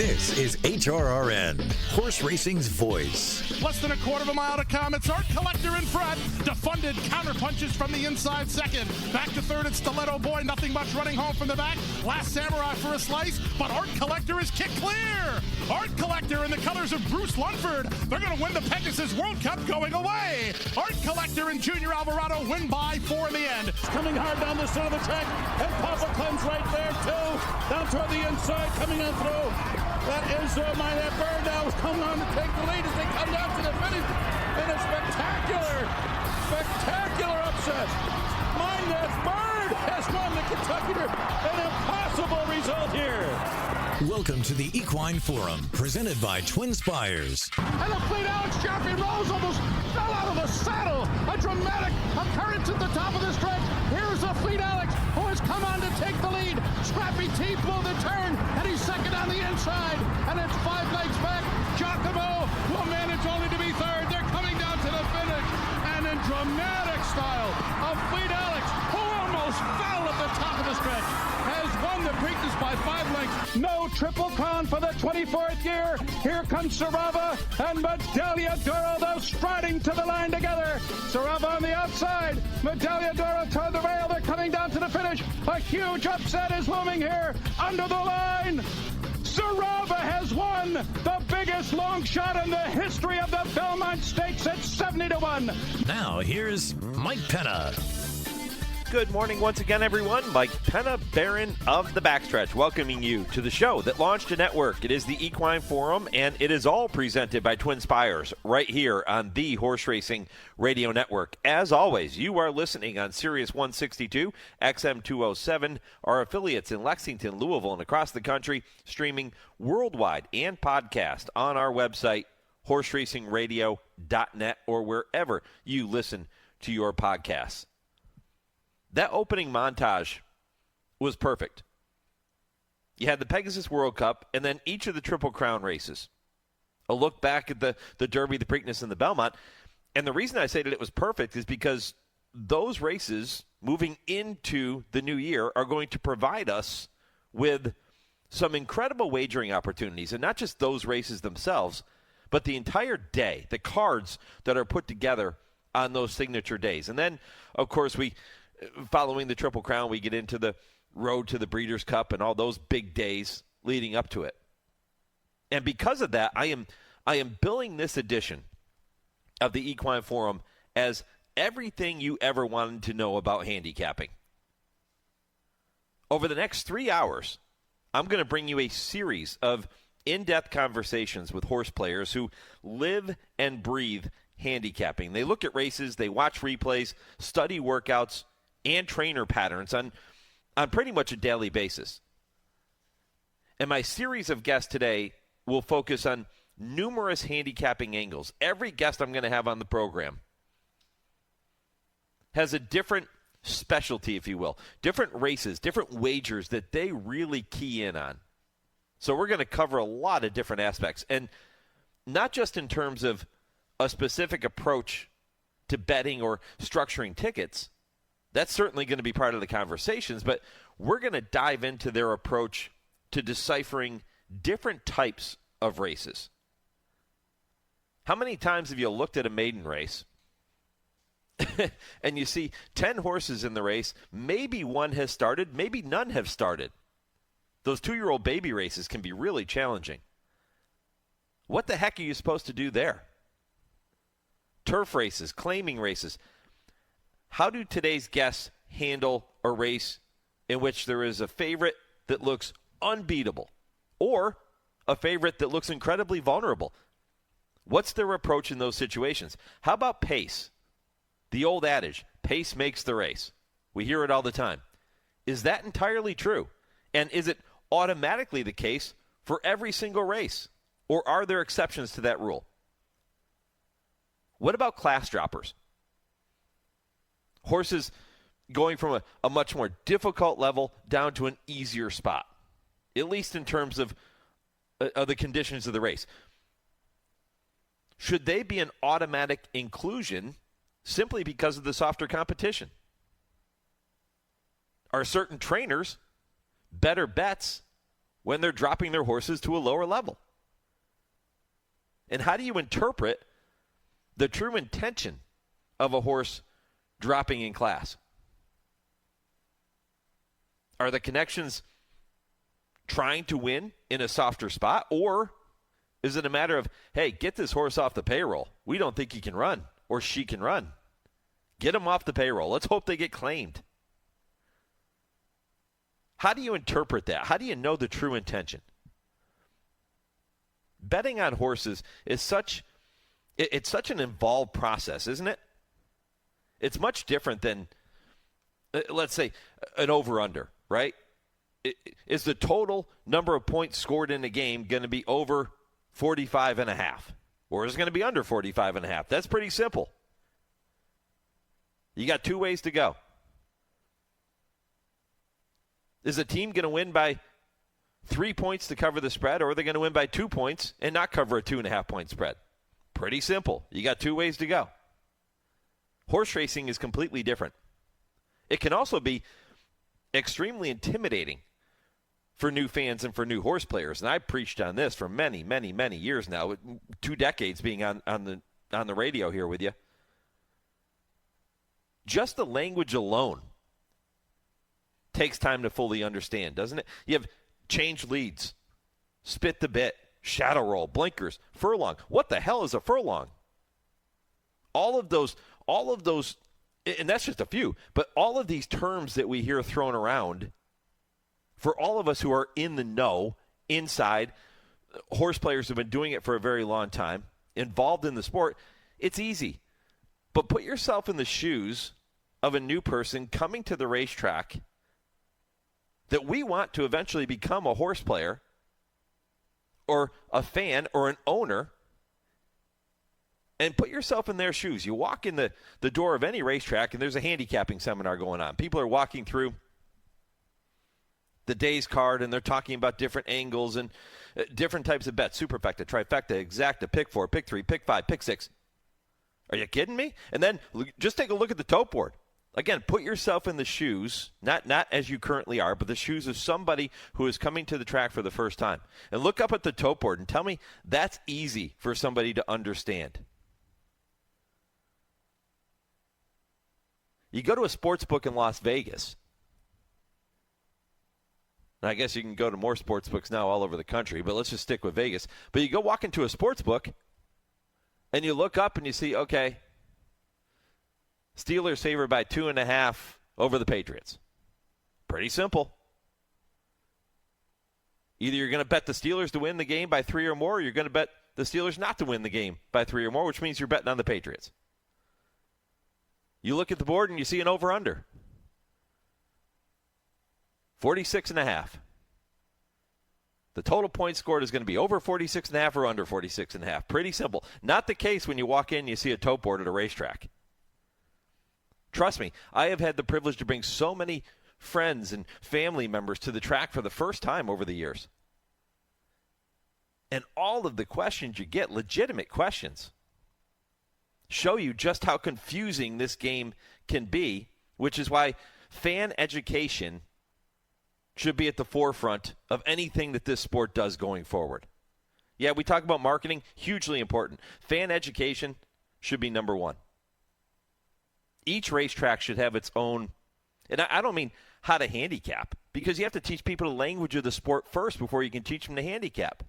This is HRRN, horse racing's voice. Less than a quarter of a mile to come. It's Art Collector in front. Defunded counter punches from the inside second. Back to third, it's Stiletto Boy. Nothing much running home from the back. Last Samurai for a slice, but Art Collector is kicked clear. Art Collector in the colors of Bruce Lunford. They're going to win the Pegasus World Cup going away. Art Collector and Junior Alvarado win by 4 in the end. It's coming hard down the center of the track, and Papa Clem's right there too. Down toward the inside, coming on through. That is that bird now is coming on to take the lead as they come down to the finish in a spectacular upset. That bird has won the Kentucky Derby. An impossible result here. Welcome to the Equine Forum, presented by TwinSpires. And the Fleet Alex champion Rose almost fell out of the saddle. A dramatic occurrence at the top of the stretch. Here's the Fleet Alex, who has come on to take the lead. Scrappy Teeth will the turn, and he's second on the inside. And it's 5 legs back. Giacomo will manage only to be third. They're coming down to the finish. And in dramatic style, a Fleet Alex, who almost fell at the top of the stretch, has won the Preakness by 5 lengths. No Triple Crown for the 24th year. Here comes Sarava and Medaglia d'Oro, though striding to the line together. Sarava on the outside. Medaglia d'Oro toward the rail. They're coming down to the finish. A huge upset is looming here under the line. Sarava has won the biggest long shot in the history of the Belmont Stakes at 70-1. Now here's Mike Penna. Good morning once again, everyone. Mike Penna, Baron of the Backstretch, welcoming you to the show that launched a network. It is the Equine Forum, and it is all presented by TwinSpires right here on the Horse Racing Radio Network. As always, you are listening on Sirius 162, XM 207, our affiliates in Lexington, Louisville, and across the country, streaming worldwide and podcast on our website, horseracingradio.net, or wherever you listen to your podcasts. That opening montage was perfect. You had the Pegasus World Cup and then each of the Triple Crown races. A look back at the Derby, the Preakness, and the Belmont. And the reason I say that it was perfect is because those races moving into the new year are going to provide us with some incredible wagering opportunities. And not just those races themselves, but the entire day, the cards that are put together on those signature days. And then, of course, following the Triple Crown, we get into the road to the Breeders' Cup and all those big days leading up to it. And because of that, I am billing this edition of the Equine Forum as everything you ever wanted to know about handicapping. Over the next 3 hours, I'm going to bring you a series of in-depth conversations with horse players who live and breathe handicapping. They look at races, they watch replays, study workouts, and trainer patterns on pretty much a daily basis. And my series of guests today will focus on numerous handicapping angles. Every guest I'm going to have on the program has a different specialty, if you will, different races, different wagers that they really key in on. So we're going to cover a lot of different aspects, and not just in terms of a specific approach to betting or structuring tickets. That's certainly going to be part of the conversations, but we're going to dive into their approach to deciphering different types of races. How many times have you looked at a maiden race and you see 10 horses in the race, maybe one has started, maybe none have started? Those 2-year-old baby races can be really challenging. What the heck are you supposed to do there? Turf races, claiming races. How do today's guests handle a race in which there is a favorite that looks unbeatable or a favorite that looks incredibly vulnerable? What's their approach in those situations? How about pace? The old adage, pace makes the race. We hear it all the time. Is that entirely true? And is it automatically the case for every single race? Or are there exceptions to that rule? What about class droppers? Horses going from a much more difficult level down to an easier spot, at least in terms of the conditions of the race. Should they be an automatic inclusion simply because of the softer competition? Are certain trainers better bets when they're dropping their horses to a lower level? And how do you interpret the true intention of a horse dropping in class? Are the connections trying to win in a softer spot, or is it a matter of, hey, get this horse off the payroll. We don't think he can run or she can run. Get him off the payroll. Let's hope they get claimed. How do you interpret that? How do you know the true intention? Betting on horses is such an involved process, isn't it? It's much different than, let's say, an over-under, right? Is the total number of points scored in a game going to be over 45.5? Or is it going to be under 45.5? That's pretty simple. You got two ways to go. Is a team going to win by 3 points to cover the spread, or are they going to win by 2 points and not cover a 2.5-point spread? Pretty simple. You got two ways to go. Horse racing is completely different. It can also be extremely intimidating for new fans and for new horse players. And I preached on this for many, many, many years now, 2 decades being on the radio here with you. Just the language alone takes time to fully understand, doesn't it? You have change leads, spit the bit, shadow roll, blinkers, furlong. What the hell is a furlong? All of those, and that's just a few, but all of these terms that we hear thrown around, for all of us who are in the know, inside, horse players have been doing it for a very long time, involved in the sport, it's easy. But put yourself in the shoes of a new person coming to the racetrack that we want to eventually become a horse player or a fan or an owner, and put yourself in their shoes. You walk in the door of any racetrack, and there's a handicapping seminar going on. People are walking through the day's card, and they're talking about different angles and different types of bets, superfecta, trifecta, exacta, pick 4, pick 3, pick 5, pick 6. Are you kidding me? And then just take a look at the tote board. Again, put yourself in the shoes, not as you currently are, but the shoes of somebody who is coming to the track for the first time. And look up at the tote board and tell me that's easy for somebody to understand. You go to a sports book in Las Vegas. And I guess you can go to more sports books now all over the country, but let's just stick with Vegas. But you go walk into a sports book, and you look up and you see, okay, Steelers favored by 2.5 over the Patriots. Pretty simple. Either you're going to bet the Steelers to win the game by 3 or more, or you're going to bet the Steelers not to win the game by 3 or more, which means you're betting on the Patriots. You look at the board and you see an over-under. 46.5. The total points scored is going to be over 46.5 or under 46.5. Pretty simple. Not the case when you walk in and you see a tote board at a racetrack. Trust me, I have had the privilege to bring so many friends and family members to the track for the first time over the years. And all of the questions you get, legitimate questions, show you just how confusing this game can be, which is why fan education should be at the forefront of anything that this sport does going forward. Yeah, we talk about marketing, hugely important. Fan education should be number one. Each racetrack should have its own, and I don't mean how to handicap, because you have to teach people the language of the sport first before you can teach them to handicap.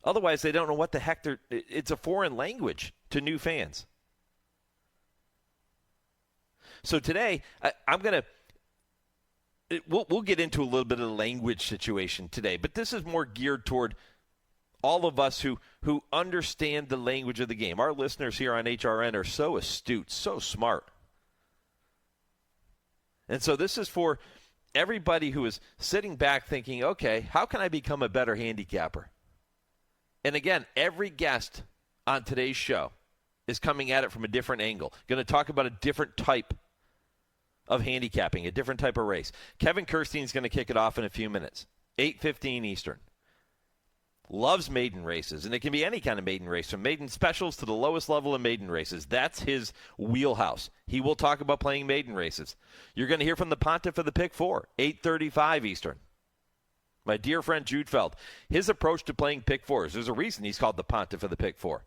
Otherwise, they don't know what the heck it's a foreign language to new fans. So today, we'll get into a little bit of the language situation today, but this is more geared toward all of us who understand the language of the game. Our listeners here on HRRN are so astute, so smart. And so this is for everybody who is sitting back thinking, okay, how can I become a better handicapper? And again, every guest on today's show is coming at it from a different angle. Going to talk about a different type of handicapping, a different type of race. Kevin Kerstein is going to kick it off in a few minutes, 8:15 Eastern. loves maiden races, and it can be any kind of maiden race, from maiden specials to the lowest level of maiden races. That's his wheelhouse. He will talk about playing maiden races. You're going to hear from the Pontiff of the Pick 4, 8:35 Eastern. My dear friend Jude Feld, his approach to playing Pick 4s. There's a reason he's called the Pontiff of the Pick 4.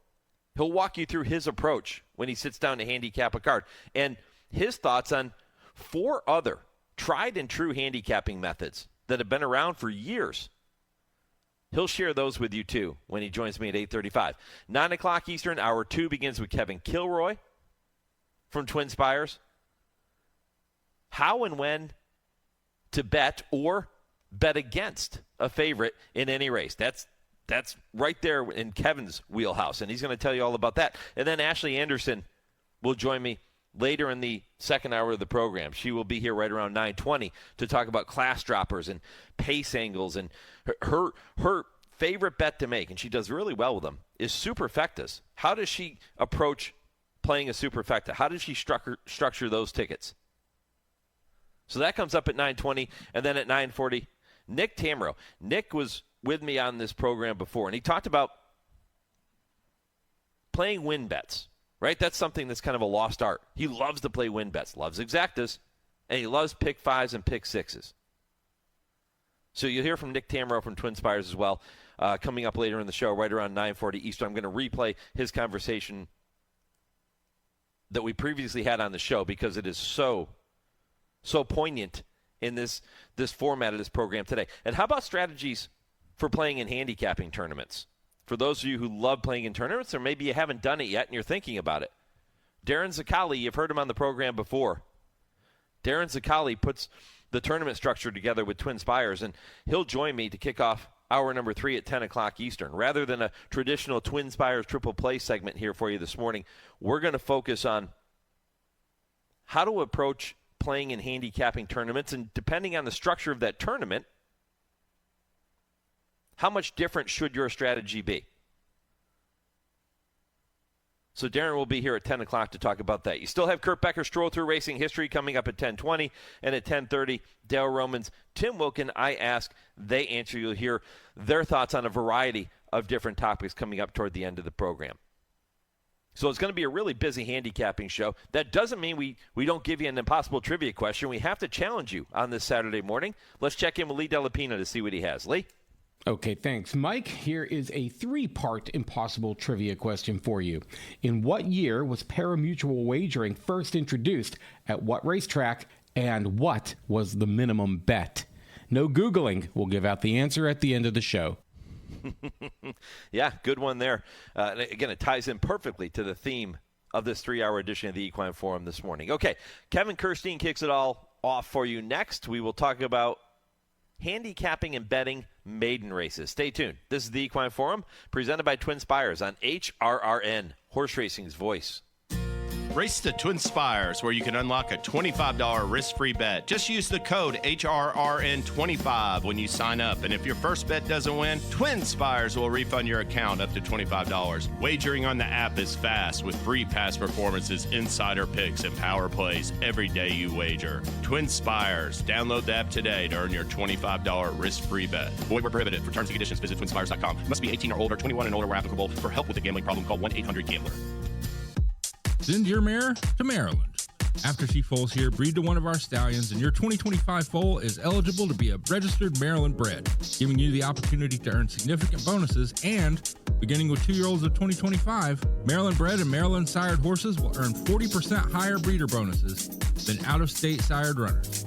He'll walk you through his approach when he sits down to handicap a card, and his thoughts on 4 other tried and true handicapping methods that have been around for years. He'll share those with you, too, when he joins me at 8:35. 9 o'clock Eastern, hour 2 begins with Kevin Kilroy from TwinSpires. How and when to bet or bet against a favorite in any race. That's right there in Kevin's wheelhouse, and he's going to tell you all about that. And then Ashley Anderson will join me later in the second hour of the program. She will be here right around 9:20 to talk about class droppers and pace angles. And her favorite bet to make, and she does really well with them, is superfectas. How does she approach playing a superfecta? How does she structure those tickets? So that comes up at 9:20, and then at 9:40, Nick Tammaro. Nick was with me on this program before, and he talked about playing win bets. Right? That's something that's kind of a lost art. He loves to play win bets, loves exactas, and he loves pick 5s and pick 6s. So you'll hear from Nick Tammaro from TwinSpires as well, coming up later in the show, right around 9:40 Eastern. I'm going to replay his conversation that we previously had on the show because it is so poignant in this format of this program today. And how about strategies for playing in handicapping tournaments? For those of you who love playing in tournaments, or maybe you haven't done it yet and you're thinking about it. Darin Zoccali, you've heard him on the program before. Darin Zoccali puts the tournament structure together with TwinSpires, and he'll join me to kick off hour number 3 at 10 o'clock Eastern. Rather than a traditional TwinSpires triple play segment here for you this morning, we're going to focus on how to approach playing in handicapping tournaments, and depending on the structure of that tournament, how much different should your strategy be? So Darin will be here at 10 o'clock to talk about that. You still have Kurt Becker, Stroll Through Racing History, coming up at 10:20. And at 10:30, Dale Romans, Tim Wilkin, I Ask, They Answer. You'll hear their thoughts on a variety of different topics coming up toward the end of the program. So it's going to be a really busy handicapping show. That doesn't mean we don't give you an impossible trivia question. We have to challenge you on this Saturday morning. Let's check in with Lee Delapina to see what he has. Lee? Okay, thanks, Mike. Here is a 3-part impossible trivia question for you. In what year was pari-mutuel wagering first introduced, at what racetrack, and what was the minimum bet? No Googling. We'll give out the answer at the end of the show. Yeah, good one there. Again, it ties in perfectly to the theme of this 3-hour edition of the Equine Forum this morning. Okay, Kevin Kerstein kicks it all off for you next. We will talk about handicapping and betting maiden races. Stay tuned. This is the Equine Forum, presented by TwinSpires on HRRN, horse racing's voice. Race to TwinSpires, where you can unlock a $25 risk-free bet. Just use the code HRRN25 when you sign up. And if your first bet doesn't win, TwinSpires will refund your account up to $25. Wagering on the app is fast with free past performances, insider picks, and power plays every day you wager. TwinSpires. Download the app today to earn your $25 risk-free bet. Void where prohibited. For terms and conditions, visit TwinSpires.com. Must be 18 or older, 21 and older where applicable. For help with a gambling problem, call 1-800-GAMBLER. Send your mare to Maryland. After she foals here, breed to one of our stallions, and your 2025 foal is eligible to be a registered Maryland bred, giving you the opportunity to earn significant bonuses. And beginning with 2-year-olds of 2025, Maryland bred and Maryland sired horses will earn 40% higher breeder bonuses than out-of-state sired runners.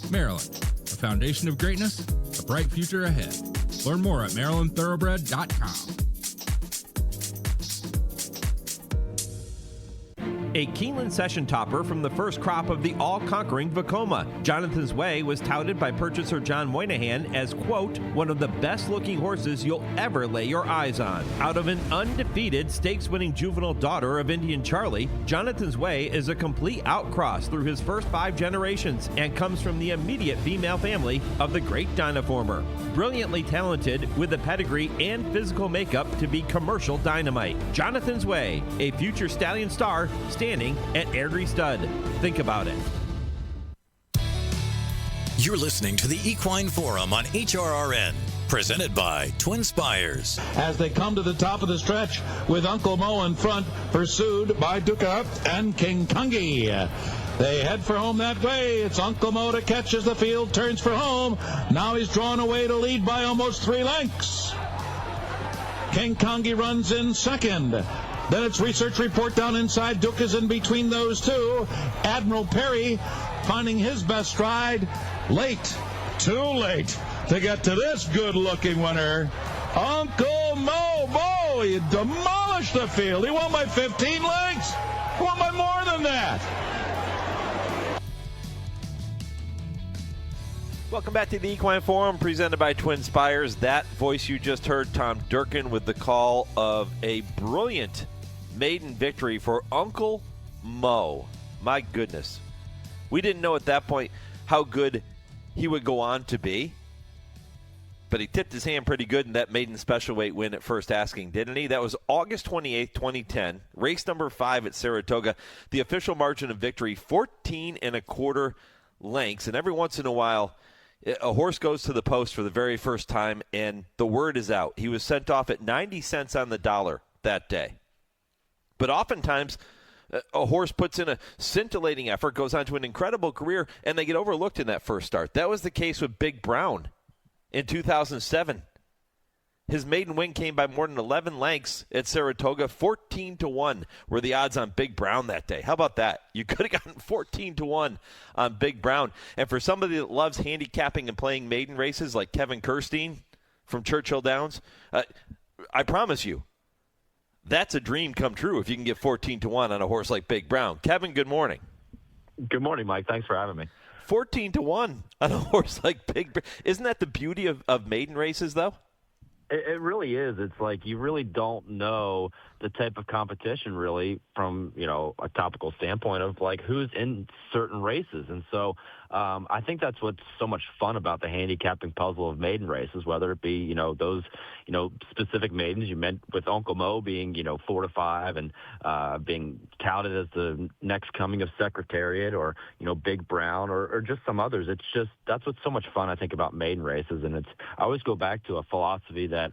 Maryland, a foundation of greatness, a bright future ahead. Learn more at MarylandThoroughbred.com. A Keeneland session topper from the first crop of the all-conquering Vekoma. Jonathan's Way was touted by purchaser John Moynihan as, quote, one of the best-looking horses you'll ever lay your eyes on. Out of an undefeated stakes-winning juvenile daughter of Indian Charlie, Jonathan's Way is a complete outcross through his first 5 generations and comes from the immediate female family of the great Dynaformer. Brilliantly talented with the pedigree and physical makeup to be commercial dynamite. Jonathan's Way, a future stallion star standing at Airdrie Stud. Think about it. You're listening to the Equine Forum on HRRN, Presented by TwinSpires. As they come to the top of the stretch with Uncle Mo in front, pursued by Duca and King Kungi. They head for home that way. It's Uncle Mo to catch as the field turns for home. Now he's drawn away to lead by almost 3 lengths. King Kungi runs in second. Then it's Research Report down inside. Duca's in between those two. Admiral Perry finding his best stride. Late, too late to get to this good-looking winner. Uncle Mo. Mo, he demolished the field. He won by 15 lengths. He won by more than that. Welcome back to the Equine Forum, presented by TwinSpires. That voice you just heard, Tom Durkin, with the call of a brilliant maiden victory for Uncle Mo. My goodness. We didn't know at that point how good he would go on to be, but he tipped his hand pretty good in that maiden special weight win at First Asking, didn't he? That was August 28th, 2010, race number 5 at Saratoga. The official margin of victory, 14 1/4 lengths, and every once in a while, a horse goes to the post for the very first time, and the word is out. He was sent off at 90 cents on the dollar that day. But oftentimes, a horse puts in a scintillating effort, goes on to an incredible career, and they get overlooked in that first start. That was the case with Big Brown in 2007. His maiden win came by more than 11 lengths at Saratoga. 14-1 were the odds on Big Brown that day. How about that? You could have gotten 14-1 on Big Brown. And for somebody that loves handicapping and playing maiden races like Kevin Kerstein from Churchill Downs, I promise you, that's a dream come true if you can get 14-1 on a horse like Big Brown. Kevin, good morning. Good morning, Mike. Thanks for having me. 14-1 on a horse like Big Brown. Isn't that the beauty of maiden races, though? It really is. It's like you really don't know the type of competition really from, a topical standpoint of like who's in certain races. And so I think that's what's so much fun about the handicapping puzzle of maiden races, whether it be, those, specific maidens you meant with Uncle Mo being, 4 to 5 and being touted as the next coming of Secretariat or, Big Brown or just some others. It's just, that's what's so much fun, I think, about maiden races. And I always go back to a philosophy that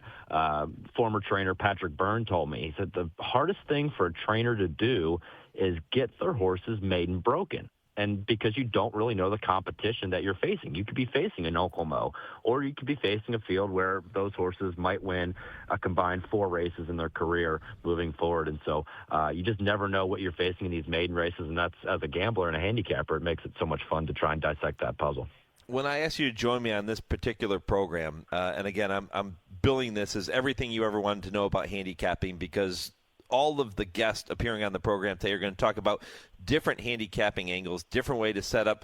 former trainer Patrick Byrne told me. He said the hardest thing for a trainer to do is get their horses maiden broken. And because you don't really know the competition that you're facing. You could be facing an Uncle Mo, or you could be facing a field where those horses might win a combined 4 races in their career moving forward. And so you just never know what you're facing in these maiden races. And that's, as a gambler and a handicapper, it makes it so much fun to try and dissect that puzzle. When I asked you to join me on this particular program, and again, I'm billing this as everything you ever wanted to know about handicapping, because all of the guests appearing on the program today are going to talk about different handicapping angles, different way to set up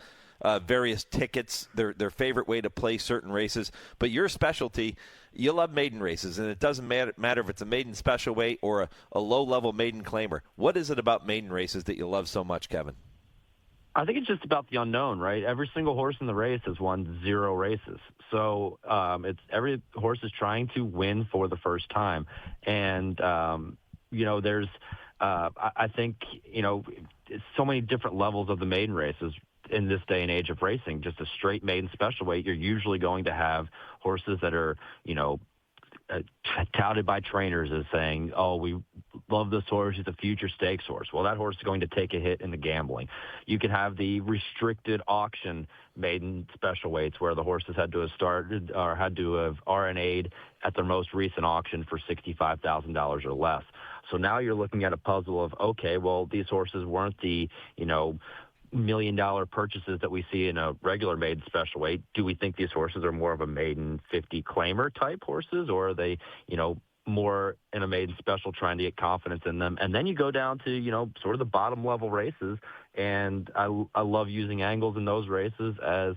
various tickets, their favorite way to play certain races. But your specialty, you love maiden races, and it doesn't matter if it's a maiden special weight or a low-level maiden claimer. What is it about maiden races that you love so much, Kevin? I think it's just about the unknown, right? Every single horse in the race has won 0 races. So it's every horse is trying to win for the first time. And, there's, I think, so many different levels of the maiden races in this day and age of racing. Just a straight maiden special weight, you're usually going to have horses that are, touted by trainers as saying, oh, we love this horse, he's a future stakes horse. Well, that horse is going to take a hit in the gambling. You can have the restricted auction maiden special weights where the horses had to have started or had to have RNA'd at their most recent auction for $65,000 or less. So now you're looking at a puzzle of, okay, well, these horses weren't the, $1 million purchases that we see in a regular maiden special weight. Do we think these horses are more of a maiden 50 claimer type horses, or are they, more in a maiden special trying to get confidence in them? And then you go down to, sort of the bottom level races. And I love using angles in those races as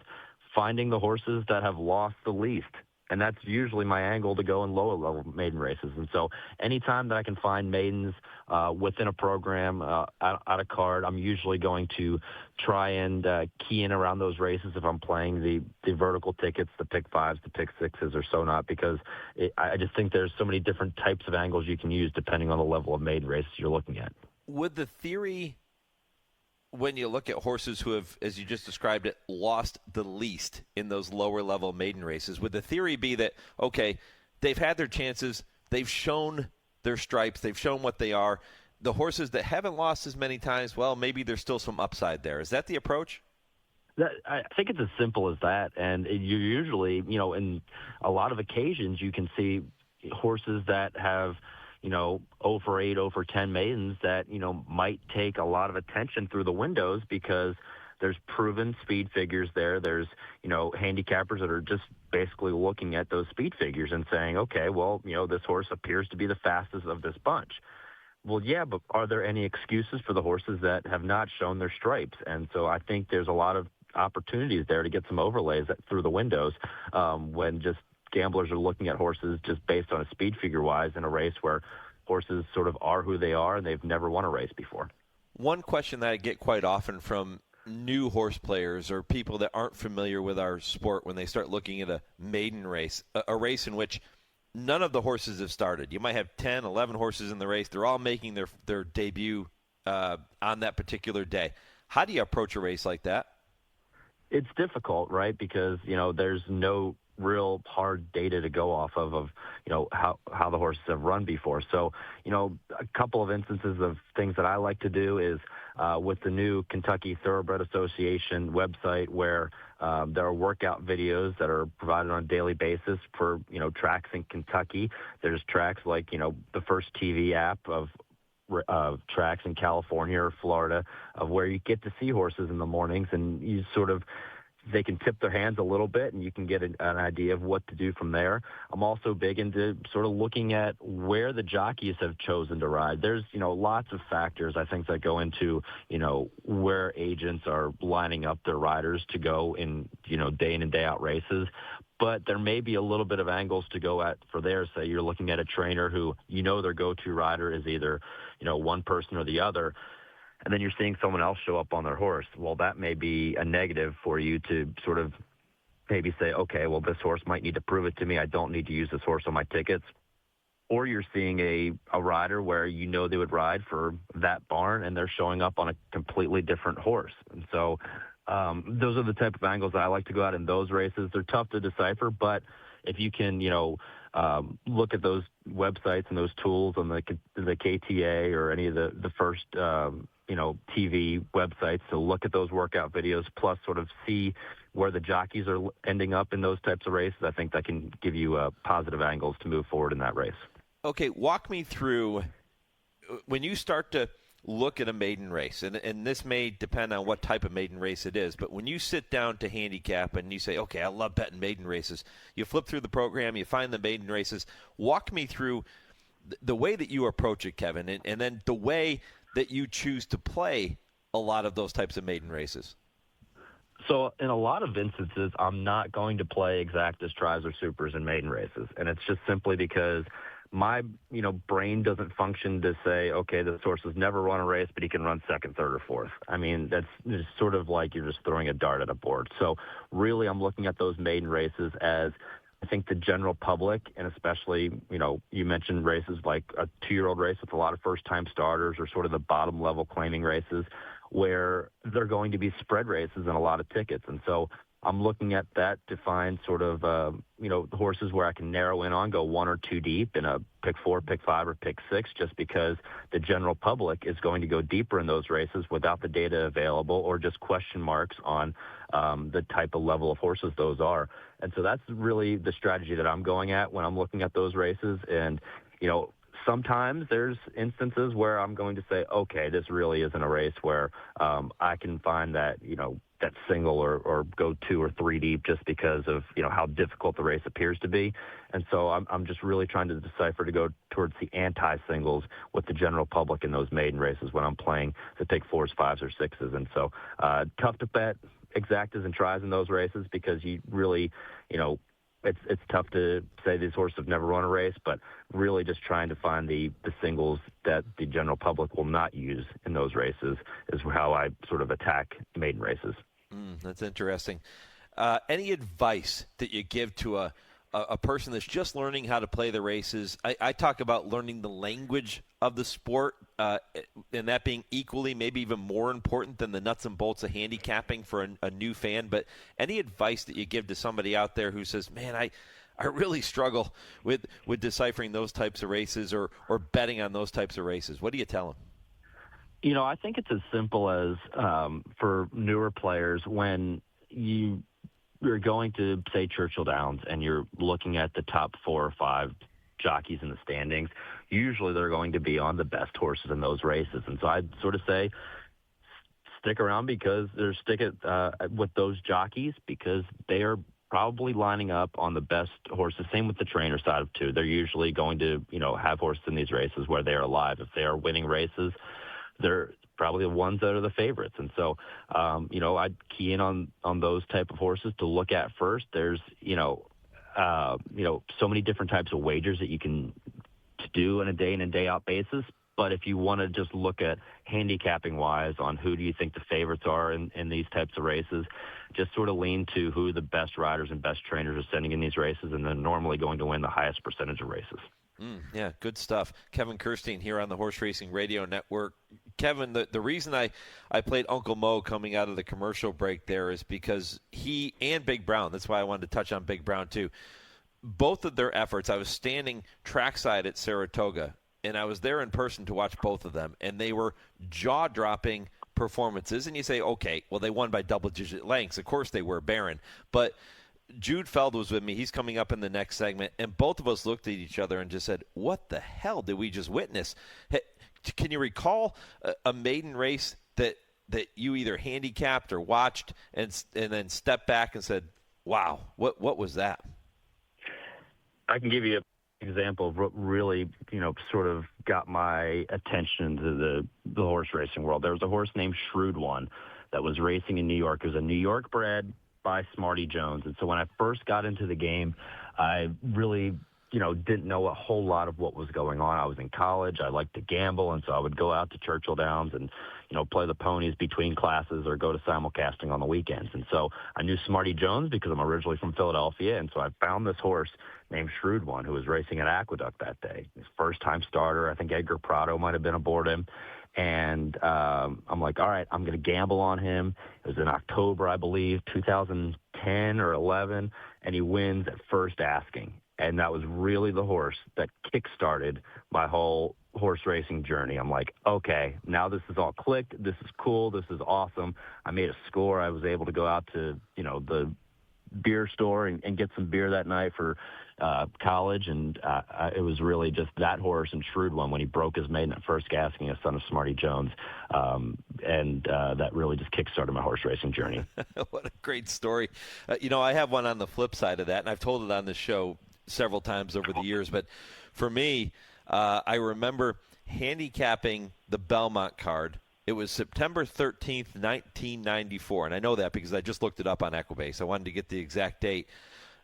finding the horses that have lost the least. And that's usually my angle to go in lower level maiden races. And so anytime that I can find maidens within a program, at a card, I'm usually going to try and key in around those races if I'm playing the vertical tickets, the pick 5s, the pick 6s, or so not, because I just think there's so many different types of angles you can use depending on the level of maiden races you're looking at. Would the theory when you look at horses who have, as you just described it, lost the least in those lower-level maiden races, would the theory be that, okay, they've had their chances, they've shown their stripes, they've shown what they are. The horses that haven't lost as many times, well, maybe there's still some upside there. Is that the approach? I think it's as simple as that. And you usually, in a lot of occasions, you can see horses that have, 0 for 8, 0 for 10 maidens that, might take a lot of attention through the windows because there's proven speed figures there. There's, handicappers that are just basically looking at those speed figures and saying, okay, well, this horse appears to be the fastest of this bunch. Well, yeah, but are there any excuses for the horses that have not shown their stripes? And so I think there's a lot of opportunities there to get some overlays through the windows when just gamblers are looking at horses just based on a speed figure wise in a race where horses sort of are who they are and they've never won a race before. One question that I get quite often from new horse players or people that aren't familiar with our sport when they start looking at a maiden race, a race in which none of the horses have started. You might have 10, 11 horses in the race. They're all making their debut on that particular day. How do you approach a race like that? It's difficult, right? Because, there's no real hard data to go off of how the horses have run before. So, a couple of instances of things that I like to do is with the new Kentucky Thoroughbred Association website where there are workout videos that are provided on a daily basis for, tracks in Kentucky. There's tracks like, the First TV app of tracks in California or Florida of where you get to see horses in the mornings and you they can tip their hands a little bit and you can get an idea of what to do from there. I'm also big into sort of looking at where the jockeys have chosen to ride. There's, lots of factors I think that go into, where agents are lining up their riders to go in, day in and day out races. But there may be a little bit of angles to go at for there. Say you're looking at a trainer who, their go-to rider is either, one person or the other. And then you're seeing someone else show up on their horse. Well, that may be a negative for you to sort of maybe say, okay, well, this horse might need to prove it to me. I don't need to use this horse on my tickets. Or you're seeing a rider where they would ride for that barn and they're showing up on a completely different horse. And so those are the type of angles that I like to go out in those races. They're tough to decipher, but if you can, look at those websites and those tools on the KTA or any of the first, TV websites to look at those workout videos, plus sort of see where the jockeys are ending up in those types of races, I think that can give you positive angles to move forward in that race. Okay, walk me through when you start to look at a maiden race, and this may depend on what type of maiden race it is, but when you sit down to handicap and you say, okay, I love betting maiden races, you flip through the program, you find the maiden races. Walk me through the way that you approach it, Kevin, and then the way that you choose to play a lot of those types of maiden races. So in a lot of instances, I'm not going to play exactas, tries, or supers in maiden races, and it's just simply because my, brain doesn't function to say, okay, this horse has never run a race, but he can run second, third, or fourth. I mean, that's just sort of like you're just throwing a dart at a board. So really I'm looking at those maiden races as I think the general public, and especially, you mentioned races like a 2-year-old race with a lot of first-time starters or sort of the bottom-level claiming races where they're going to be spread races and a lot of tickets. And so I'm looking at that to find sort of, horses where I can narrow in on, go 1 or 2 deep in a pick 4, pick 5, or pick 6, just because the general public is going to go deeper in those races without the data available or just question marks on the type of level of horses those are. And so that's really the strategy that I'm going at when I'm looking at those races. And, sometimes there's instances where I'm going to say, okay, this really isn't a race where I can find that, that single or go 2 or 3 deep just because of, how difficult the race appears to be. And so I'm just really trying to decipher to go towards the anti-singles with the general public in those maiden races when I'm playing the pick 4s, 5s, or 6s. And so tough to bet exactas and tries in those races because you really, it's tough to say these horses have never run a race, but really just trying to find the singles that the general public will not use in those races is how I sort of attack maiden races. That's interesting. Any advice that you give to a a person that's just learning how to play the races, I talk about learning the language of the sport, and that being equally, maybe even more important than the nuts and bolts of handicapping for a new fan. But any advice that you give to somebody out there who says, man, I really struggle with deciphering those types of races or betting on those types of races, what do you tell them? You know, I think it's as simple as for newer players, when you're going to, say, Churchill Downs, and you're looking at the top 4 or 5 jockeys in the standings, usually they're going to be on the best horses in those races. And so I'd sort of say stick around with those jockeys, because they are probably lining up on the best horses. Same with the trainer side of too. They're usually going to, have horses in these races where they are alive. If they are winning races, they're probably the ones that are the favorites. And so, I'd key in on those type of horses to look at first. There's, so many different types of wagers that you can do on a day in and day out basis. But if you want to just look at handicapping wise on who do you think the favorites are in these types of races, just sort of lean to who the best riders and best trainers are sending in these races, and then normally going to win the highest percentage of races. Yeah, good stuff. Kevin Kerstein here on the Horse Racing Radio Network. Kevin, the reason I played Uncle Mo coming out of the commercial break there is because he and Big Brown, that's why I wanted to touch on Big Brown too, both of their efforts, I was standing trackside at Saratoga, and I was there in person to watch both of them, and they were jaw-dropping performances. And you say, okay, well, they won by double-digit lengths. Of course they were, Barron. But Jude Feld was with me. He's coming up in the next segment. And both of us looked at each other and just said, what the hell did we just witness? Can you recall a maiden race that you either handicapped or watched and then stepped back and said, wow, what was that? I can give you an example of what really, sort of got my attention to the horse racing world. There was a horse named Shrewd One that was racing in New York. It was a New York bred by Smarty Jones. And so when I first got into the game, I really, didn't know a whole lot of what was going on. I was in college. I liked to gamble. And so I would go out to Churchill Downs and, play the ponies between classes or go to simulcasting on the weekends. And so I knew Smarty Jones because I'm originally from Philadelphia. And so I found this horse named Shrewd One who was racing at Aqueduct that day. His first-time starter. I think Edgar Prado might have been aboard him. And I'm like, all right, I'm going to gamble on him. It was in October, I believe, 2010 or 11, and he wins at first asking. And that was really the horse that kick-started my whole horse racing journey. I'm like, okay, now this is all clicked. This is cool. This is awesome. I made a score. I was able to go out to, the beer store and get some beer that night for college, and it was really just that horse and Shrewd One when he broke his maiden at first asking, a son of Smarty Jones, and that really just kickstarted my horse racing journey. What a great story. I have one on the flip side of that, and I've told it on the show several times over the years, but for me, I remember handicapping the Belmont card. It was September 13th, 1994, and I know that because I just looked it up on Equibase. I wanted to get the exact date.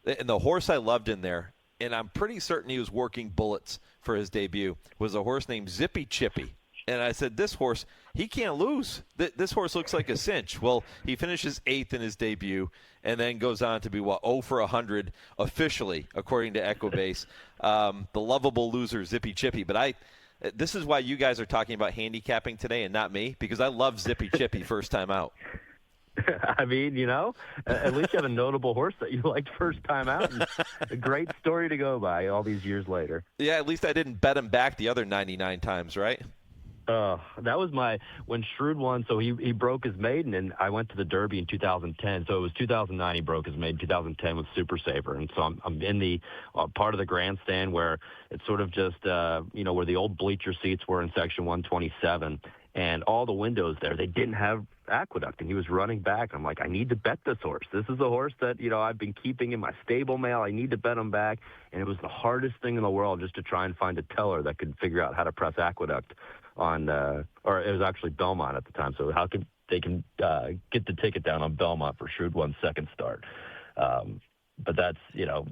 And the horse I loved in there, and I'm pretty certain he was working bullets for his debut, was a horse named Zippy Chippy. And I said, this horse, he can't lose. This horse looks like a cinch. Well, he finishes 8th in his debut and then goes on to be, 0 for 100 officially, according to Equibase. The lovable loser, Zippy Chippy. But this is why you guys are talking about handicapping today and not me, because I love Zippy Chippy first time out. I mean, at least you have a notable horse that you liked first time out. And a great story to go by all these years later. Yeah, at least I didn't bet him back the other 99 times, right? That was when Shrewd One. So he broke his maiden, and I went to the Derby in 2010. So it was 2009 he broke his maiden, 2010 with Super Saver. And so I'm in the part of the grandstand where it's sort of just, where the old bleacher seats were in section 127. And all the windows there, they didn't have Aqueduct, and he was running back. I'm like, I need to bet this horse. This is a horse that, I've been keeping in my stable mail. I need to bet him back. And it was the hardest thing in the world just to try and find a teller that could figure out how to press Aqueduct on, or it was actually Belmont at the time. So how could they get the ticket down on Belmont for Shrewd One's second start? But that's,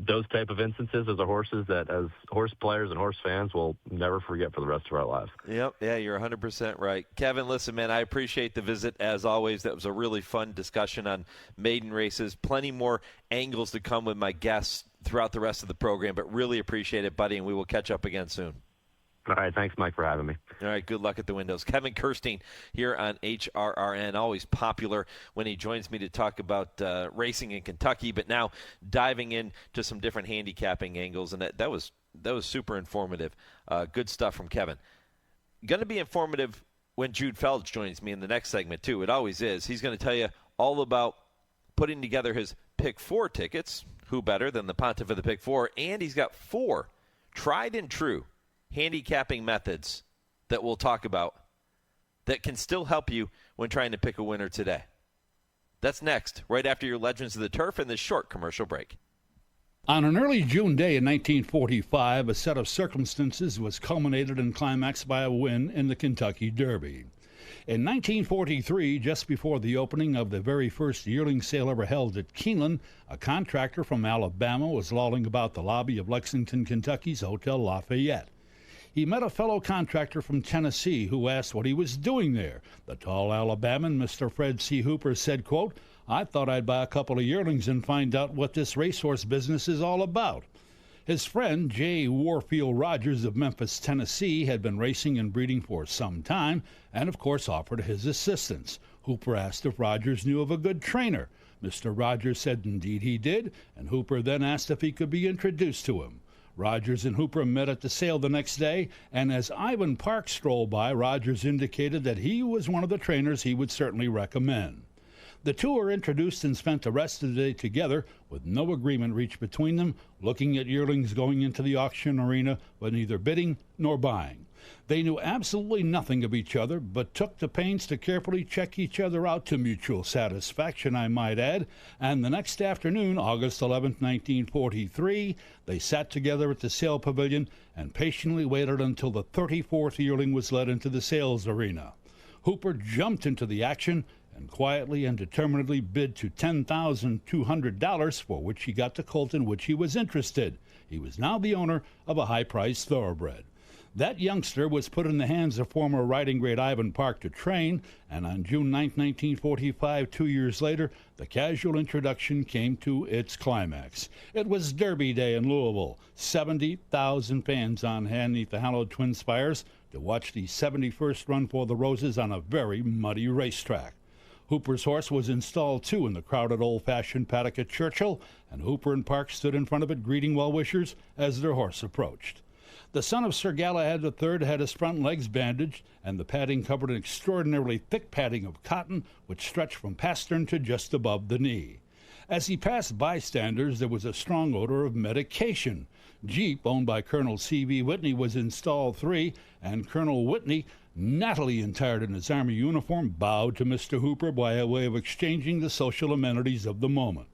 those type of instances as horses that as horse players and horse fans will never forget for the rest of our lives. Yep. Yeah, you're 100% right. Kevin, listen, man, I appreciate the visit as always. That was a really fun discussion on maiden races. Plenty more angles to come with my guests throughout the rest of the program, but really appreciate it, buddy, and we will catch up again soon. All right, thanks, Mike, for having me. All right, good luck at the windows. Kevin Kerstein here on HRRN, always popular when he joins me to talk about racing in Kentucky, but now diving into some different handicapping angles, and that was super informative. Good stuff from Kevin. Going to be informative when Jude Feld joins me in the next segment, too. It always is. He's going to tell you all about putting together his Pick 4 tickets. Who better than the Pontiff of the Pick 4? And he's got 4 tried and true handicapping methods that we'll talk about that can still help you when trying to pick a winner today. That's next, right after your Legends of the Turf and this short commercial break. On an early June day in 1945, a set of circumstances was culminated and climaxed by a win in the Kentucky Derby. In 1943, just before the opening of the very first yearling sale ever held at Keeneland, a contractor from Alabama was lolling about the lobby of Lexington, Kentucky's Hotel Lafayette. He met a fellow contractor from Tennessee who asked what he was doing there. The tall Alabaman, Mr. Fred C. Hooper, said, quote, "I thought I'd buy a couple of yearlings and find out what this racehorse business is all about." His friend, J. Warfield Rogers of Memphis, Tennessee, had been racing and breeding for some time and, of course, offered his assistance. Hooper asked if Rogers knew of a good trainer. Mr. Rogers said indeed he did, and Hooper then asked if he could be introduced to him. Rogers and Hooper met at the sale the next day, and as Ivan Park strolled by, Rogers indicated that he was one of the trainers he would certainly recommend. The two were introduced and spent the rest of the day together with no agreement reached between them, looking at yearlings going into the auction arena with neither bidding nor buying. They knew absolutely nothing of each other, but took the pains to carefully check each other out to mutual satisfaction, I might add, and the next afternoon, August 11, 1943, they sat together at the sale pavilion and patiently waited until the 34th yearling was led into the sales arena. Hooper jumped into the action and quietly and determinedly bid to $10,200, for which he got the colt in which he was interested. He was now the owner of a high-priced thoroughbred. That youngster was put in the hands of former riding great Ivan Park to train, and on June 9, 1945, 2 years later, the casual introduction came to its climax. It was Derby Day in Louisville. 70,000 fans on hand beneath the hallowed TwinSpires to watch the 71st run for the Roses on a very muddy racetrack. Hooper's horse was installed, too, in the crowded old-fashioned paddock at Churchill, and Hooper and Park stood in front of it greeting well-wishers as their horse approached. The son of Sir Galahad III had his front legs bandaged, and the padding covered an extraordinarily thick padding of cotton which stretched from pastern to just above the knee. As he passed bystanders, there was a strong odor of medication. Jeep, owned by Colonel C.V. Whitney, was installed 3, and Colonel Whitney, nattily attired in his Army uniform, bowed to Mr. Hooper by a way of exchanging the social amenities of the moment.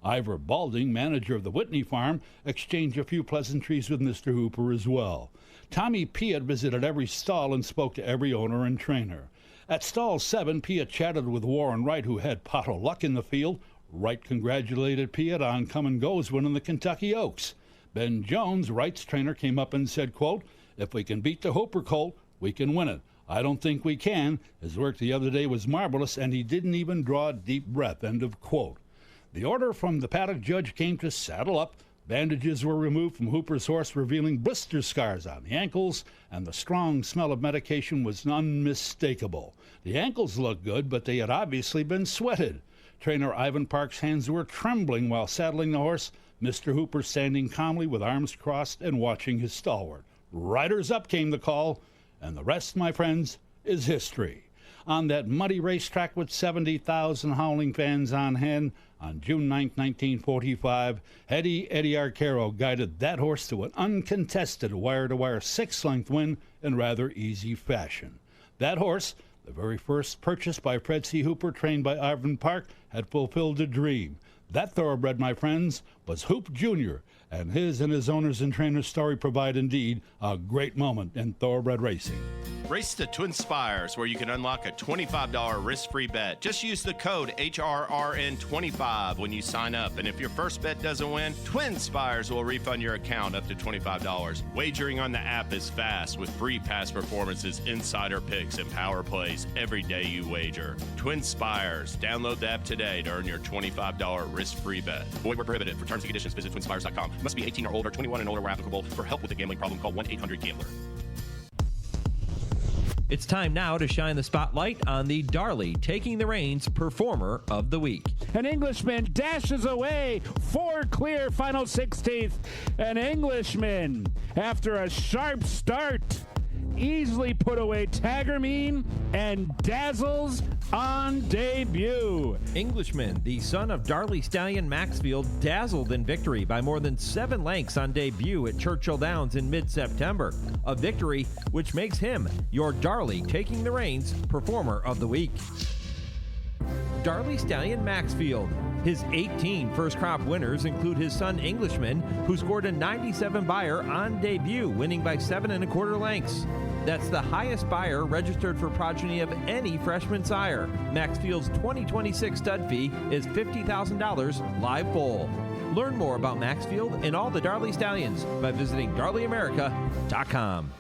Ivor Balding, manager of the Whitney farm, exchanged a few pleasantries with Mr. Hooper as well. Tommy Piatt visited every stall and spoke to every owner and trainer. At stall 7, Piatt chatted with Warren Wright, who had pot o' luck in the field. Wright congratulated Piatt on come-and-go's win in the Kentucky Oaks. Ben Jones, Wright's trainer, came up and said, quote, "If we can beat the Hooper colt, we can win it. I don't think we can. His work the other day was marvelous, and he didn't even draw a deep breath," end of quote. The order from the paddock judge came to saddle up. Bandages were removed from Hooper's horse, revealing blister scars on the ankles, and the strong smell of medication was unmistakable. The ankles looked good, but they had obviously been sweated. Trainer Ivan Park's hands were trembling while saddling the horse, Mr. Hooper standing calmly with arms crossed and watching his stalwart. "Riders up," came the call, and the rest, my friends, is history. On that muddy racetrack with 70,000 howling fans on hand, on June 9, 1945, Eddie Arcaro guided that horse to an uncontested wire-to-wire 6-length win in rather easy fashion. That horse, the very first purchased by Fred C. Hooper, trained by Ivan Park, had fulfilled a dream. That thoroughbred, my friends, was Hoop Jr., and his owner's and trainer's story provide indeed a great moment in thoroughbred racing. Race to TwinSpires, where you can unlock a $25 risk-free bet. Just use the code HRRN25 when you sign up. And if your first bet doesn't win, TwinSpires will refund your account up to $25. Wagering on the app is fast with free past performances, insider picks, and power plays every day you wager. TwinSpires. Download the app today to earn your $25 risk-free bet. Void where prohibited. For terms and conditions, visit TwinSpires.com. Must be 18 or older, 21 and older where applicable. For help with a gambling problem, call 1-800-GAMBLER. It's time now to shine the spotlight on the Darley Taking the Reins Performer of the Week. An Englishman dashes away, 4 clear, final 16th. An Englishman, after a sharp start, easily put away Tagermeen and dazzles on debut. Englishman, the son of Darley stallion Maxfield, dazzled in victory by more than 7 lengths on debut at Churchill Downs in mid-September. A victory which makes him your Darley Taking the Reins Performer of the Week. Darley stallion Maxfield. His 18 first crop winners include his son Englishman, who scored a 97 buyer on debut, winning by 7 1/4 lengths. That's the highest buyer registered for progeny of any freshman sire. Maxfield's 2026 stud fee is $50,000 live full. Learn more about Maxfield and all the Darley stallions by visiting DarleyAmerica.com.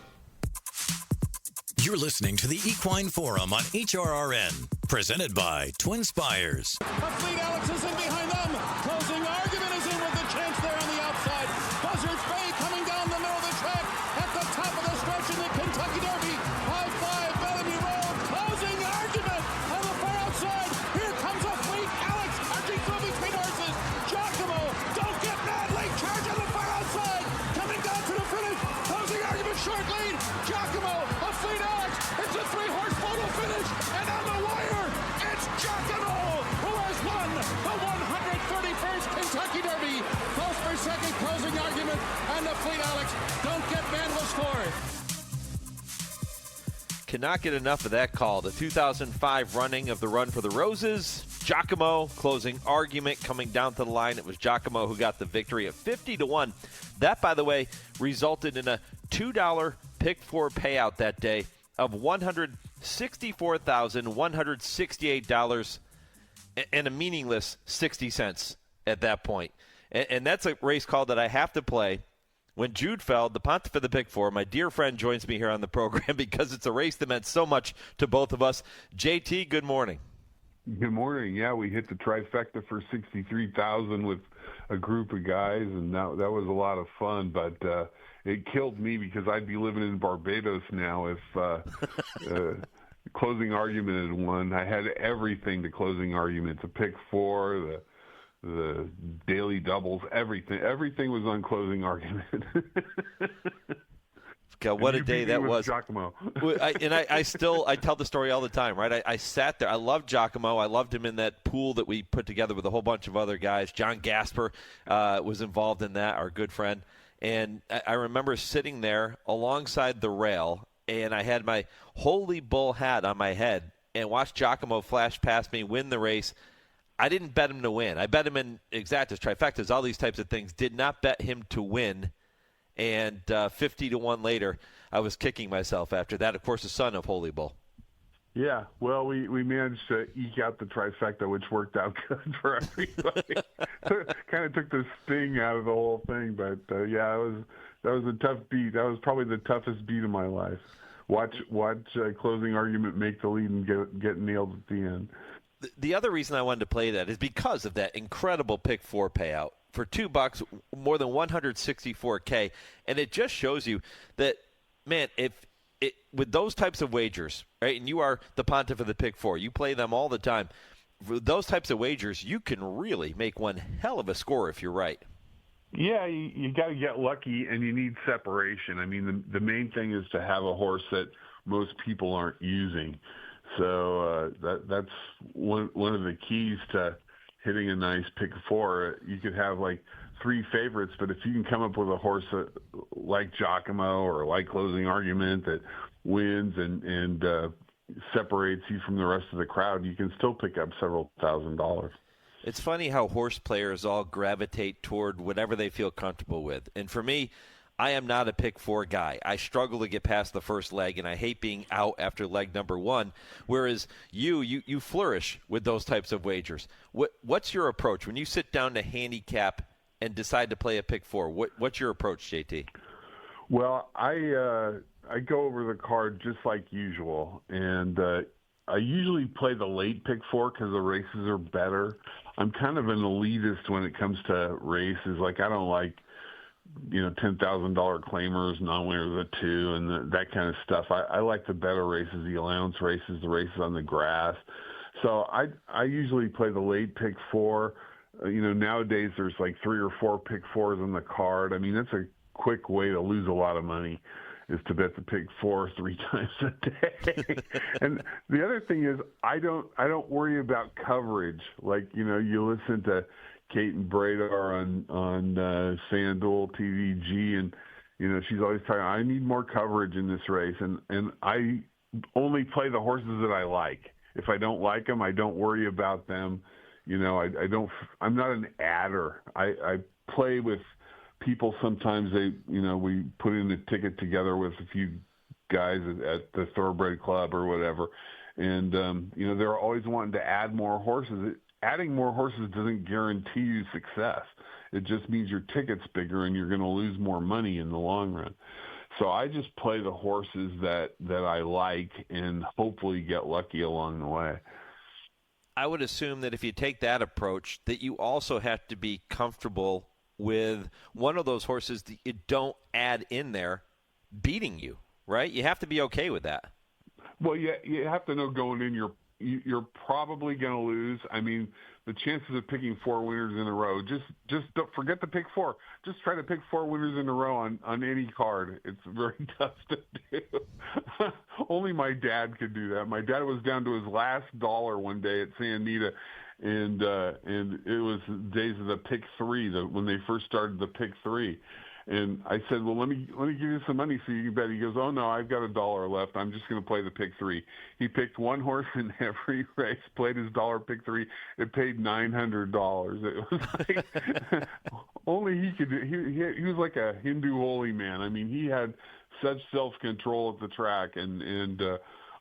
You're listening to the Equine Forum on HRRN, presented by TwinSpires. Fleet Alex is in behind them. Closing argument is in with the chance there on the outside. Buzzards Bay coming down the middle of the track at the top of the stretch in the Kentucky Derby. High five, Bellamy Road. Closing argument on the far outside. Here comes a Fleet Alex arching through between horses. Giacomo, don't get mad. Late charge on the far outside. Coming down to the finish. Closing argument, short lead. Giacomo, a Fleet Alex. It's a 3-horse photo finish. And on the wire, it's Giacomo who has won the 131st Kentucky Derby. Close for second, closing argument, and the Fleet Alex, don't get mad, will score. Cannot get enough of that call. The 2005 running of the Run for the Roses. Giacomo, closing argument coming down to the line. It was Giacomo who got the victory at 50-1. That, by the way, resulted in a $2 pick 4 payout that day of $164,168 and a meaningless 60 cents at that point. And that's a race call that I have to play when Jude Feld, the Pontiff of the Pick 4, my dear friend, joins me here on the program because it's a race that meant so much to both of us. JT, good morning. Good morning. Yeah, we hit the trifecta for $63,000 with a group of guys, and that was a lot of fun. But it killed me because I'd be living in Barbados now if closing argument had won. I had everything to closing argument: the pick 4, the daily doubles, everything. Everything was on closing argument. God, what a day that was. Giacomo. I tell the story all the time, right? I sat there. I loved Giacomo. I loved him in that pool that we put together with a whole bunch of other guys. John Gasper was involved in that, our good friend. And I remember sitting there alongside the rail, and I had my Holy Bull hat on my head and watched Giacomo flash past me, win the race. I didn't bet him to win. I bet him in exactas, trifectas, all these types of things. Did not bet him to win. And 50-1 later, I was kicking myself after that. Of course, the son of Holy Bull. Yeah, well, we managed to eke out the trifecta, which worked out good for everybody. Kind of took the sting out of the whole thing, but yeah, that was a tough beat. That was probably the toughest beat of my life. Watch closing argument make the lead and get nailed at the end. The other reason I wanted to play that is because of that incredible pick 4 payout. For $2, more than $164K, and it just shows you that, man, with those types of wagers, right? And you are the Pontiff of the Pick 4. You play them all the time. With those types of wagers, you can really make one hell of a score if you're right. Yeah, you got to get lucky, and you need separation. I mean, the main thing is to have a horse that most people aren't using. So that's one of the keys to hitting a nice pick 4. You could have like 3 favorites, but if you can come up with a horse that, like Giacomo or like closing argument, that wins and separates you from the rest of the crowd, you can still pick up several $1,000s. It's funny how horse players all gravitate toward whatever they feel comfortable with. And for me, I am not a pick 4 guy. I struggle to get past the first leg, and I hate being out after leg number 1. Whereas you flourish with those types of wagers. What's your approach when you sit down to handicap and decide to play a pick 4? What's your approach, JT? Well, I go over the card just like usual, and I usually play the late pick 4 because the races are better. I'm kind of an elitist when it comes to races. Like, I don't like, $10,000 claimers, non-winners at 2, and that kind of stuff. I like the better races, the allowance races, the races on the grass. So I usually play the late pick 4. Nowadays there's like 3 or 4 pick 4s on the card. I mean, that's a quick way to lose a lot of money, is to bet the pick 4 3 times a day. And the other thing is, I don't worry about coverage. Like, you listen to Kate and Bradar on FanDuel TVG, and she's always telling, I need more coverage in this race, and I only play the horses that I like. If I don't like them, I don't worry about them. I'm not an adder. I play with people. Sometimes we put in a ticket together with a few guys at the Thoroughbred Club or whatever, and they're always wanting to add more horses. Adding more horses doesn't guarantee you success. It just means your ticket's bigger and you're going to lose more money in the long run. So I just play the horses that I like and hopefully get lucky along the way. I would assume that if you take that approach, that you also have to be comfortable with one of those horses that you don't add in there beating you, right? You have to be okay with that. Well, yeah, you have to know going in you're probably going to lose. I mean, the chances of picking 4 winners in a row, just don't forget to pick 4. Just try to pick 4 winners in a row on any card. It's very tough to do. Only my dad could do that. My dad was down to his last dollar one day at San Anita, and it was days of the pick 3, when they first started the pick 3. And I said, well, let me give you some money so you can bet. He goes, oh, no, I've got $1 left. I'm just going to play the pick 3. He picked one horse in every race, played his dollar pick 3. It paid $900. It was like only he could do. He was like a Hindu holy man. I mean, he had such self-control at the track. And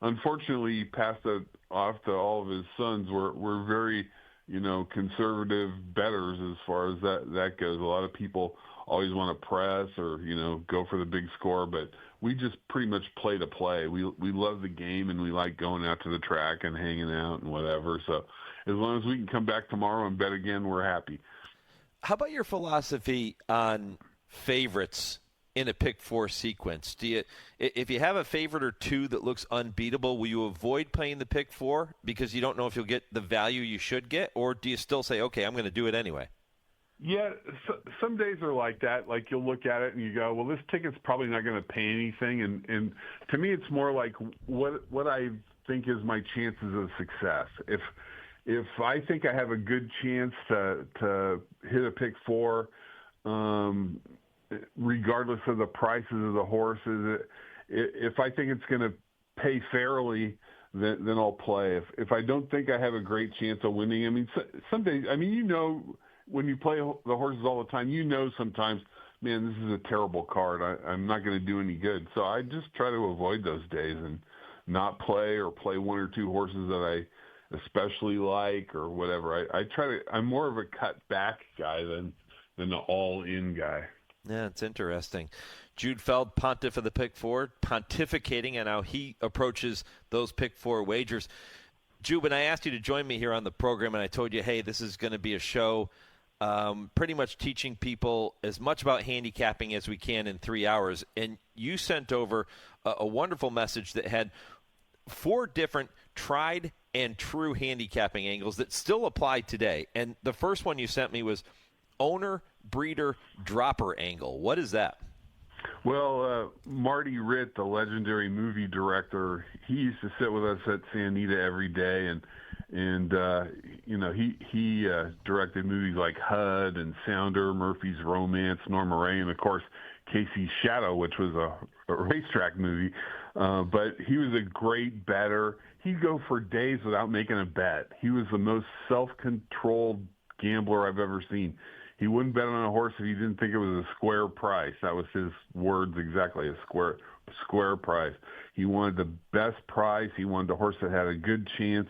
unfortunately, he passed it off to all of his sons. Were very, conservative bettors as far as that goes. A lot of people always want to press or, go for the big score, but we just pretty much play to play. We love the game, and we like going out to the track and hanging out and whatever. So as long as we can come back tomorrow and bet again, we're happy. How about your philosophy on favorites in a pick 4 sequence? If you have a favorite or 2 that looks unbeatable, will you avoid playing the pick 4 because you don't know if you'll get the value you should get, or do you still say, okay, I'm going to do it anyway? Yeah, some days are like that. Like, you'll look at it and you go, well, this ticket's probably not going to pay anything. And to me, it's more like what I think is my chances of success. If I think I have a good chance to hit a pick 4, regardless of the prices of the horses, if I think it's going to pay fairly, then I'll play. If I don't think I have a great chance of winning, I mean, some days, I mean, when you play the horses all the time, sometimes, man, this is a terrible card. I'm not going to do any good. So I just try to avoid those days and not play, or play 1 or 2 horses that I especially like or whatever. I'm more of a cut back guy than an all in guy. Yeah, it's interesting. Jude Feld, Pontiff of the pick 4, pontificating on how he approaches those pick 4 wagers. Jude, when I asked you to join me here on the program, and I told you, hey, this is going to be a show pretty much teaching people as much about handicapping as we can in 3 hours, and you sent over a wonderful message that had 4 different tried and true handicapping angles that still apply today. And the first one you sent me was owner, breeder, dropper angle. What is that? Well, Marty Ritt, the legendary movie director, he used to sit with us at San Anita every day, and he directed movies like HUD and Sounder, Murphy's Romance, Norma Ray, and of course Casey's Shadow, which was a racetrack movie. But he was a great bettor. He'd go for days without making a bet. He was the most self-controlled gambler I've ever seen. he wouldn't bet on a horse if he didn't think it was a square price. That was his words exactly, a square price. He wanted the best price. He wanted a horse that had a good chance.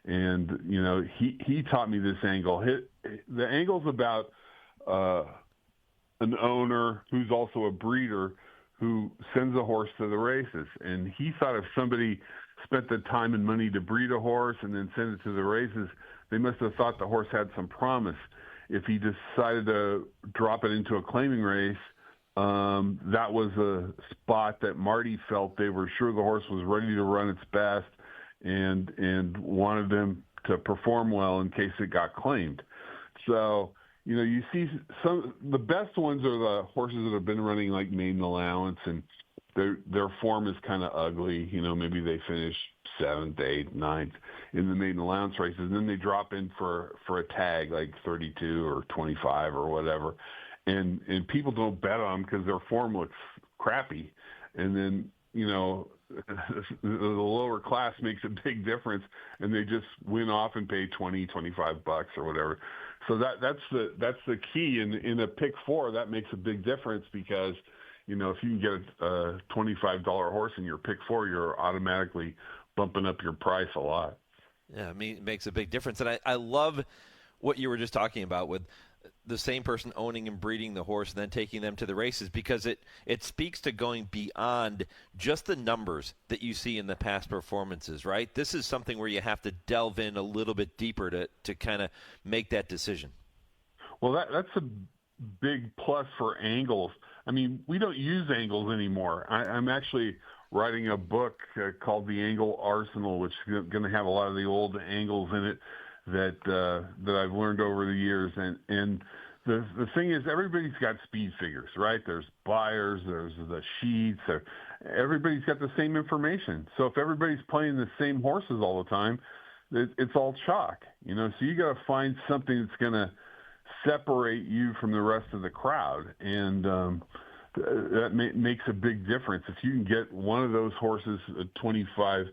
And, you know, he taught me this angle. The angle's about an owner who's also a breeder who sends a horse to the races. And he thought if somebody spent the time and money to breed a horse and then send it to the races, they must have thought the horse had some promise. If he decided to drop it into a claiming race, that was a spot that Marty felt they were sure the horse was ready to run its best and wanted them to perform well in case it got claimed. So, you know, you see the best ones are the horses that have been running like maiden allowance, and their form is kind of ugly. You know, maybe they finish 7th, 8th, 9th in the maiden allowance races, and then they drop in for a tag like 32 or 25 or whatever, and people don't bet on them because their form looks crappy, and then, you know, the lower class makes a big difference, and they just win off and pay $20, $25 or whatever. So that's the key in a pick four. That makes a big difference because, you know, if you can get a $25 horse in your pick four, you're automatically bumping up your price a lot. Yeah, I mean, it makes a big difference. And I love what you were just talking about with the same person owning and breeding the horse and then taking them to the races, because it speaks to going beyond just the numbers that you see in the past performances, right? This is something where you have to delve in a little bit deeper to kind of make that decision. Well, that's a big plus for angles. I mean, we don't use angles anymore. I'm actually writing a book called The Angle Arsenal, which is going to have a lot of the old angles in it that I've learned over the years. And the thing is, everybody's got speed figures, right? There's buyers, there's the sheets, everybody's got the same information. So if everybody's playing the same horses all the time, it's all chalk, you know? So you got to find something that's going to separate you from the rest of the crowd. And that makes a big difference. If you can get one of those horses, a $25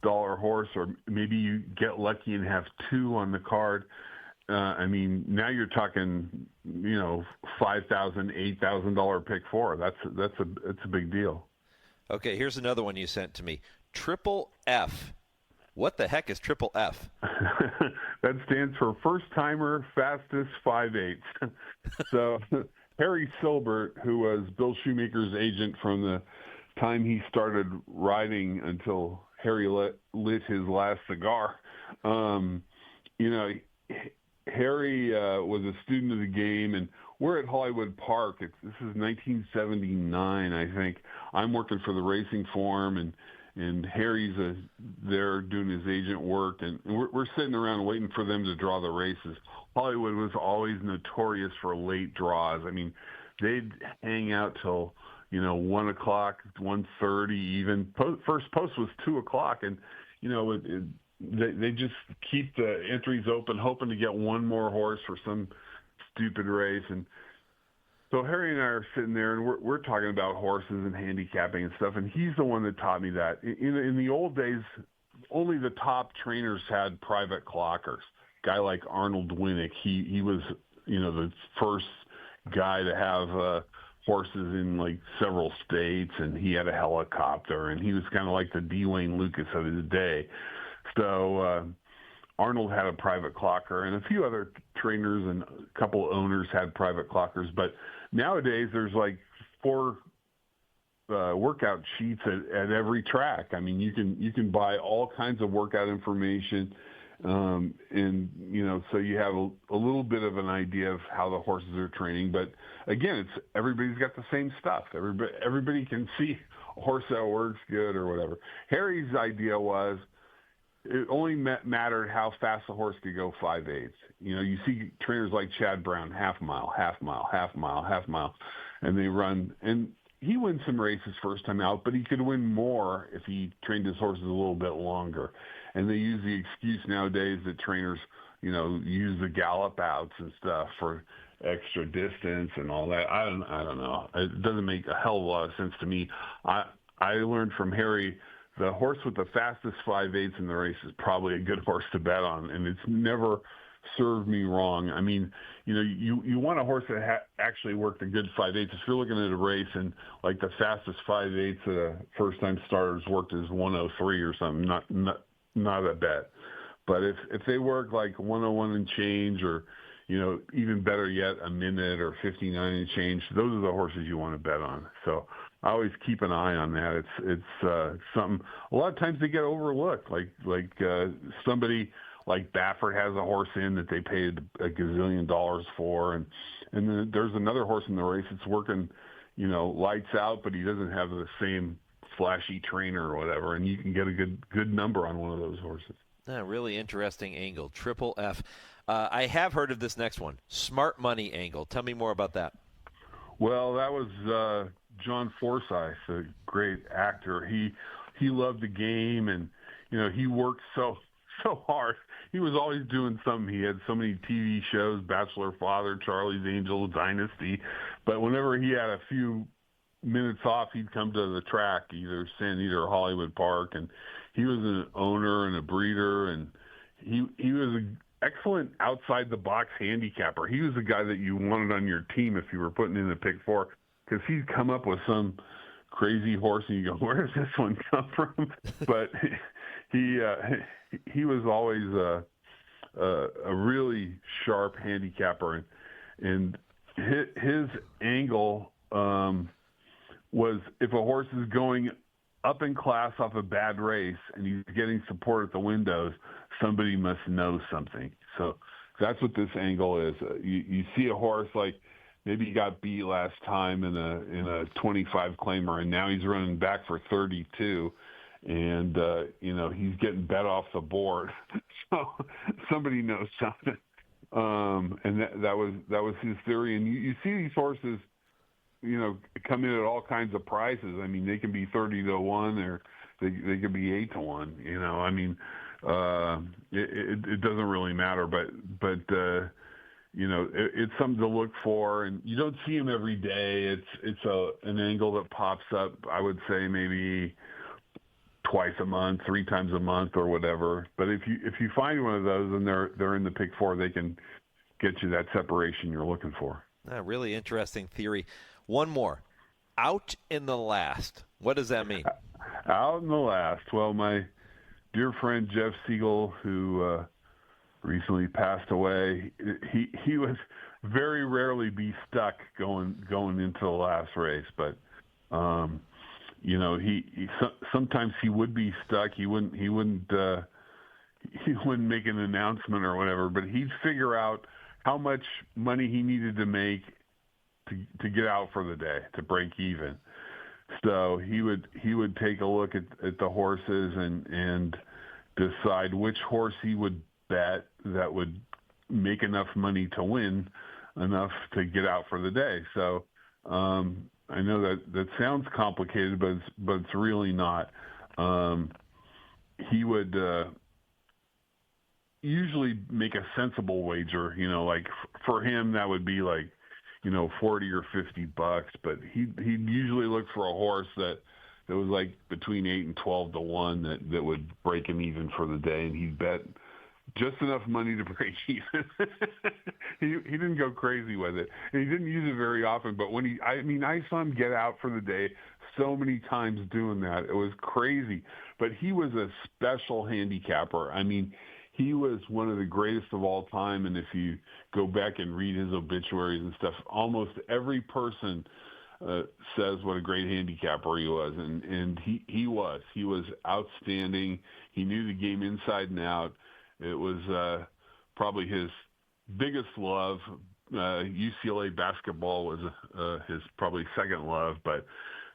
horse, or maybe you get lucky and have two on the card, I mean, now you're talking, you know, $5,000, $8,000 pick four. That's a big deal. Okay, here's another one you sent to me. Triple F. What the heck is Triple F? That stands for First Timer Fastest 5/8. So Harry Silbert, who was Bill Shoemaker's agent from the time he started riding until Harry lit his last cigar, you know, Harry was a student of the game, and we're at Hollywood Park. This is 1979, I think. I'm working for the Racing Form, and Harry's there doing his agent work, and we're sitting around waiting for them to draw the races. Hollywood was always notorious for late draws. I mean, they'd hang out till, you know, 1 o'clock, 1:30 even. First post was 2 o'clock, and, you know, they just keep the entries open, hoping to get one more horse for some stupid race. And so Harry and I are sitting there, and we're talking about horses and handicapping and stuff, and he's the one that taught me that. In the old days, only the top trainers had private clockers. A guy like Arnold Winnick, he was, you know, the first guy to have horses in like several states, and he had a helicopter, and he was kind of like the D. Wayne Lucas of his day. So Arnold had a private clocker, and a few other trainers and a couple owners had private clockers. But nowadays, there's like 4 workout sheets at every track. I mean, you can buy all kinds of workout information, and, you know, so you have a little bit of an idea of how the horses are training. But again, everybody's got the same stuff. Everybody can see a horse that works good or whatever. Harry's idea was, it only mattered how fast the horse could go 5/8. You know, you see trainers like Chad Brown, half mile, and they run. And he wins some races first time out, but he could win more if he trained his horses a little bit longer. And they use the excuse nowadays that trainers, you know, use the gallop outs and stuff for extra distance and all that. I don't know. It doesn't make a hell of a lot of sense to me. I learned from Harry, the horse with the fastest 5/8 in the race is probably a good horse to bet on, and it's never served me wrong. I mean, you want a horse that actually worked a good 5/8. If you're looking at a race and like the fastest 5/8 that a first-time starters worked is 103 or something, not a bet. But if they work like 101 and change, or even better yet, a minute or 59 and change, those are the horses you want to bet on. So I always keep an eye on that. It's something. A lot of times they get overlooked. Like somebody like Baffert has a horse in that they paid a gazillion dollars for, and then there's another horse in the race that's working, lights out, but he doesn't have the same flashy trainer or whatever, and you can get a good number on one of those horses. Really interesting angle. Triple F. I have heard of this next one, Smart Money Angle. Tell me more about that. Well, that was John Forsythe, a great actor. He loved the game, and he worked so hard. He was always doing something. He had so many TV shows, Bachelor Father, Charlie's Angels, Dynasty. But whenever he had a few minutes off, he'd come to the track, either San Diego or Hollywood Park, and he was an owner and a breeder, and he was an excellent outside-the-box handicapper. He was the guy that you wanted on your team if you were putting in a pick four, because he'd come up with some crazy horse, and you go, where does this one come from? But he was always a really sharp handicapper, and his angle was if a horse is going up in class off a bad race and he's getting support at the windows, somebody must know something. So that's what this angle is. You see a horse like maybe he got beat last time in a 25 claimer, and now he's running back for 32, and he's getting bet off the board. So somebody knows something. And that was his theory. And you see these horses, come in at all kinds of prices. I mean, they can be 30-1, or they could be 8-1. I mean, it doesn't really matter. But it's something to look for, and you don't see them every day. It's an angle that pops up, I would say, maybe twice a month, 3 times a month, or whatever. But if you find one of those and they're in the pick four, they can get you that separation you're looking for. Really interesting theory. One more. Out in the last. What does that mean? Out in the last. Well, my dear friend Jeff Siegel, who recently passed away, he would very rarely be stuck going into the last race. But he sometimes he would be stuck. He wouldn't make an announcement or whatever. But he'd figure out how much money he needed to make to get out for the day, to break even. So he would take a look at the horses and decide which horse he would bet that would make enough money to win enough to get out for the day. So I know that sounds complicated, but it's really not. He would usually make a sensible wager, like for him that would be like, $40 or $50, but he'd usually look for a horse that was like between 8 and 12-1 that would break him even for the day, and he'd bet just enough money to break even. He didn't go crazy with it, and he didn't use it very often. But I saw him get out for the day so many times doing that. It was crazy. But he was a special handicapper. I mean, he was one of the greatest of all time, and if you go back and read his obituaries and stuff, almost every person says what a great handicapper he was, and he was outstanding. He knew the game inside and out. It was probably his biggest love. UCLA basketball was his probably second love, but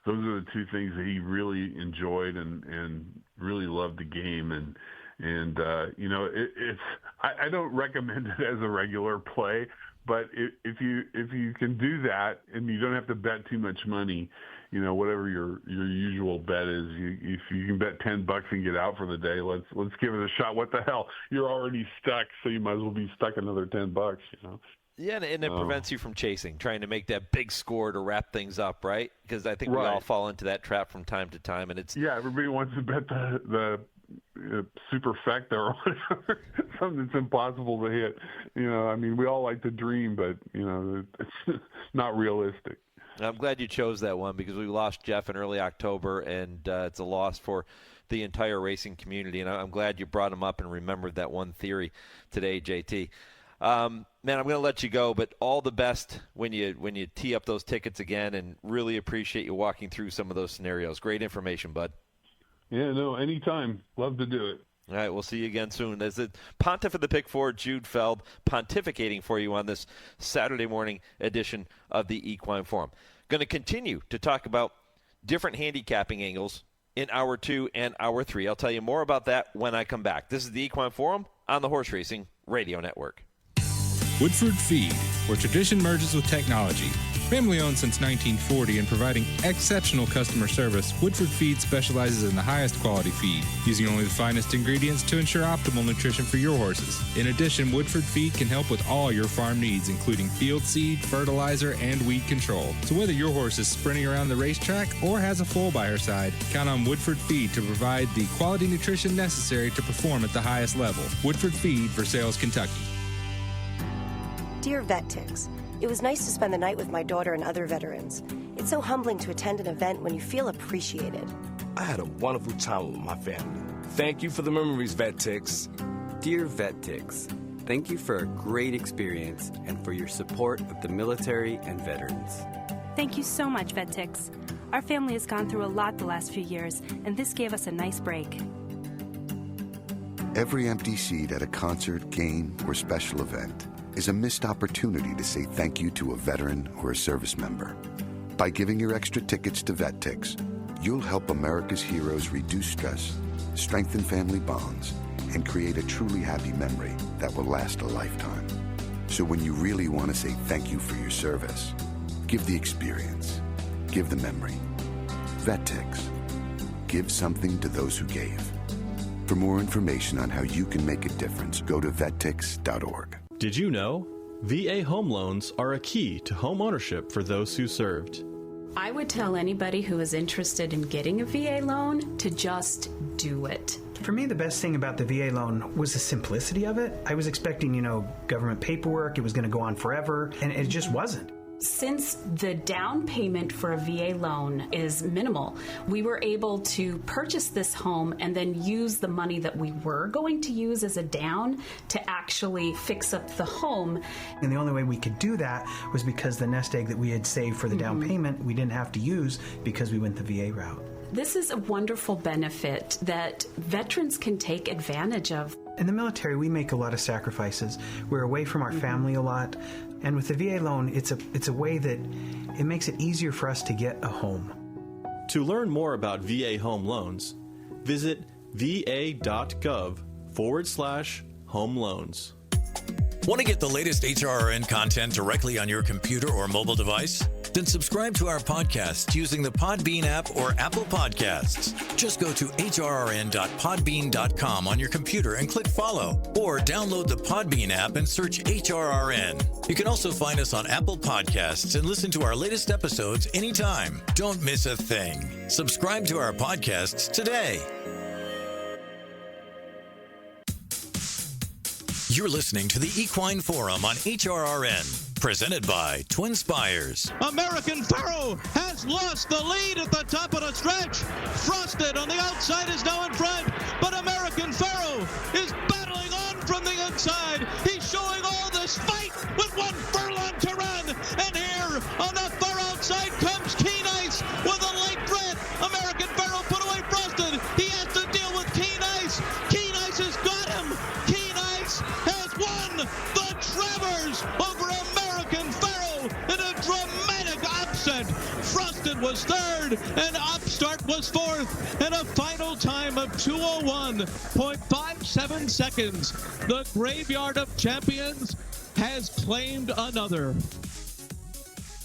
those are the two things that he really enjoyed and really loved the game. And I don't recommend it as a regular play, but if you can do that and you don't have to bet too much money, whatever your usual bet is, if you can bet $10 and get out for the day, let's give it a shot. What the hell? You're already stuck, so you might as well be stuck another $10. Yeah, and it prevents you from trying to make that big score to wrap things up, right? Because I think we all fall into that trap from time to time, and it's everybody wants to bet the superfecta or whatever, something that's impossible to hit. I mean, we all like to dream, but, it's not realistic. I'm glad you chose that one because we lost Jeff in early October, and it's a loss for the entire racing community. And I'm glad you brought him up and remembered that one theory today, JT. Man, I'm going to let you go, but all the best when you tee up those tickets again, and really appreciate you walking through some of those scenarios. Great information, bud. Yeah, no, anytime. Love to do it. All right, we'll see you again soon. As the Pontiff of the Pick 4, Jude Feld, pontificating for you on this Saturday morning edition of the Equine Forum. Going to continue to talk about different handicapping angles in Hour 2 and Hour 3. I'll tell you more about that when I come back. This is the Equine Forum on the Horse Racing Radio Network. Woodford Feed, where tradition merges with technology. Family owned since 1940 and providing exceptional customer service, Woodford Feed specializes in the highest quality feed, using only the finest ingredients to ensure optimal nutrition for your horses. In addition, Woodford Feed can help with all your farm needs, including field seed, fertilizer, and weed control. So whether your horse is sprinting around the racetrack or has a foal by her side, count on Woodford Feed to provide the quality nutrition necessary to perform at the highest level. Woodford Feed, Versailles, Kentucky. Dear Vet Ticks, it was nice to spend the night with my daughter and other veterans. It's so humbling to attend an event when you feel appreciated. I had a wonderful time with my family. Thank you for the memories, Vet Ticks. Dear Vet Ticks, thank you for a great experience and for your support of the military and veterans. Thank you so much, Vet Ticks. Our family has gone through a lot the last few years, and this gave us a nice break. Every empty seat at a concert, game, or special event is a missed opportunity to say thank you to a veteran or a service member. By giving your extra tickets to Vet Ticks, you'll help America's heroes reduce stress, strengthen family bonds, and create a truly happy memory that will last a lifetime. So when you really want to say thank you for your service, give the experience, give the memory. Vet Ticks. Give something to those who gave. For more information on how you can make a difference, go to vettix.org. Did you know? VA home loans are a key to home ownership for those who served. I would tell anybody who is interested in getting a VA loan to just do it. For me, the best thing about the VA loan was the simplicity of it. I was expecting, government paperwork, it was going to go on forever, and it just wasn't. Since the down payment for a VA loan is minimal, we were able to purchase this home and then use the money that we were going to use as a down to actually fix up the home. And the only way we could do that was because the nest egg that we had saved for the down payment, we didn't have to use because we went the VA route. This is a wonderful benefit that veterans can take advantage of. In the military, we make a lot of sacrifices. We're away from our family a lot. And with the VA loan, it's a way that it makes it easier for us to get a home. To learn more about VA home loans, visit va.gov/home loans. Want to get the latest HRRN content directly on your computer or mobile device? Then subscribe to our podcast using the Podbean app or Apple Podcasts. Just go to hrrn.podbean.com on your computer and click follow, or download the Podbean app and search HRRN. You can also find us on Apple Podcasts and listen to our latest episodes anytime. Don't miss a thing. Subscribe to our podcasts today. You're listening to the Equine Forum on HRRN, presented by TwinSpires. American Pharoah has lost the lead at the top of the stretch. Frosted on the outside is now in front, but American Pharoah is battling on from the inside. He's showing all this fight with 1 furlong to run, and here on the far outside comes Keen Ice with a late threat. American Pharoah put away Frosted. He has to deal with Keen Ice. Keen Ice has got him. Has won the Travers over American Pharoah in a dramatic upset. Frosted was third and Upstart was fourth in a final time of 2:01.57 seconds. The Graveyard of Champions has claimed another.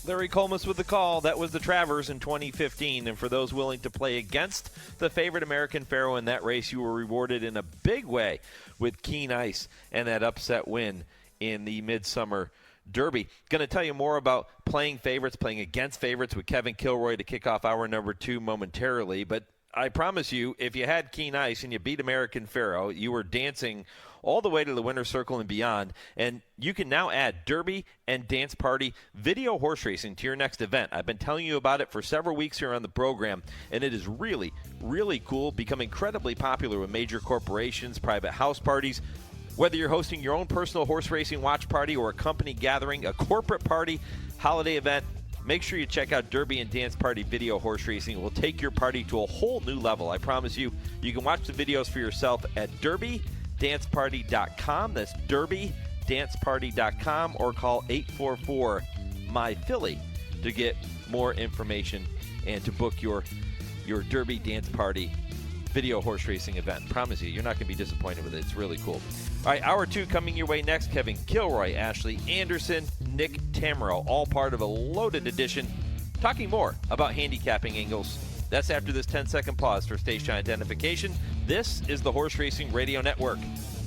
Larry Colmus with the call. That was the Travers in 2015. And for those willing to play against the favorite American Pharoah in that race, you were rewarded in a big way with Keen Ice and that upset win in the Midsummer Derby. Going to tell you more about playing favorites, playing against favorites with Kevin Kilroy to kick off hour number 2 momentarily. But I promise you, if you had Keen Ice and you beat American Pharoah, you were dancing all the way to the winner's circle and beyond. And you can now add Derby and Dance Party video horse racing to your next event. I've been telling you about it for several weeks here on the program, and it is really, really cool, become incredibly popular with major corporations, private house parties. Whether you're hosting your own personal horse racing watch party or a company gathering, a corporate party, holiday event, make sure you check out Derby and Dance Party video horse racing. It will take your party to a whole new level. I promise you. You can watch the videos for yourself at derbydanceparty.com. That's derbydanceparty.com, or call 844-MY-PHILLY to get more information and to book your Derby Dance Party video horse racing event. Promise you, you're not going to be disappointed with it. It's really cool. All right, hour 2 coming your way next. Kevin Kilroy, Ashley Anderson, Nick Tammaro, all part of a loaded edition, talking more about handicapping angles. That's after this 10-second pause for station identification. This is the Horse Racing Radio Network,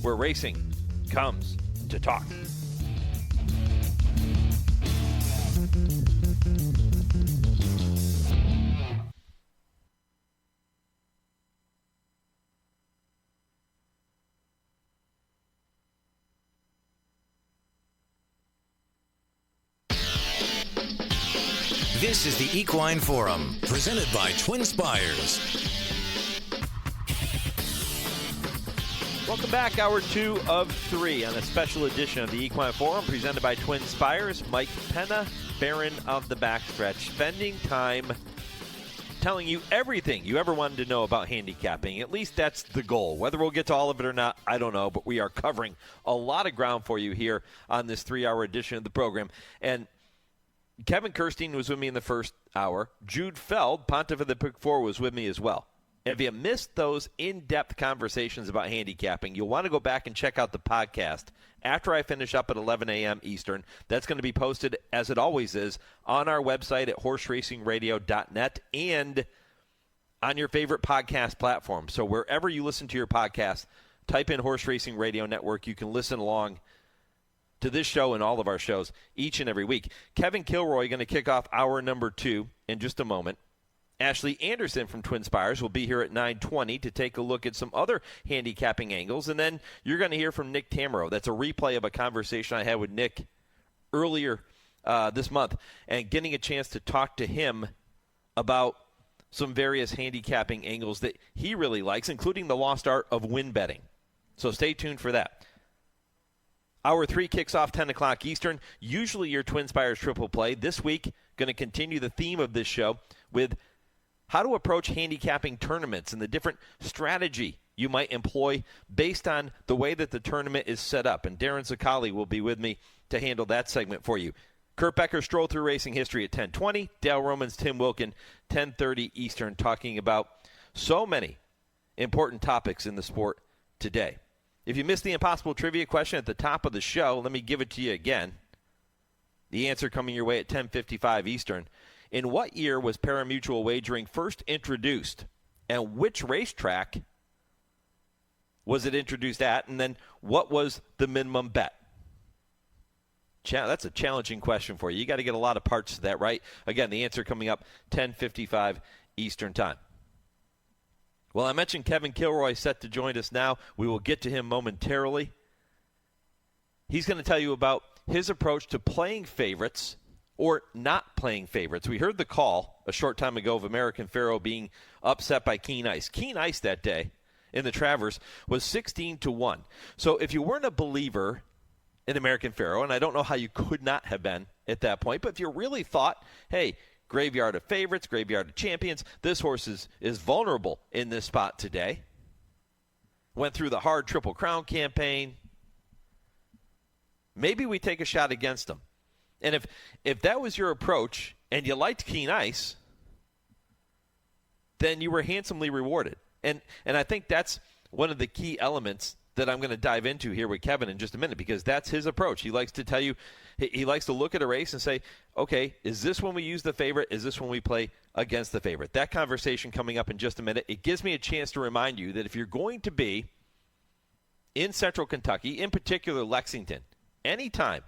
where racing comes to talk. This is the Equine Forum, presented by TwinSpires. Welcome back, hour 2 of 3 on a special edition of the Equine Forum, presented by TwinSpires. Mike Penna, Baron of the Backstretch, spending time telling you everything you ever wanted to know about handicapping. At least that's the goal. Whether we'll get to all of it or not, I don't know, but we are covering a lot of ground for you here on this 3-hour edition of the program. And Kevin Kerstein was with me in the first hour. Jude Feld, Pontiff of the Pick 4, was with me as well. If you missed those in-depth conversations about handicapping, you'll want to go back and check out the podcast after I finish up at 11 a.m. Eastern. That's going to be posted, as it always is, on our website at horseracingradio.net and on your favorite podcast platform. So wherever you listen to your podcast, type in Horse Racing Radio Network. You can listen along to this show and all of our shows each and every week. Kevin Kilroy going to kick off hour number 2 in just a moment. Ashley Anderson from TwinSpires will be here at 9:20 to take a look at some other handicapping angles. And then you're going to hear from Nick Tammaro. That's a replay of a conversation I had with Nick earlier this month, and getting a chance to talk to him about some various handicapping angles that he really likes, including the lost art of win betting. So stay tuned for that. Hour 3 kicks off 10 o'clock Eastern, usually your TwinSpires triple play. This week, going to continue the theme of this show with how to approach handicapping tournaments and the different strategy you might employ based on the way that the tournament is set up. And Darin Zoccali will be with me to handle that segment for you. Kurt Becker, Stroll Through Racing History at 10:20. Dale Romans, Tim Wilkin, 10:30 Eastern, talking about so many important topics in the sport today. If you missed the impossible trivia question at the top of the show, let me give it to you again. The answer coming your way at 10:55 Eastern. In what year was pari-mutuel wagering first introduced, and which racetrack was it introduced at, and then what was the minimum bet? That's a challenging question for you. You got to get a lot of parts to that, right? Again, the answer coming up 10:55 Eastern Time. Well, I mentioned Kevin Kilroy set to join us now. We will get to him momentarily. He's going to tell you about his approach to playing favorites or not playing favorites. We heard the call a short time ago of American Pharoah being upset by Keen Ice. Keen Ice that day in the Travers was 16-1. So if you weren't a believer in American Pharoah, and I don't know how you could not have been at that point, but if you really thought, hey, graveyard of favorites, graveyard of champions, this horse is vulnerable in this spot today. Went through the hard Triple Crown campaign. Maybe we take a shot against him. And if that was your approach and you liked Keen Ice, then you were handsomely rewarded. And I think that's one of the key elements that I'm going to dive into here with Kevin in just a minute, because that's his approach. He likes to tell you, he likes to look at a race and say, okay, is this when we use the favorite? Is this when we play against the favorite? That conversation coming up in just a minute. It gives me a chance to remind you that if you're going to be in Central Kentucky, in particular Lexington, anytime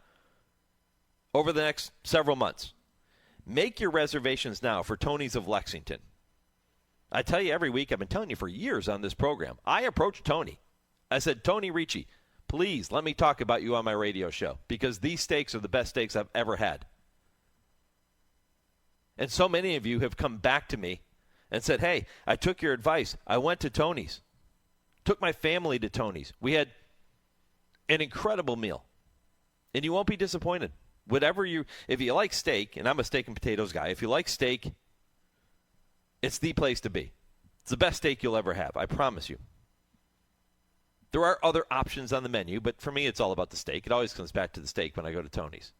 over the next several months, make your reservations now for Tony's of Lexington. I tell you every week, I've been telling you for years on this program, I approached Tony. I said, Tony Ricci, please let me talk about you on my radio show because these steaks are the best steaks I've ever had. And so many of you have come back to me and said, hey, I took your advice. I went to Tony's. Took my family to Tony's. We had an incredible meal. And you won't be disappointed. If you like steak, and I'm a steak and potatoes guy, if you like steak, it's the place to be. It's the best steak you'll ever have, I promise you. There are other options on the menu, but for me, it's all about the steak. It always comes back to the steak when I go to Tony's.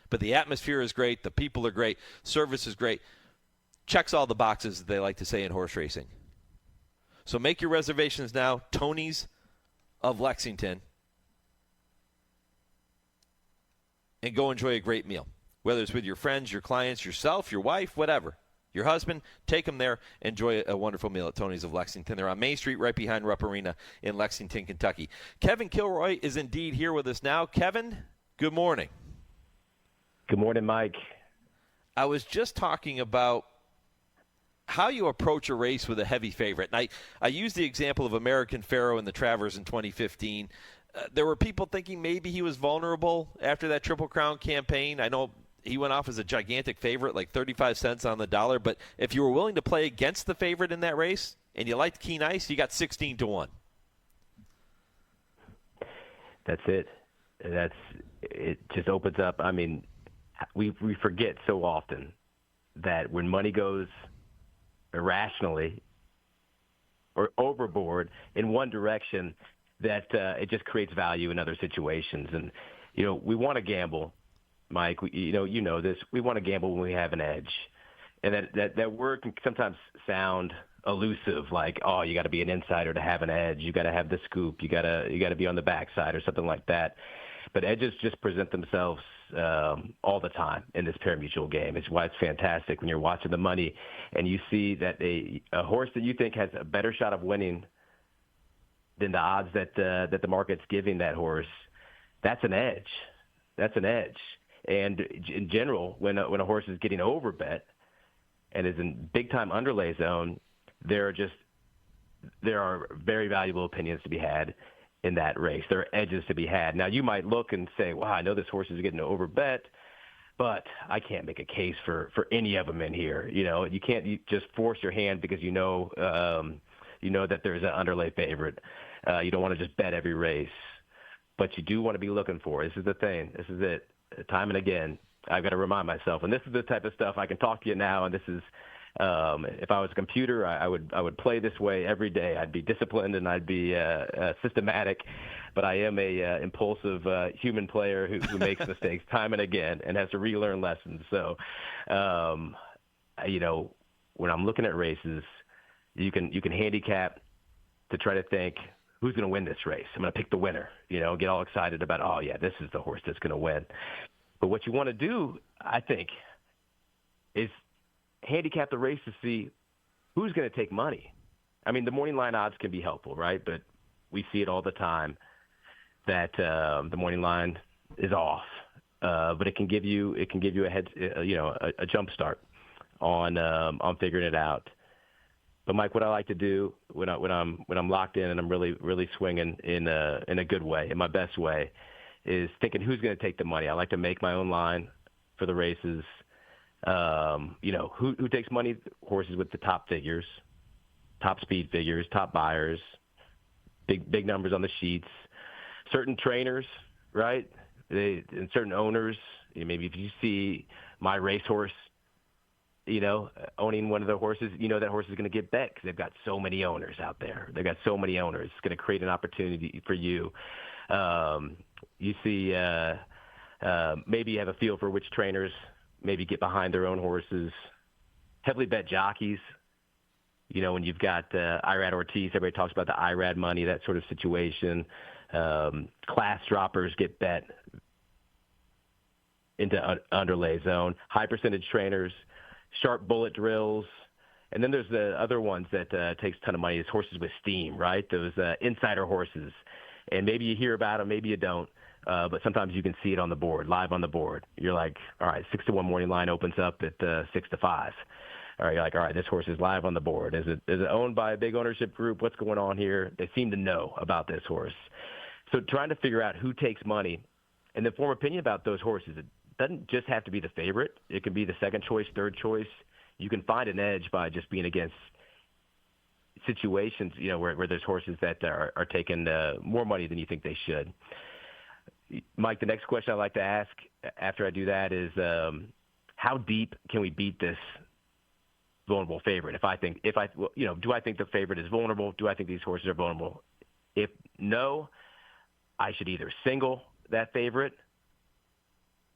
But the atmosphere is great. The people are great. Service is great. Checks all the boxes, they like to say in horse racing. So make your reservations now. Tony's of Lexington. And go enjoy a great meal. Whether it's with your friends, your clients, yourself, your wife, whatever. Your husband, take them there. Enjoy a wonderful meal at Tony's of Lexington. They're on Main Street right behind Rupp Arena in Lexington, Kentucky. Kevin Kilroy is indeed here with us now. Kevin, good morning. Good morning, Mike. I was just talking about how you approach a race with a heavy favorite. And I used the example of American Pharoah and the Travers in 2015. There were people thinking maybe he was vulnerable after that Triple Crown campaign. I know he went off as a gigantic favorite, like 35 cents on the dollar. But if you were willing to play against the favorite in that race and you liked Keen Ice, you got 16-1. That's it. It just opens up. I mean, we forget so often that when money goes irrationally or overboard in one direction, that it just creates value in other situations. And, we want to gamble, Mike. You know this. We want to gamble when we have an edge. And that word can sometimes sound elusive, like, oh, you got to be an insider to have an edge. You got to have the scoop. You got to be on the backside or something like that. But edges just present themselves all the time in this pari-mutuel game. It's why it's fantastic when you're watching the money and you see that a horse that you think has a better shot of winning than the odds that the market's giving that horse. That's an edge. That's an edge. And in general, when a horse is getting overbet and is in big-time underlay zone, there are very valuable opinions to be had in that race. There are edges to be had. Now, you might look and say, wow, I know this horse is getting overbet, but I can't make a case for any of them in here. You can't just force your hand because you know that there's an underlay favorite. You don't want to just bet every race, but you do want to be looking for. This is the thing. This is it. Time and again, I've got to remind myself. And this is the type of stuff I can talk to you now. And this is, if I was a computer, I would play this way every day. I'd be disciplined and I'd be systematic. But I am a impulsive human player who makes mistakes time and again and has to relearn lessons. So, when I'm looking at races, you can handicap to try to think, who's going to win this race? I'm going to pick the winner, get all excited about, oh, yeah, this is the horse that's going to win. But what you want to do, I think, is handicap the race to see who's going to take money. I mean, the morning line odds can be helpful, right? But we see it all the time that the morning line is off. But it can give you a head, a jump start on figuring it out. But Mike, what I like to do when I'm locked in and I'm really swinging in a good way, in my best way, is thinking who's going to take the money. I like to make my own line for the races. Who takes money? Horses with the top figures, top speed figures, top buyers, big numbers on the sheets. Certain trainers, right? And certain owners. Maybe if you see my racehorse, owning one of the horses, that horse is going to get bet because they've got so many owners out there. They've got so many owners. It's going to create an opportunity for you. You see, maybe you have a feel for which trainers maybe get behind their own horses. Heavily bet jockeys, when you've got Irad Ortiz, everybody talks about the Irad money, that sort of situation. Class droppers get bet into underlay zone. High percentage trainers, sharp bullet drills. And then there's the other ones that takes a ton of money. It's horses with steam, right? Those insider horses. And maybe you hear about them, maybe you don't. But sometimes you can see it on the board, live on the board. You're like, all right, 6-1 morning line opens up at 6-5. Or you're like, all right, this horse is live on the board. Is it owned by a big ownership group? What's going on here? They seem to know about this horse. So trying to figure out who takes money and then form opinion about those horses. It doesn't just have to be the favorite. It can be the second choice, third choice. You can find an edge by just being against situations, where there's horses that are taking more money than you think they should. Mike, the next question I'd like to ask after I do that is, how deep can we beat this vulnerable favorite? Do I think the favorite is vulnerable? Do I think these horses are vulnerable? If no, I should either single that favorite,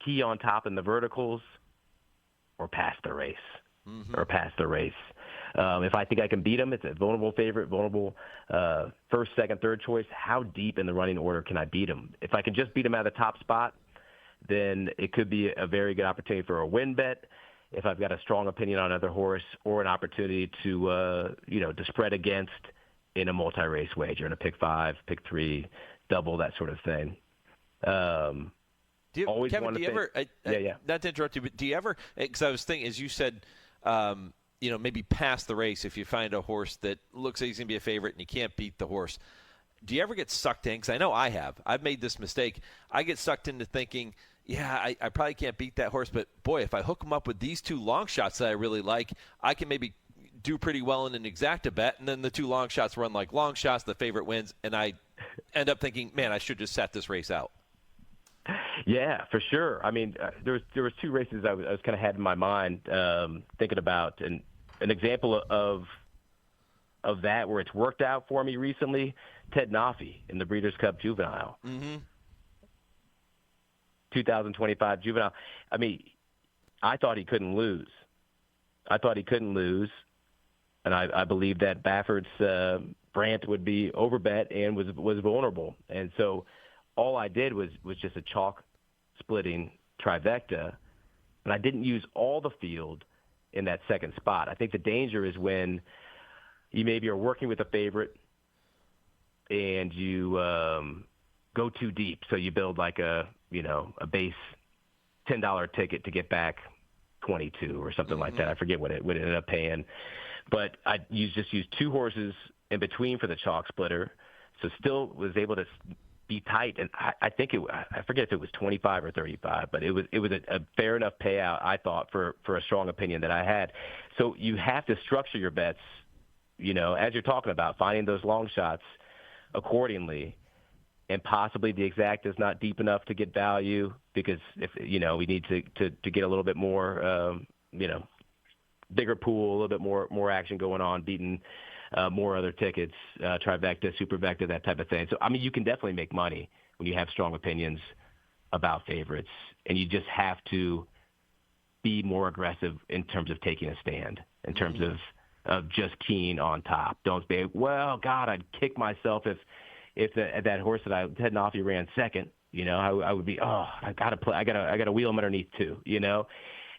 key on top in the verticals, or pass the race. If I think I can beat them, it's a vulnerable favorite, vulnerable first, second, third choice. How deep in the running order can I beat them? If I can just beat them at the top spot, then it could be a very good opportunity for a win bet. If I've got a strong opinion on another horse, or an opportunity to spread against in a multi-race wager, in a pick 5, pick 3, double, that sort of thing. Kevin, do you ever? Not to interrupt you, but do you ever? Because I was thinking, as you said, maybe pass the race if you find a horse that looks like he's going to be a favorite and you can't beat the horse. Do you ever get sucked in? Because I know I have. I've made this mistake. I get sucked into thinking, I probably can't beat that horse, but boy, if I hook him up with these 2 long shots that I really like, I can maybe do pretty well in an exacta bet, and then the 2 long shots run like long shots, the favorite wins, and I end up thinking, man, I should just set this race out. Yeah, for sure. I mean, there was 2 races I was kind of had in my mind thinking about, and an example of that where it's worked out for me recently, Ted Nafi in the Breeders' Cup Juvenile. 2025 Juvenile. I mean, I thought he couldn't lose. And I believe that Baffert's Brant would be overbet and was vulnerable. And so all I did was just a chalk splitting trifecta, and I didn't use all the field in that second spot. I think the danger is when you maybe are working with a favorite and you go too deep. So you build like a base $10 ticket to get back 22 or something like that. I forget what it ended up paying. But I just used 2 horses in between for the chalk splitter, so still was able to be tight. And I think I forget if it was 25 or 35, but it was a fair enough payout, I thought, for a strong opinion that I had. So you have to structure your bets, as you're talking about, finding those long shots accordingly. And possibly the exact is not deep enough to get value, because if we need to get a little bit more bigger pool, a little bit more action going on, beating more other tickets, trifecta, supervecta, that type of thing. So I mean, you can definitely make money when you have strong opinions about favorites, and you just have to be more aggressive in terms of taking a stand, in terms of just keen on top. Don't say, well, God, I'd kick myself if that horse that Ted Nafi ran second, I would be, I gotta wheel him underneath too,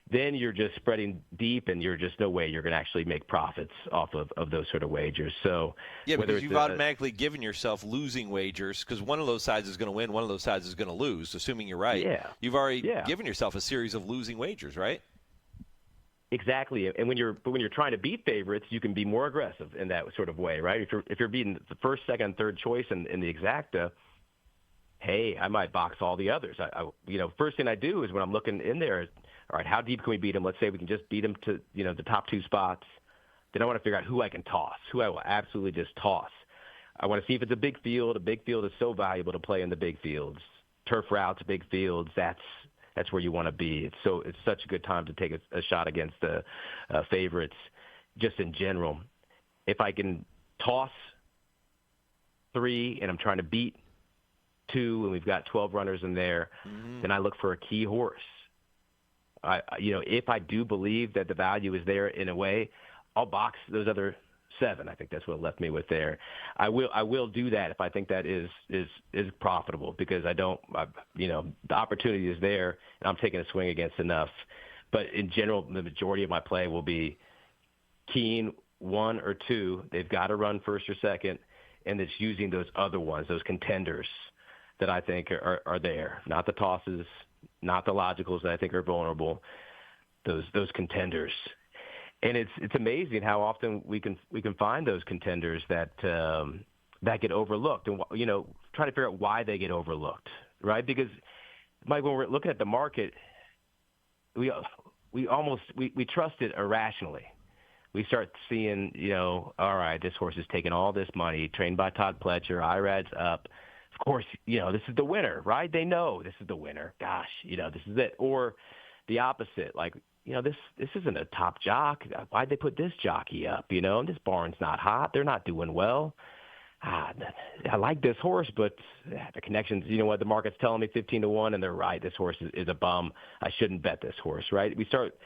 Then you're just spreading deep, and you're just no way you're going to actually make profits off of those sort of wagers. So because you've automatically given yourself losing wagers, because one of those sides is going to win, one of those sides is going to lose, assuming you're right. Yeah. You've already given yourself a series of losing wagers, right? Exactly. And when you're trying to beat favorites, you can be more aggressive in that sort of way, right? If you're beating the first, second, third choice in the exacta, hey, I might box all the others. First thing I do is when I'm looking in there, all right, how deep can we beat them? Let's say we can just beat them to, the top 2 spots. Then I want to figure out who I can toss, who I will absolutely just toss. I want to see if it's a big field. A big field is so valuable to play in the big fields. Turf routes, big fields, that's where you want to be. It's such a good time to take a shot against the favorites just in general. If I can toss 3 and I'm trying to beat 2 and we've got 12 runners in there, then I look for a key horse. If I do believe that the value is there in a way, I'll box those other 7. I think that's what left me with there. I will do that if I think that is profitable, because the opportunity is there and I'm taking a swing against enough. But in general, the majority of my play will be keen 1 or 2. They've got to run first or second, and it's using those other ones, those contenders that I think are there, not the tosses, not the logicals that I think are vulnerable, those contenders. And it's amazing how often we can find those contenders that get overlooked, and try to figure out why they get overlooked, right? Because Mike, when we're looking at the market, we trust it irrationally. We start seeing, all right, this horse is taking all this money, trained by Todd Pletcher, IRAD's up. Of course, this is the winner, right? They know this is the winner. Gosh, this is it. Or the opposite, like, this isn't a top jock. Why'd they put this jockey up? This barn's not hot. They're not doing well. I like this horse, but the connections, the market's telling me 15-1, and they're right. This horse is a bum. I shouldn't bet this horse, right? We start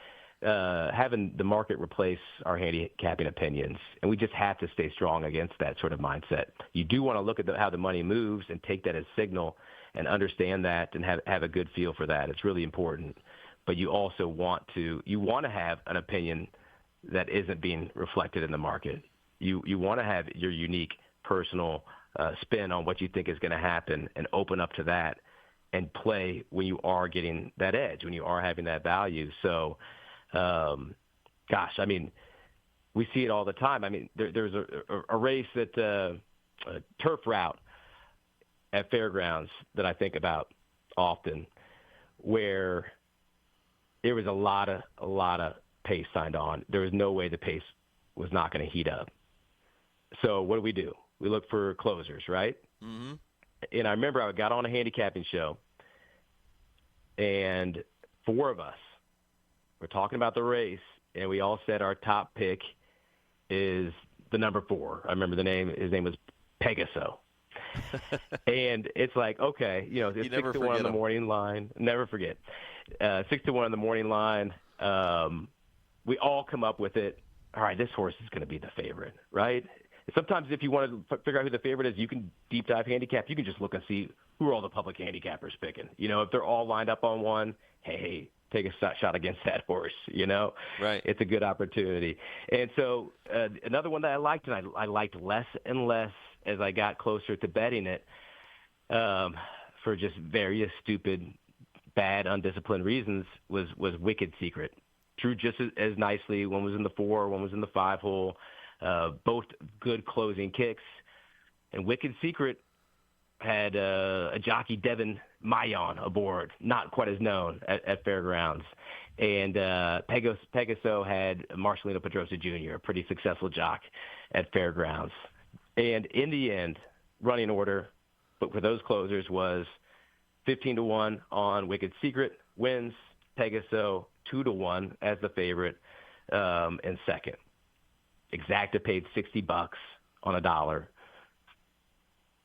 having the market replace our handicapping opinions, and we just have to stay strong against that sort of mindset. You do want to look at how the money moves and take that as signal and understand that and have a good feel for that. It's really important. But you also want to have an opinion that isn't being reflected in the market. You want to have your unique personal spin on what you think is going to happen and open up to that and play when you are getting that edge, when you are having that value. So, we see it all the time. There's a race at a turf route at Fairgrounds that I think about often where there was a lot of pace signed on. There was no way the pace was not going to heat up. So what do? We look for closers, right? Mm-hmm. And I remember I got on a handicapping show, and 4 of us were talking about the race, and we all said our top pick is the number 4. I remember his name was Pegaso. And it's like, okay, it's 6-1 on the morning line. Never forget. 6-1 on the morning line. We all come up with it. All right, this horse is going to be the favorite, right? Sometimes if you want to figure out who the favorite is, you can deep dive handicap. You can just look and see who are all the public handicappers picking. If they're all lined up on one, hey, take a shot against that horse, Right. It's a good opportunity. And so another one that I liked, and I liked less and less as I got closer to betting it for just various stupid, bad, undisciplined reasons, was Wicked Secret. Drew just as nicely. One was in the 4, one was in the 5 hole. Both good closing kicks. And Wicked Secret had a jockey, Devin Mayon, aboard, not quite as known at Fairgrounds. And Pegaso had Marcelino Pedrosa Jr., a pretty successful jock at Fairgrounds. And in the end, running order, but for those closers, was 15-1 on Wicked Secret, wins. Pegaso 2-1 as the favorite, and second. Exacta paid $60 on a dollar.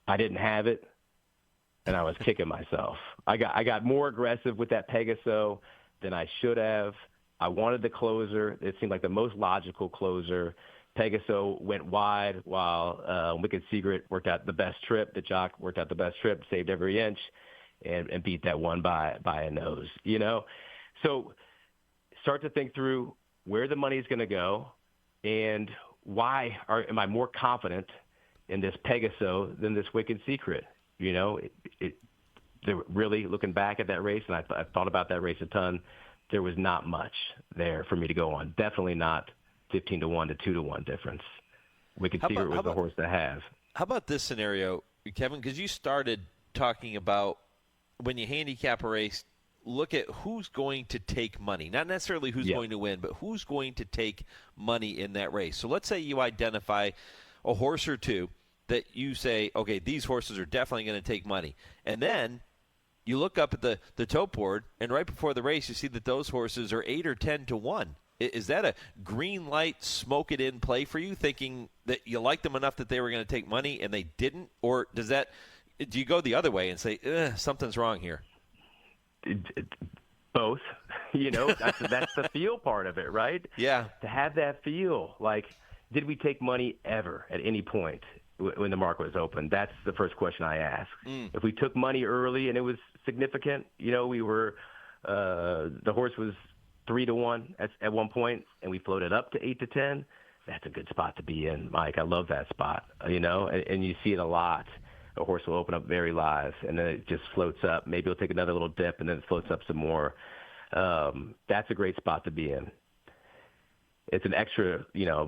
I didn't have it, and I was kicking myself. I got more aggressive with that Pegaso than I should have. I wanted the closer. It seemed like the most logical closer. Pegaso went wide while Wicked Secret worked out the best trip. The jock worked out the best trip, saved every inch, and beat that one by a nose. So start to think through where the money is going to go. And why am I more confident in this Pegaso than this Wicked Secret? They were really looking back at that race, and I thought about that race a ton. There was not much there for me to go on. Definitely not 15-1 to 2-1 difference. Wicked Secret was the horse to have. How about this scenario, Kevin? Because you started talking about when you handicap a race, look at who's going to take money. Not necessarily who's going to win, but who's going to take money in that race. So let's say you identify a horse or two that you say, okay, these horses are definitely going to take money. And then you look up at the tote board, and right before the race, you see that those horses are 8 or 10-1. Is that a green light, smoke it in play for you, thinking that you liked them enough that they were going to take money and they didn't? Or do you go the other way and say, something's wrong here? Both. That's the feel part of it, right? Yeah. To have that feel, like, did we take money ever at any point when the market was open? That's the first question I ask. If we took money early and it was significant, we were the horse was 3-1 at one point, and we floated up to 8-10. That's a good spot to be in, Mike. I love that spot. And you see it a lot. A horse will open up very live, and then it just floats up. Maybe it'll take another little dip, and then it floats up some more. That's a great spot to be in. it's an extra,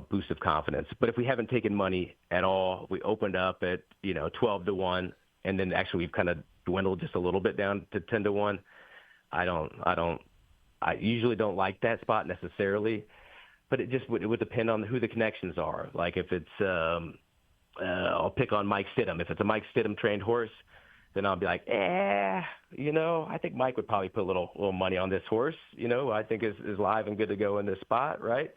boost of confidence. But if we haven't taken money at all, we opened up at, 12-1, and then actually we've kind of dwindled just a little bit down to 10-1. I usually don't like that spot necessarily, but it would depend on who the connections are. Like if it's, I'll pick on Mike Stidham. If it's a Mike Stidham trained horse, then I'll be like, I think Mike would probably put a little money on this horse. I think is live and good to go in this spot, right?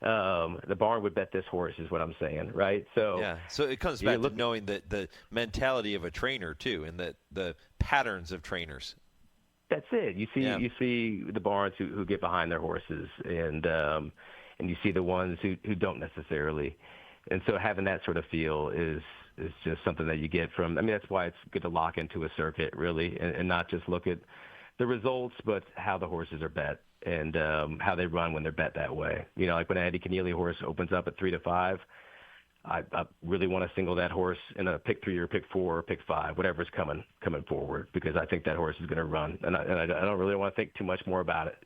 The barn would bet this horse is what I'm saying, right? So yeah. So it comes back to knowing the mentality of a trainer too, and the patterns of trainers. That's it. You see the barns who get behind their horses, and you see the ones who don't necessarily. And so having that sort of feel is just something that you get from. That's why it's good to lock into a circuit really, and not just look at the results, but how the horses are bet and how they run when they're bet that way. Like when an Eddie Keneally horse opens up at 3-5, I really want to single that horse in a pick 3 or pick 4 or pick 5, whatever's coming forward, because I think that horse is going to run, and I don't really want to think too much more about it.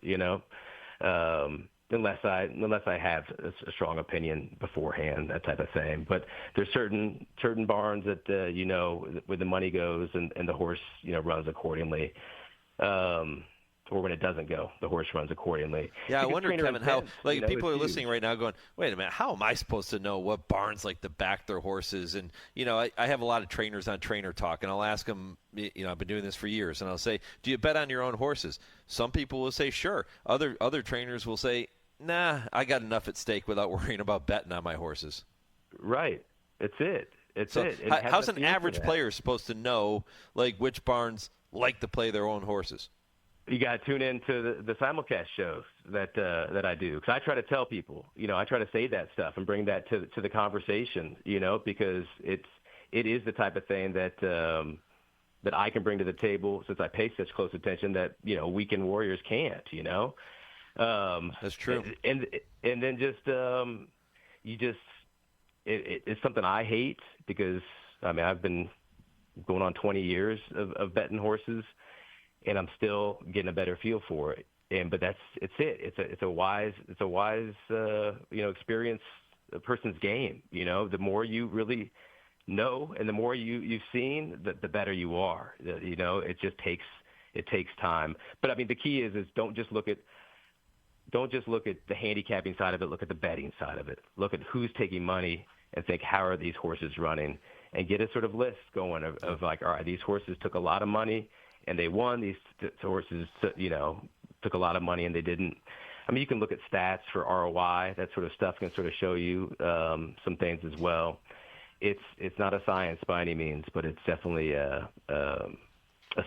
Unless I have a strong opinion beforehand, that type of thing. But there's certain barns that where the money goes and the horse runs accordingly, or when it doesn't go, the horse runs accordingly. Yeah, because I wonder, Kevin, how people are listening right now going, wait a minute, how am I supposed to know what barns like to back their horses? And I have a lot of trainers on Trainer Talk, and I'll ask them. I've been doing this for years, and I'll say, do you bet on your own horses? Some people will say, sure. Other trainers will say, nah, I got enough at stake without worrying about betting on my horses. Right. It's it. How's an average player supposed to know which barns like to play their own horses? You got to tune into the simulcast shows that I do, because I try to tell people, I try to say that stuff and bring that to the conversation, because it is the type of thing that I can bring to the table, since I pay such close attention that weekend warriors can't. That's true. And then it's something I hate, because I've been going on 20 years of betting horses, and I'm still getting a better feel for it. But it's a wise experience, a person's game. The more you really know and the more you've seen, the better you are. It just takes time. But the key is don't just look at the handicapping side of it. Look at the betting side of it. Look at who's taking money and think, how are these horses running? And get a sort of list going of like, all right, these horses took a lot of money and they won. These horses, took a lot of money and they didn't. You can look at stats for ROI. That sort of stuff can sort of show you some things as well. It's not a science by any means, but it's definitely a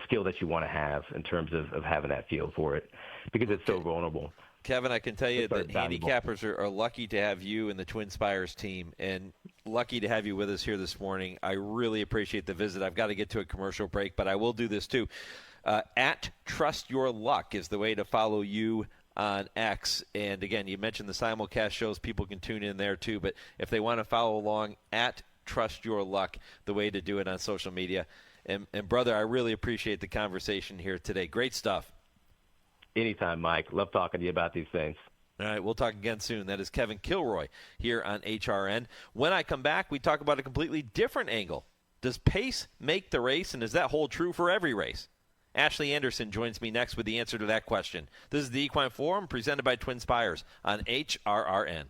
skill that you want to have in terms of having that feel for it, because it's so vulnerable. Kevin, I can tell you that handicappers are lucky to have you and the TwinSpires team, and lucky to have you with us here this morning. I really appreciate the visit. I've got to get to a commercial break, but I will do this too. At Trust Your Luck is the way to follow you on X. And again, you mentioned the simulcast shows. People can tune in there too, but if they want to follow along, at Trust Your Luck, the way to do it on social media. And brother, I really appreciate the conversation here today. Great stuff. Anytime, Mike. Love talking to you about these things. All right, we'll talk again soon. That is Kevin Kilroy here on HRN. When I come back, we talk about a completely different angle. Does pace make the race, and does that hold true for every race? Ashley Anderson joins me next with the answer to that question. This is the Equine Forum presented by TwinSpires on HRRN.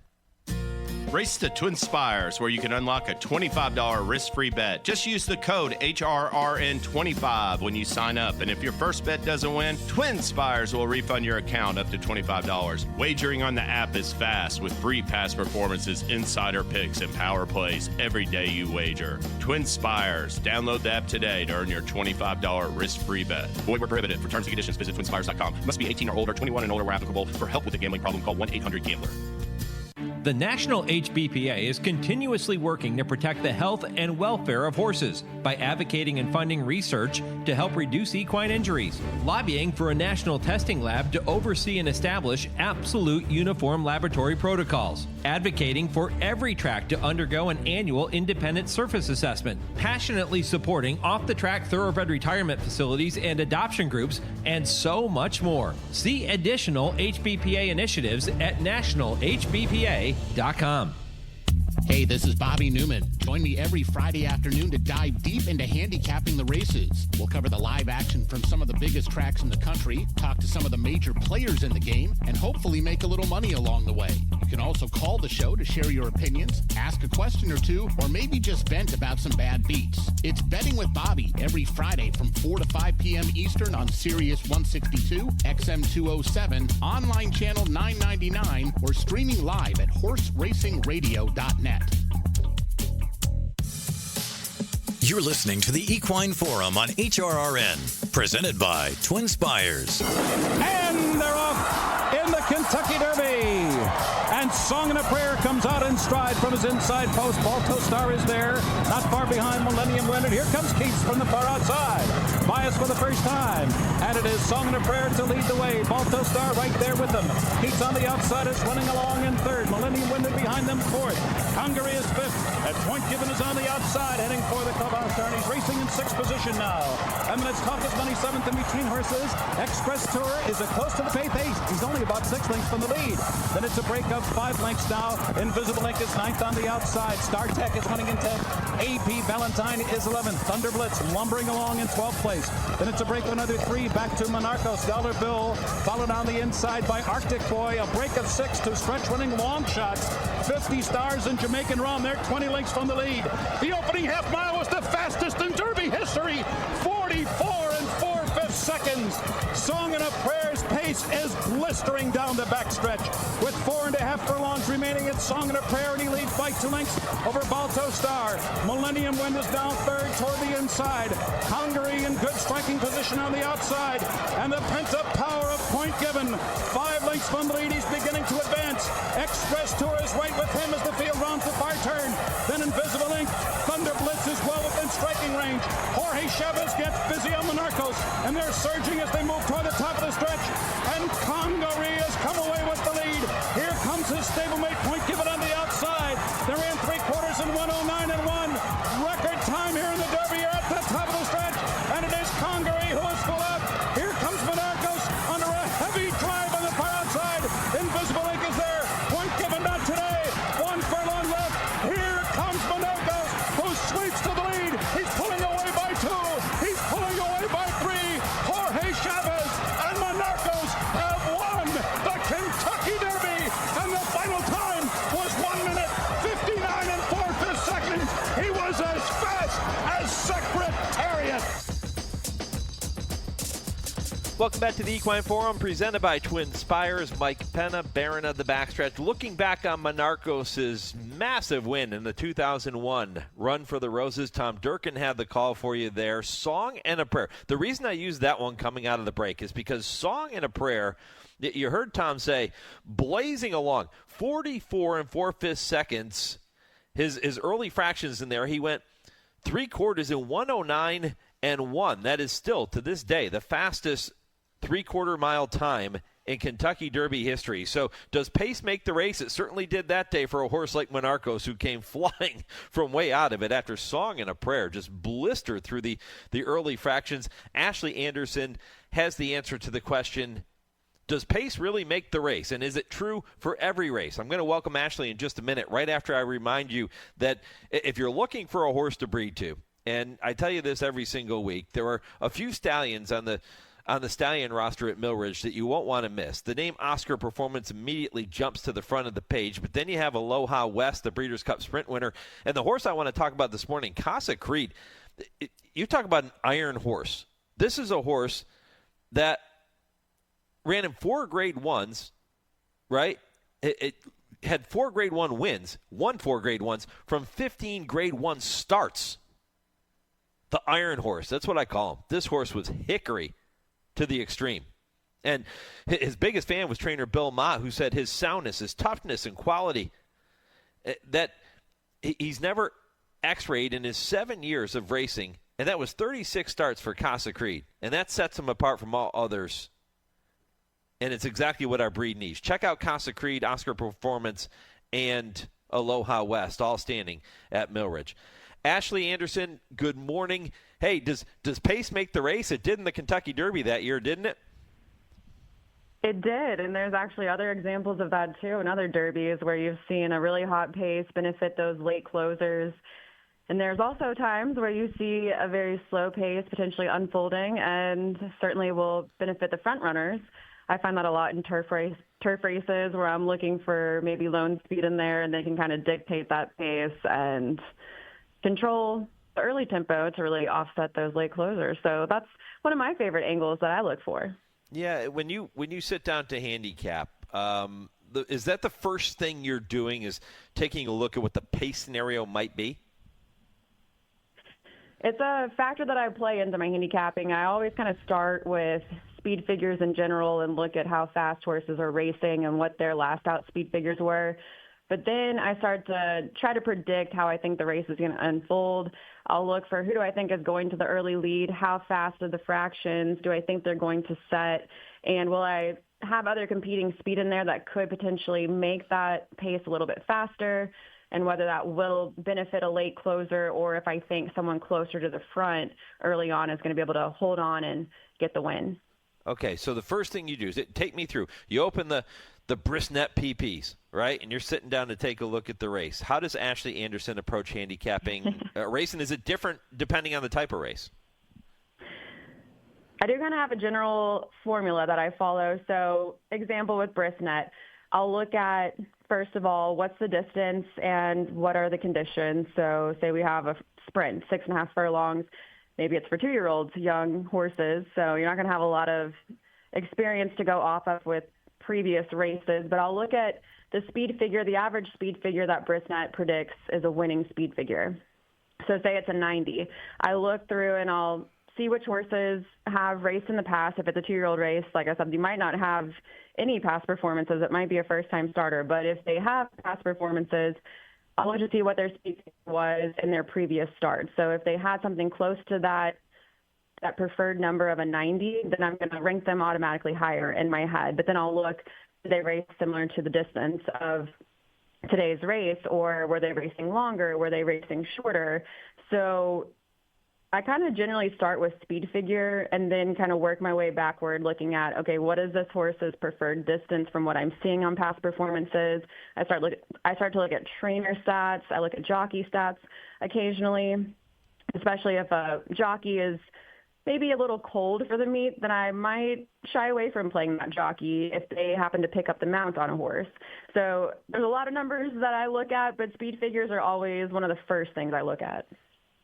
Race to TwinSpires, where you can unlock a $25 risk-free bet. Just use the code HRRN25 when you sign up. And if your first bet doesn't win, TwinSpires will refund your account up to $25. Wagering on the app is fast with free past performances, insider picks, and power plays every day you wager. TwinSpires. Download the app today to earn your $25 risk-free bet. Void where prohibited. For terms and conditions, visit TwinSpires.com. Must be 18 or older, 21 and older where applicable. For help with a gambling problem, call 1-800-GAMBLER. The National HBPA is continuously working to protect the health and welfare of horses by advocating and funding research to help reduce equine injuries, lobbying for a national testing lab to oversee and establish absolute uniform laboratory protocols, advocating for every track to undergo an annual independent surface assessment, passionately supporting off-the-track thoroughbred retirement facilities and adoption groups, and so much more. See additional HBPA initiatives at nationalhbpa.com. Hey, this is Bobby Newman. Join me every Friday afternoon to dive deep into handicapping the races. We'll cover the live action from some of the biggest tracks in the country, talk to some of the major players in the game, and hopefully make a little money along the way. You can also call the show to share your opinions, ask a question or two, or maybe just vent about some bad beats. It's Betting with Bobby every Friday from 4 to 5 p.m. Eastern on Sirius 162, XM 207, online channel 999, or streaming live at horseracingradio.net. You're listening to the Equine Forum on HRRN, presented by TwinSpires. And they're off in the Kentucky Derby. And Song and a Prayer comes out in stride from his inside post. Balto Star is there, not far behind Millennium Winner. Here comes Keats from the far outside. Bias for the first time. And it is Song and a Prayer to lead the way. Balto Star right there with them. Keats on the outside is running along in third. Millennium Winner behind them fourth. Hungary is fifth. And Point Given is on the outside, heading for the clubhouse turn. He's racing in sixth position now. And Let's Talk is Money seventh in between horses. Express Tour is close to the pace. He's only about 6 lengths from the lead. Then it's a break of 5 lengths now. Invisible Ink is ninth on the outside. Star Tech is running in 10th. AP Valentine is 11th. Thunder Blitz lumbering along in 12th place. Then it's a break of another 3 back to Monarchos. Dollar Bill followed on the inside by Arctic Boy. A break of 6 to Stretch winning long shots. 50 Stars and Jamaican Rum. They're 20 lengths from the lead. The opening half mile was the fastest in Derby history. 44 and 4/5 seconds. Song and a Prayer's pace is blistering down the backstretch. With 4.5 furlongs remaining, it's Song and a Prayer, and he leads by 2 lengths over Balto Star. Millennium Wind is down third toward the inside. Hungary in good striking position on the outside. And the pent-up power of Point Given. 5 lengths from the lead, he's beginning to advance. Express Tour is right with him as the field rounds the far turn. Then Invisible Ink. Thunder Blitz is well within striking range. Jorge Chavez gets busy on Monarchos, and they're surging as they move toward the top of the stretch. And Congaree has come away with the lead. Here comes his stablemate Point Given on the outside. They ran 3/4 in 1:09.1. Record time here in the Derby. You're at the top of the stretch, and it is Congaree who is full up. Here comes Monarchos under a heavy drive on the far outside. Invisible Ink is there. Point Given not today. 1 furlong left. Here comes Monarchos, who sweeps to the lead. He's pulling away by 2. He's pulling away by 3. Jorge Chavez and Monarchos have won the Kentucky Derby, and the final time was 1 minute 59 and 4/5 seconds. He was as fast as Secretariat. Welcome back to the Equine Forum, presented by TwinSpires. Mike Penna, Baron of the Backstretch. Looking back on Monarchos' massive win in the 2001 Run for the Roses, Tom Durkin had the call for you there. Song and a Prayer. The reason I used that one coming out of the break is because Song and a Prayer, you heard Tom say, blazing along, 44 and 4/5 seconds. His early fractions in there, he went 3/4 in 1:09.1. That is still, to this day, the fastest 3/4 mile time in Kentucky Derby history. So does pace make the race? It certainly did that day for a horse like Monarchos, who came flying from way out of it after Song and a Prayer just blistered through the early fractions. Ashley Anderson has the answer to the question, does pace really make the race? And is it true for every race? I'm going to welcome Ashley in just a minute, right after I remind you that if you're looking for a horse to breed to, and I tell you this every single week, there are a few stallions on the stallion roster at Millridge that you won't want to miss. The name Oscar Performance immediately jumps to the front of the page, but then you have Aloha West, the Breeders' Cup Sprint winner, and the horse I want to talk about this morning, Casa Creed. You talk about an iron horse. This is a horse that ran in 4 Grade 1s, right? It had 4 Grade 1 wins, won 4 Grade 1s from 15 Grade 1 starts. The iron horse, that's what I call him. This horse was hickory to the extreme. And his biggest fan was trainer Bill Ma, who said his soundness, his toughness, and quality that he's never X-rayed in his 7 years of racing, and that was 36 starts for Casa Creed, and that sets him apart from all others. And it's exactly what our breed needs. Check out Casa Creed, Oscar Performance, and Aloha West, all standing at Millridge. Ashley Anderson, good morning. Hey, does pace make the race? It did in the Kentucky Derby that year, didn't it? It did, and there's actually other examples of that too in other derbies where you've seen a really hot pace benefit those late closers. And there's also times where you see a very slow pace potentially unfolding and certainly will benefit the front runners. I find that a lot in turf races where I'm looking for maybe lone speed in there, and they can kind of dictate that pace and control the early tempo to really offset those late closers. So that's one of my favorite angles that I look for. Yeah, when you sit down to handicap, is that the first thing you're doing is taking a look at what the pace scenario might be? It's a factor that I play into my handicapping. I always kind of start with speed figures in general and look at how fast horses are racing and what their last out speed figures were. But then I start to try to predict how I think the race is going to unfold. I'll look for who do I think is going to the early lead, how fast are the fractions, do I think they're going to set, and will I have other competing speed in there that could potentially make that pace a little bit faster, and whether that will benefit a late closer or if I think someone closer to the front early on is going to be able to hold on and get the win. Okay, so the first thing you do is take me through. You open the Brisnet PPs, right? And you're sitting down to take a look at the race. How does Ashley Anderson approach handicapping racing? Is it different depending on the type of race? I do kind of have a general formula that I follow. So example with Brisnet, I'll look at, first of all, what's the distance and what are the conditions. So say we have a sprint, 6.5 furlongs. Maybe it's for 2-year-olds, young horses, so you're not going to have a lot of experience to go off of with previous races. But I'll look at the speed figure. The average speed figure that Brisnet predicts is a winning speed figure. So say it's a 90. I look through and I'll see which horses have raced in the past. If it's a 2-year-old race, like I said, you might not have any past performances. It might be a first-time starter. But if they have past performances, I'll look to see what their speed was in their previous start. So if they had something close to that preferred number of a 90, then I'm going to rank them automatically higher in my head. But then I'll look, did they race similar to the distance of today's race, or were they racing longer? Were they racing shorter? So I kind of generally start with speed figure and then kind of work my way backward looking at, okay, what is this horse's preferred distance from what I'm seeing on past performances? I start to look at trainer stats. I look at jockey stats occasionally, especially if a jockey is maybe a little cold for the meet, then I might shy away from playing that jockey if they happen to pick up the mount on a horse. So there's a lot of numbers that I look at, but speed figures are always one of the first things I look at.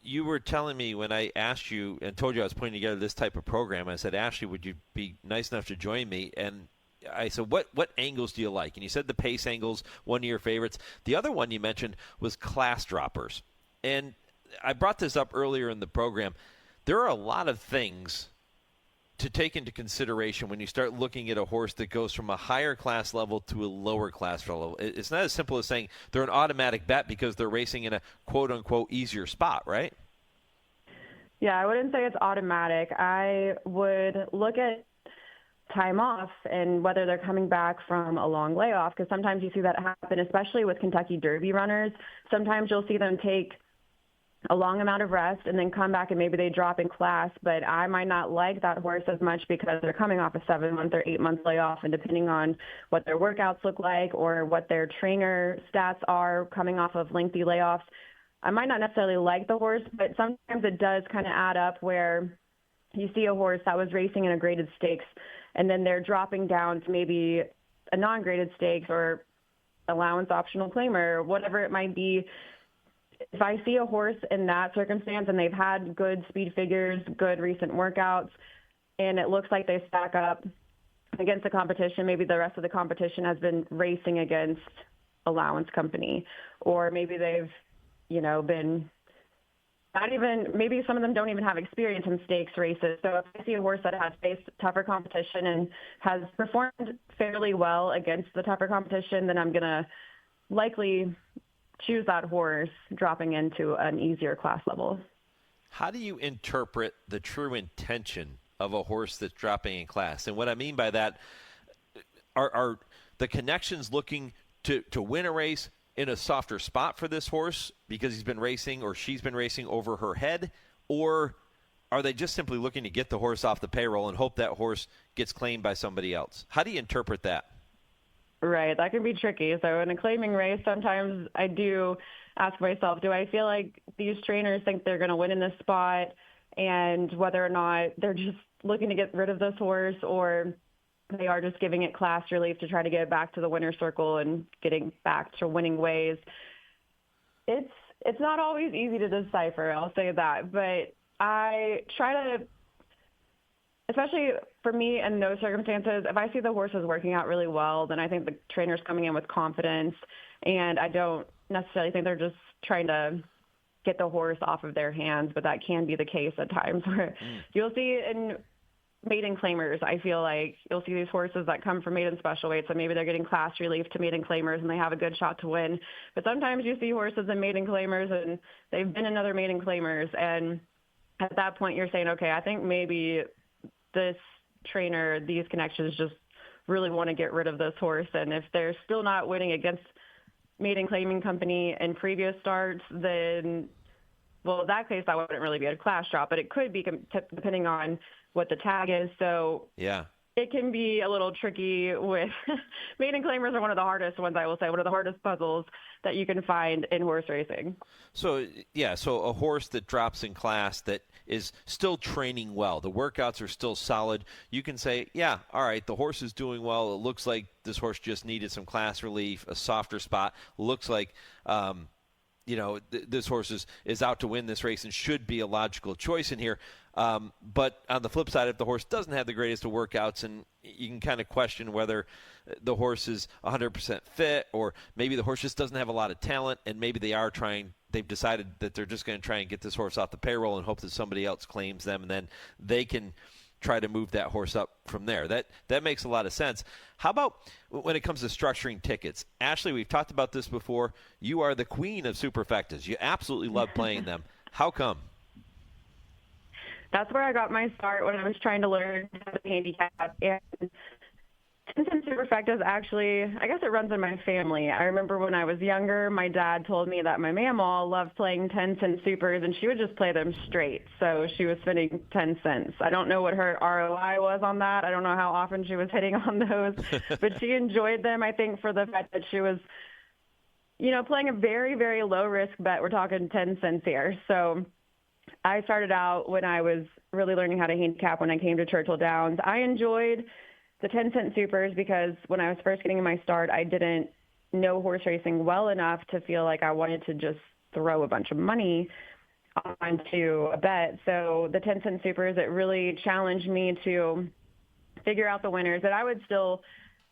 You were telling me when I asked you and told you I was putting together this type of program, I said, Ashley, would you be nice enough to join me? And I said, what angles do you like? And you said the pace angles, one of your favorites. The other one you mentioned was class droppers. And I brought this up earlier in the program. There are a lot of things to take into consideration when you start looking at a horse that goes from a higher class level to a lower class level. It's not as simple as saying they're an automatic bet because they're racing in a quote-unquote easier spot, right? Yeah, I wouldn't say it's automatic. I would look at time off and whether they're coming back from a long layoff, because sometimes you see that happen, especially with Kentucky Derby runners. Sometimes you'll see them take a long amount of rest and then come back and maybe they drop in class, but I might not like that horse as much because they're coming off a 7-month or 8-month layoff, and depending on what their workouts look like or what their trainer stats are coming off of lengthy layoffs, I might not necessarily like the horse, but sometimes it does kind of add up where you see a horse that was racing in a graded stakes and then they're dropping down to maybe a non-graded stakes or allowance optional claimer, whatever it might be. If I see a horse in that circumstance and they've had good speed figures, good recent workouts, and it looks like they stack up against the competition, maybe the rest of the competition has been racing against allowance company, or maybe they've, been not even, maybe some of them don't even have experience in stakes races. So if I see a horse that has faced tougher competition and has performed fairly well against the tougher competition, then I'm going to likely choose that horse dropping into an easier class level. How do you interpret the true intention of a horse that's dropping in class? And what I mean by that, are the connections looking to win a race in a softer spot for this horse because he's been racing or she's been racing over her head? Or are they just simply looking to get the horse off the payroll and hope that horse gets claimed by somebody else? How do you interpret that? Right, that can be tricky. So in a claiming race, sometimes I do ask myself, do I feel like these trainers think they're going to win in this spot, and whether or not they're just looking to get rid of this horse, or they are just giving it class relief to try to get back to the winner's circle and getting back to winning ways. It's not always easy to decipher, I'll say that, but I try to, especially for me in those circumstances, if I see the horse is working out really well, then I think the trainer's coming in with confidence, and I don't necessarily think they're just trying to get the horse off of their hands, but that can be the case at times where you'll see in maiden claimers, I feel like you'll see these horses that come from maiden special weights, and maybe they're getting class relief to maiden claimers and they have a good shot to win. But sometimes you see horses in maiden claimers and they've been in other maiden claimers, and at that point you're saying, okay, I think maybe this trainer, these connections just really want to get rid of this horse. And if they're still not winning against maiden claiming company in previous starts, then, well, in that case, that wouldn't really be a class drop, but it could be depending on what the tag is. So yeah, it can be a little tricky with maiden claimers are one of the hardest ones, I will say, one of the hardest puzzles that you can find in horse racing. So, yeah, so a horse that drops in class that is still training well, the workouts are still solid, you can say, yeah, all right, the horse is doing well. It looks like this horse just needed some class relief, a softer spot. Looks like, this horse is out to win this race and should be a logical choice in here. But on the flip side, if the horse doesn't have the greatest of workouts, and you can kind of question whether the horse is 100% fit, or maybe the horse just doesn't have a lot of talent, and maybe they've decided that they're just going to try and get this horse off the payroll and hope that somebody else claims them, and then they can try to move that horse up from there. That makes a lot of sense. How about when it comes to structuring tickets? Ashley, we've talked about this before. You are the queen of superfectas. You absolutely love playing them. How come? That's where I got my start when I was trying to learn how to handicap. And 10-cent superfectas, actually, I guess it runs in my family. I remember when I was younger, my dad told me that my mama loved playing 10-cent supers, and she would just play them straight. So she was spending 10 cents. I don't know what her ROI was on that. I don't know how often she was hitting on those, but she enjoyed them, I think, for the fact that she was, playing a very, very low-risk bet. We're talking 10 cents here. So I started out when I was really learning how to handicap when I came to Churchill Downs. I enjoyed the 10-cent supers because when I was first getting my start, I didn't know horse racing well enough to feel like I wanted to just throw a bunch of money onto a bet. So the 10-cent supers, it really challenged me to figure out the winners. And I would still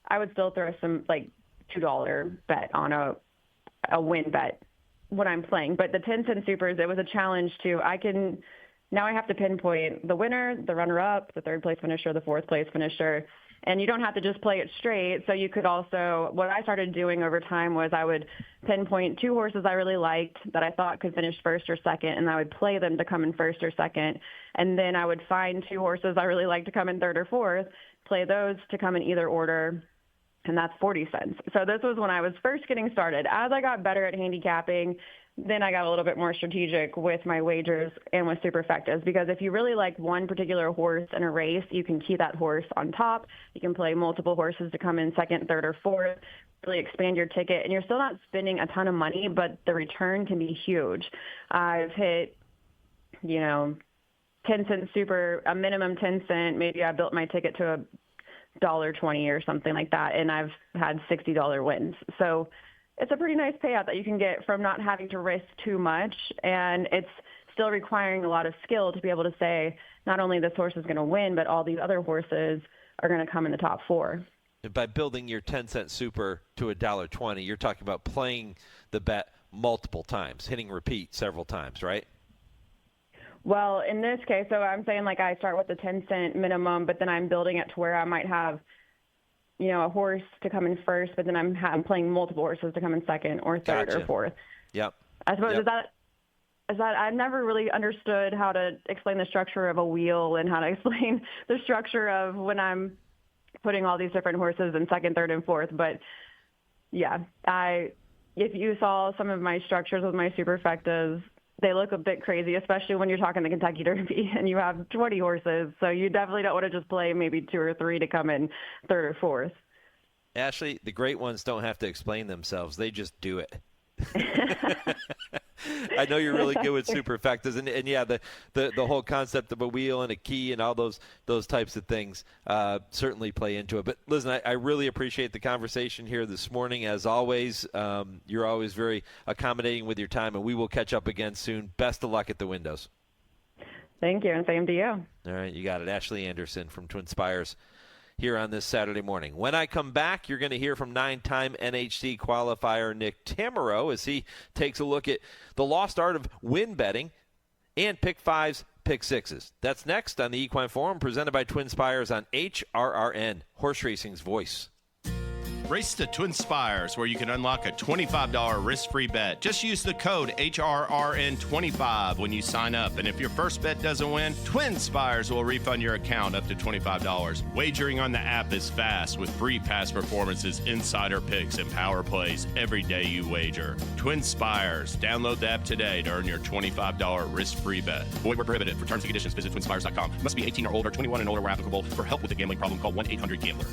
throw some like $2 bet on a win bet when I'm playing. But the 10-cent supers, it was a challenge now I have to pinpoint the winner, the runner-up, the third place finisher, the fourth place finisher. And you don't have to just play it straight. So you could also, what I started doing over time was I would pinpoint 2 horses I really liked that I thought could finish first or second, and I would play them to come in first or second. And then I would find 2 horses I really liked to come in third or fourth, play those to come in either order, and that's 40 cents. So this was when I was first getting started. As I got better at handicapping, then I got a little bit more strategic with my wagers and with superfectas, because if you really like one particular horse in a race, you can keep that horse on top. You can play multiple horses to come in second, third, or fourth, really expand your ticket, and you're still not spending a ton of money, but the return can be huge. I've hit, 10-cent super, a minimum 10 cent. Maybe I built my ticket to $1.20 or something like that, and I've had $60 wins. So it's a pretty nice payout that you can get from not having to risk too much, and it's still requiring a lot of skill to be able to say not only this horse is going to win, but all these other horses are going to come in the top 4. And by building your 10-cent super to $1.20, you're talking about playing the bet multiple times, hitting repeat several times, right? Well, in this case, so I'm saying like I start with the 10-cent minimum, but then I'm building it to where I might have a horse to come in first, but then I'm playing multiple horses to come in second or third or fourth. Yep. I suppose Yep. is that I've never really understood how to explain the structure of a wheel and how to explain the structure of when I'm putting all these different horses in second, third, and fourth. But yeah, if you saw some of my structures with my superfectas, they look a bit crazy, especially when you're talking the Kentucky Derby and you have 20 horses. So you definitely don't want to just play maybe 2 or 3 to come in third or fourth. Ashley, the great ones don't have to explain themselves. They just do it. I know you're really good with superfectas, and yeah, the whole concept of a wheel and a key and all those types of things certainly play into it. But listen, I really appreciate the conversation here this morning. As always, you're always very accommodating with your time, and we will catch up again soon. Best of luck at the windows. Thank you, and same to you. All right, you got it. Ashley Anderson from TwinSpires here on this Saturday morning. When I come back, you're going to hear from 9-time NHC qualifier Nick Tammaro as he takes a look at the lost art of win betting and pick 5s, pick 6s. That's next on the Equine Forum, presented by TwinSpires on HRRN, horse racing's voice. Race to TwinSpires, where you can unlock a $25 risk-free bet. Just use the code HRRN25 when you sign up. And if your first bet doesn't win, TwinSpires will refund your account up to $25. Wagering on the app is fast with free past performances, insider picks, and power plays every day you wager. TwinSpires. Download the app today to earn your $25 risk-free bet. Void where prohibited. For terms and conditions, visit TwinSpires.com. Must be 18 or older, 21 and older where applicable. For help with a gambling problem, call 1-800-GAMBLER.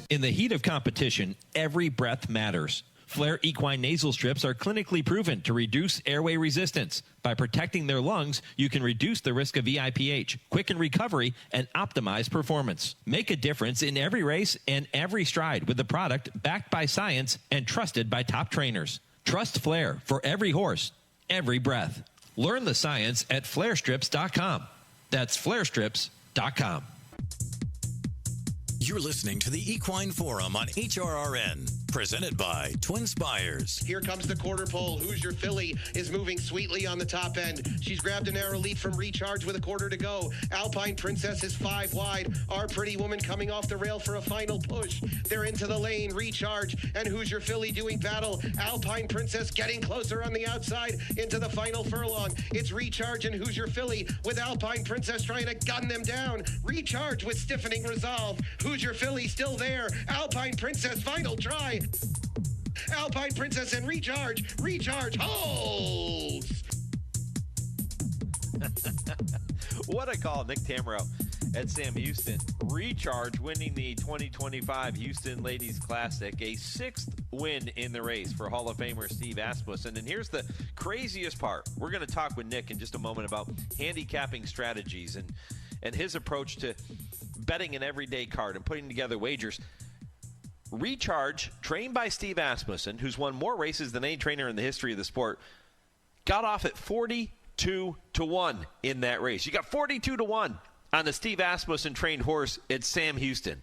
In the heat of competition, every breath matters. Flair Equine nasal strips are clinically proven to reduce airway resistance. By protecting their lungs, you can reduce the risk of VIPH, quicken recovery, and optimize performance. Make a difference in every race and every stride with the product backed by science and trusted by top trainers. Trust Flair for every horse, every breath. Learn the science at flairstrips.com. That's flairstrips.com. You're listening to the Equine Forum on HRRN, presented by TwinSpires. Here comes the quarter pole. Who's Your Filly is moving sweetly on the top end. She's grabbed a narrow lead from Recharge with a quarter to go. Alpine Princess is 5 wide. Our Pretty Woman coming off the rail for a final push. They're into the lane. Recharge and Who's Your Filly doing battle. Alpine Princess getting closer on the outside into the final furlong. It's Recharge and Who's Your Filly with Alpine Princess trying to gun them down. Recharge with stiffening resolve. Who's Your Filly still there? Alpine Princess final try. Alpine Princess and Recharge. Recharge holds. What a call, Nick Tammaro at Sam Houston. Recharge winning the 2025 Houston Ladies Classic, a 6th win in the race for Hall of Famer Steve Asmussen. And here's the craziest part. We're going to talk with Nick in just a moment about handicapping strategies and his approach to betting an everyday card and putting together wagers. Recharge, trained by Steve Asmussen, who's won more races than any trainer in the history of the sport, got off at 42-1 in that race. You got 42-1 on a Steve Asmussen trained horse at Sam Houston.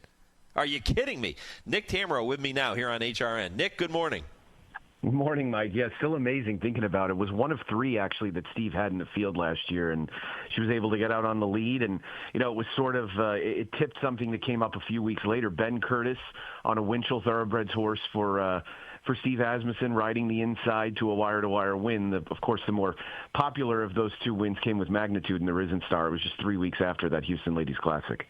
Are you kidding me? Nick Tammaro with me now here on HRN. Nick, good morning. Good morning, Mike. Yeah, still amazing thinking about it. It was one of 3, actually, that Steve had in the field last year, and she was able to get out on the lead. And, you know, it was sort of it tipped something that came up a few weeks later. Ben Curtis on a Winchell Thoroughbreds horse for Steve Asmussen, riding the inside to a wire-to-wire win. Of course, the more popular of those 2 wins came with Magnitude and the Risen Star. It was just 3 weeks after that Houston Ladies Classic.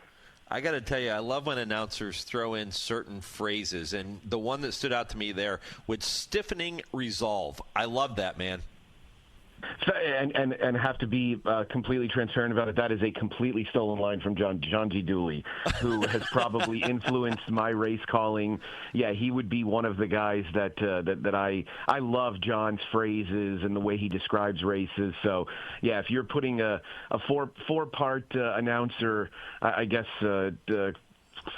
I got to tell you, I love when announcers throw in certain phrases, and the one that stood out to me there with stiffening resolve. I love that, man. And have to be completely transparent about it. That is a completely stolen line from John G. Dooley, who has probably influenced my race calling. Yeah, he would be one of the guys that I love John's phrases and the way he describes races. So yeah, if you're putting a four-part announcer, I guess.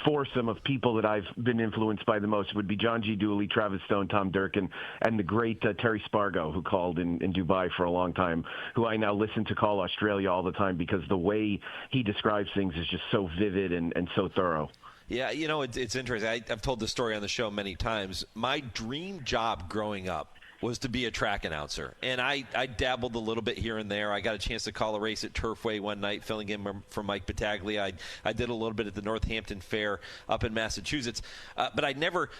Foursome of people that I've been influenced by the most would be John G. Dooley, Travis Stone, Tom Durkin, and the great Terry Spargo, who called in Dubai for a long time, who I now listen to call Australia all the time because the way he describes things is just so vivid and so thorough. Yeah, you know, it's interesting. I've told this story on the show many times. My dream job growing up was to be a track announcer. And I dabbled a little bit here and there. I got a chance to call a race at Turfway one night, filling in for Mike Battaglia. I did a little bit at the Northampton Fair up in Massachusetts. But I never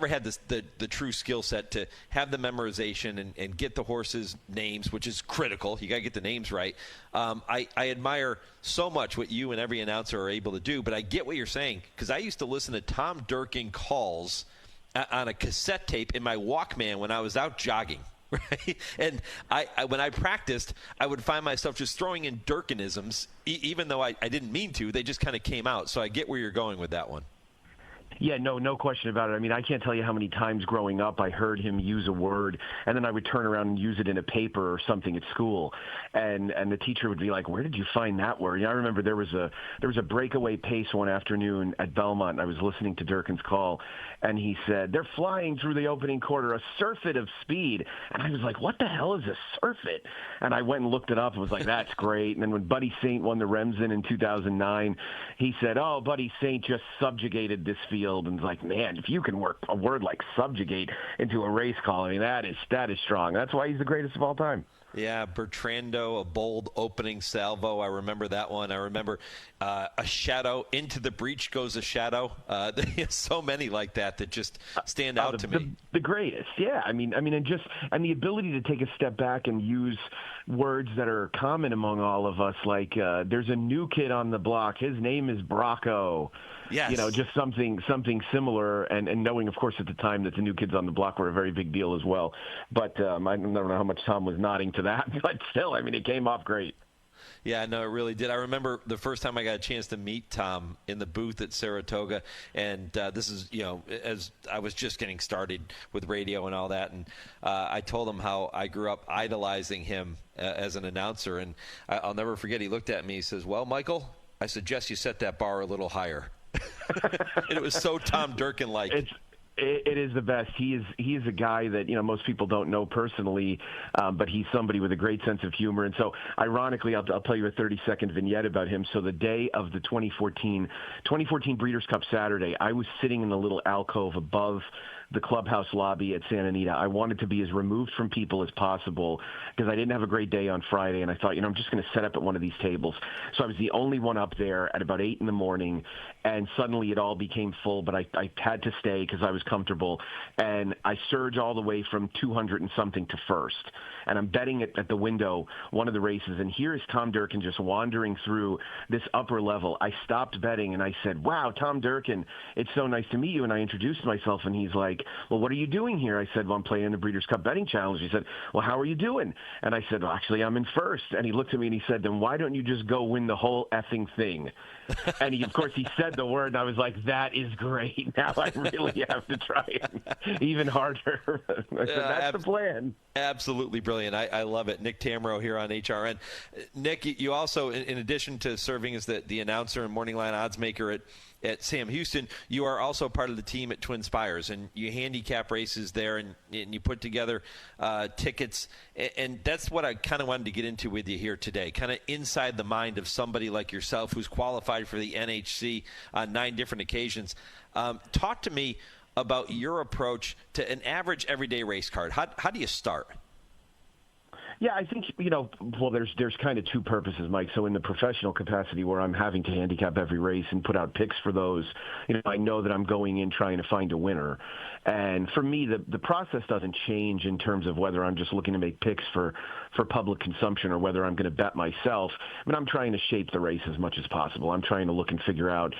had the true skill set to have the memorization and get the horses' names, which is critical. You got to get the names right. I admire so much what you and every announcer are able to do, but I get what you're saying, because I used to listen to Tom Durkin calls on a cassette tape in my Walkman when I was out jogging, right? And when I practiced, I would find myself just throwing in Durkinisms, even though I didn't mean to. They just kind of came out. So I get where you're going with that one. Yeah, no question about it. I mean, I can't tell you how many times growing up I heard him use a word, and then I would turn around and use it in a paper or something at school, and the teacher would be like, "Where did you find that word?" I remember there was a breakaway pace one afternoon at Belmont, and I was listening to Durkin's call, and he said, "They're flying through the opening quarter, a surfeit of speed," and I was like, "What the hell is a surfeit?" And I went and looked it up and was like, "That's great." And then when Buddy Saint won the Remsen in 2009, he said, "Oh, Buddy Saint just subjugated this field." And it's like, man, if you can work a word like subjugate into a race call, I mean, that is strong. That's why he's the greatest of all time. Yeah, Bertrando, a bold opening salvo. I remember that one. I remember a shadow. Into the breach goes a shadow. There's so many like that just stand out to me. The greatest, yeah. I mean, and the ability to take a step back and use words that are common among all of us, like there's a new kid on the block. His name is Bracco. Yes. Just something similar, and knowing, of course, at the time that the new kids on the block were a very big deal as well. But I don't know how much Tom was nodding to that, but still, I mean, it came off great. Yeah, no, it really did. I remember the first time I got a chance to meet Tom in the booth at Saratoga, and this is, as I was just getting started with radio and all that, and I told him how I grew up idolizing him as an announcer, and I'll never forget, he looked at me, he says, "Well, Michael, I suggest you set that bar a little higher." And it was so Tom Durkin-like. It is the best. He is a guy that most people don't know personally, but he's somebody with a great sense of humor. And so, ironically, I'll tell you a 30-second vignette about him. So the day of the 2014 Breeders' Cup Saturday, I was sitting in the little alcove above the clubhouse lobby at Santa Anita. I wanted to be as removed from people as possible because I didn't have a great day on Friday, and I thought, I'm just going to set up at one of these tables. So I was the only one up there at about 8 in the morning, and suddenly it all became full, but I had to stay because I was comfortable, and I surge all the way from 200 and something to first, and I'm betting at the window one of the races, and here is Tom Durkin just wandering through this upper level. I stopped betting, and I said, "Wow, Tom Durkin, it's so nice to meet you," and I introduced myself, and he's like, "Well, what are you doing here?" I said, "Well, I'm playing in the Breeders' Cup Betting Challenge." He said, "Well, how are you doing?" And I said, "Well, actually, I'm in first." And he looked at me and he said, "Then why don't you just go win the whole effing thing?" And he, of course, he said the word, and I was like, "That is great. Now I really have to try it even harder." I said, "That's the plan." Absolutely brilliant. I love it. Nick Tammaro here on HRN. Nick, you also, in addition to serving as the announcer and morning line odds maker at Sam Houston, you are also part of the team at TwinSpires, and you handicap races there, and you put together tickets, and that's what I kind of wanted to get into with you here today, kind of inside the mind of somebody like yourself who's qualified for the NHC on 9 different occasions. Talk to me about your approach to an average everyday race card. How do you start? Yeah, I think, well, there's kind of two purposes, Mike. So in the professional capacity where I'm having to handicap every race and put out picks for those, I know that I'm going in trying to find a winner. And for me, the process doesn't change in terms of whether I'm just looking to make picks for public consumption or whether I'm going to bet myself. I mean, I'm trying to shape the race as much as possible. I'm trying to look and figure out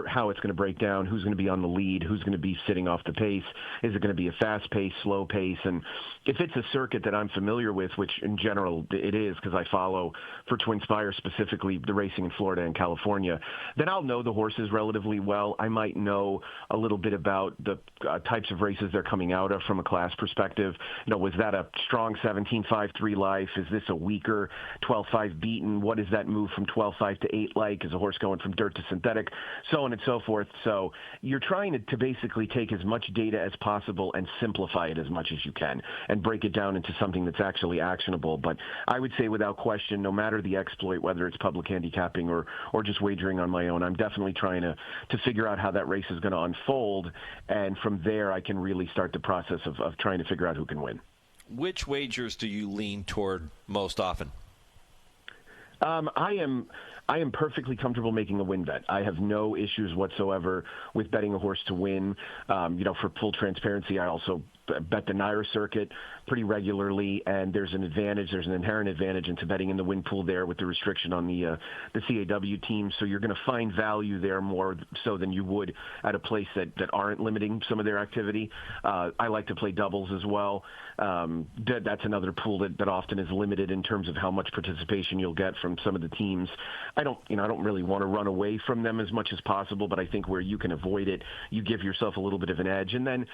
how it's going to break down, who's going to be on the lead, who's going to be sitting off the pace. Is it going to be a fast pace, slow pace? And if it's a circuit that I'm familiar with, which in general it is because I follow for TwinSpires specifically the racing in Florida and California, then I'll know the horses relatively well. I might know a little bit about the types of races they're coming out of from a class perspective. Was that a strong 17.5-3 life? Is this a weaker 12.5 beaten? What is that move from 12.5 to 8 like? Is a horse going from dirt to synthetic? So on and so forth. So you're trying to basically take as much data as possible and simplify it as much as you can and break it down into something that's actually actionable. But I would say without question, no matter the exploit, whether it's public handicapping or just wagering on my own, I'm definitely trying to figure out how that race is going to unfold. And from there, I can really start the process of trying to figure out who can win. Which wagers do you lean toward most often? I am perfectly comfortable making a win bet. I have no issues whatsoever with betting a horse to win. For full transparency, I also bet the Naira circuit pretty regularly, and there's an inherent advantage into betting in the win pool there with the restriction on the CAW team. So you're going to find value there more so than you would at a place that aren't limiting some of their activity. I like to play doubles as well. That's another pool that often is limited in terms of how much participation you'll get from some of the teams. I don't really want to run away from them as much as possible, but I think where you can avoid it, you give yourself a little bit of an edge. And then,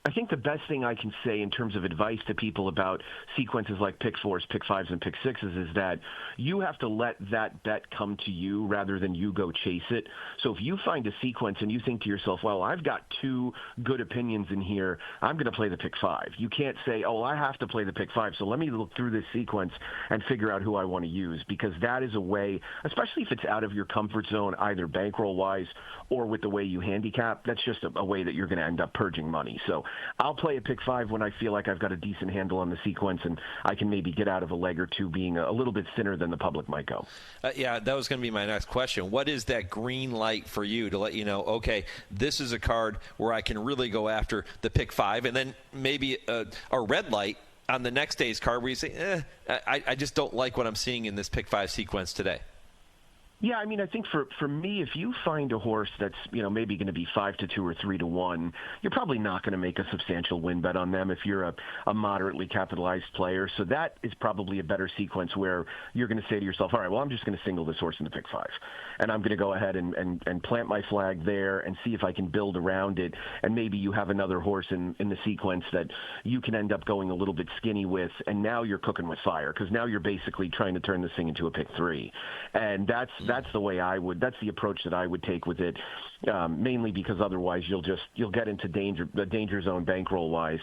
I think the best thing I can say in terms of advice to people about sequences like pick 4s, pick 5s, and pick 6s is that you have to let that bet come to you rather than you go chase it. So if you find a sequence and you think to yourself, well, I've got 2 good opinions in here, I'm going to play the pick 5. You can't say, oh, I have to play the pick 5, so let me look through this sequence and figure out who I want to use, because that is a way, especially if it's out of your comfort zone, either bankroll-wise or with the way you handicap, that's just a way that you're going to end up purging money. So I'll play a pick 5 when I feel like I've got a decent handle on the sequence and I can maybe get out of a leg or two being a little bit thinner than the public might go. Yeah, that was going to be my next question. What is that green light for you to let you know, okay, this is a card where I can really go after the pick 5, and then maybe a red light on the next day's card where you say, I just don't like what I'm seeing in this pick 5 sequence today? Yeah, I think for me, if you find a horse that's maybe going to be 5-2 or 3-1, you're probably not going to make a substantial win bet on them if you're a moderately capitalized player. So that is probably a better sequence where you're going to say to yourself, all right, well, I'm just going to single this horse in the pick 5, and I'm going to go ahead and plant my flag there and see if I can build around it. And maybe you have another horse in the sequence that you can end up going a little bit skinny with, and now you're cooking with fire because now you're basically trying to turn this thing into a pick 3, and that's the way that's the approach that I would take with it, mainly because otherwise you'll get into the danger zone bankroll wise.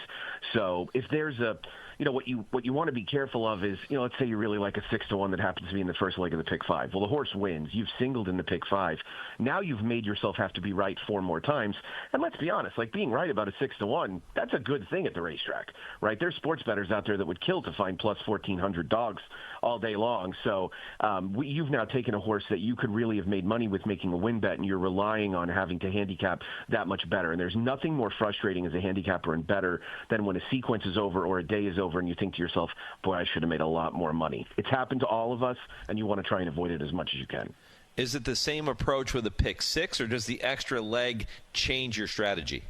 So if there's what you want to be careful of is, let's say you really like a 6-1 that happens to be in the first leg of the pick 5. Well, the horse wins. You've singled in the pick 5. Now you've made yourself have to be right 4 more times. And let's be honest, like being right about a 6-1, that's a good thing at the racetrack, right? There's sports bettors out there that would kill to find plus 1,400 dogs all day long. So you've now taken a horse that you could really have made money with making a win bet, and you're relying on having to handicap that much better. And there's nothing more frustrating as a handicapper and better than when a sequence is over or a day is over and you think to yourself, boy, I should have made a lot more money. It's happened to all of us, and you want to try and avoid it as much as you can. Is it the same approach with a pick 6, or does the extra leg change your strategy?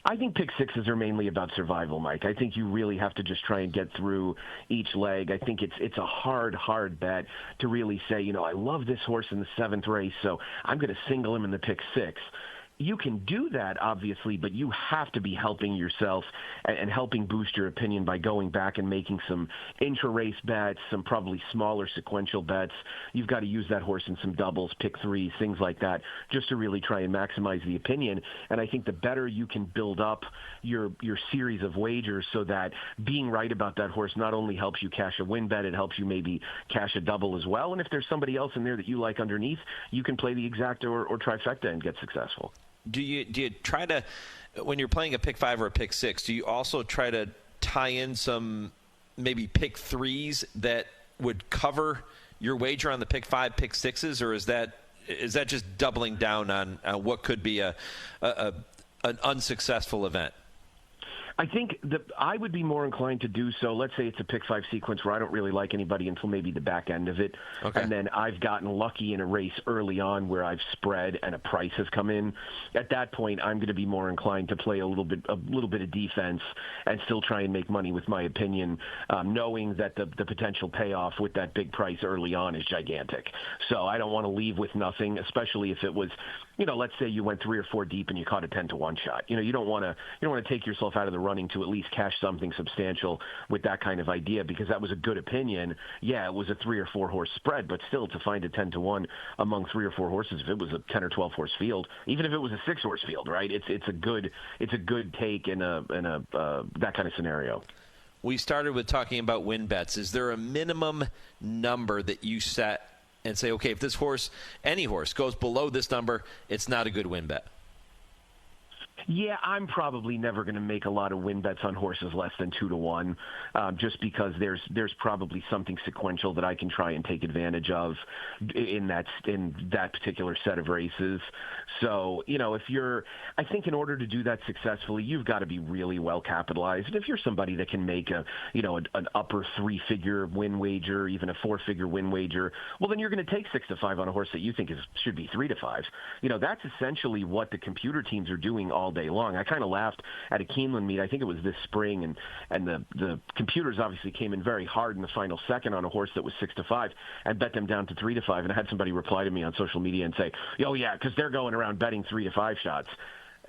I think pick 6s are mainly about survival, Mike. I think you really have to just try and get through each leg. I think it's a hard bet to really say, I love this horse in the 7th race, so I'm going to single him in the pick 6. You can do that, obviously, but you have to be helping yourself and helping boost your opinion by going back and making some intra-race bets, some probably smaller sequential bets. You've got to use that horse in some doubles, pick 3s, things like that, just to really try and maximize the opinion. And I think the better you can build up your series of wagers so that being right about that horse not only helps you cash a win bet, it helps you maybe cash a double as well. And if there's somebody else in there that you like underneath, you can play the exacta or trifecta and get successful. Do you try to, when you're playing a pick 5 or a pick 6, do you also try to tie in some maybe pick 3s that would cover your wager on the pick 5, pick 6s, or is that just doubling down on what could be an unsuccessful event? I think that I would be more inclined to do so. Let's say it's a pick 5 sequence where I don't really like anybody until maybe the back end of it. Okay. And then I've gotten lucky in a race early on where I've spread and a price has come in. At that point, I'm going to be more inclined to play a little bit of defense and still try and make money with my opinion, knowing that the potential payoff with that big price early on is gigantic. So I don't want to leave with nothing, especially if it was, let's say you went 3 or 4 deep and you caught a 10-1 shot. You don't want to take yourself out of the running to at least cash something substantial with that kind of idea, because that was a good opinion. Yeah, it was a 3 or 4 horse spread, but still to find a 10-1 among 3 or 4 horses, if it was a 10 or 12 horse field, even if it was a 6 horse field, right? It's a good take in a that kind of scenario. We started with talking about win bets. Is there a minimum number that you set and say, okay, if this horse, any horse, goes below this number, it's not a good win bet? Yeah, I'm probably never going to make a lot of win bets on horses less than 2-1, just because there's probably something sequential that I can try and take advantage of in that particular set of races. So, I think in order to do that successfully, you've got to be really well capitalized. And if you're somebody that can make an upper 3-figure win wager, even a 4-figure win wager, well, then you're going to take 6-5 on a horse that you think should be 3-5. That's essentially what the computer teams are doing all day long. I kind of laughed at a Keeneland meet. I think it was this spring, and the computers obviously came in very hard in the final second on a horse that was 6-5 and bet them down to 3-5. And I had somebody reply to me on social media and say, "Oh yeah, because they're going around betting 3-5 shots."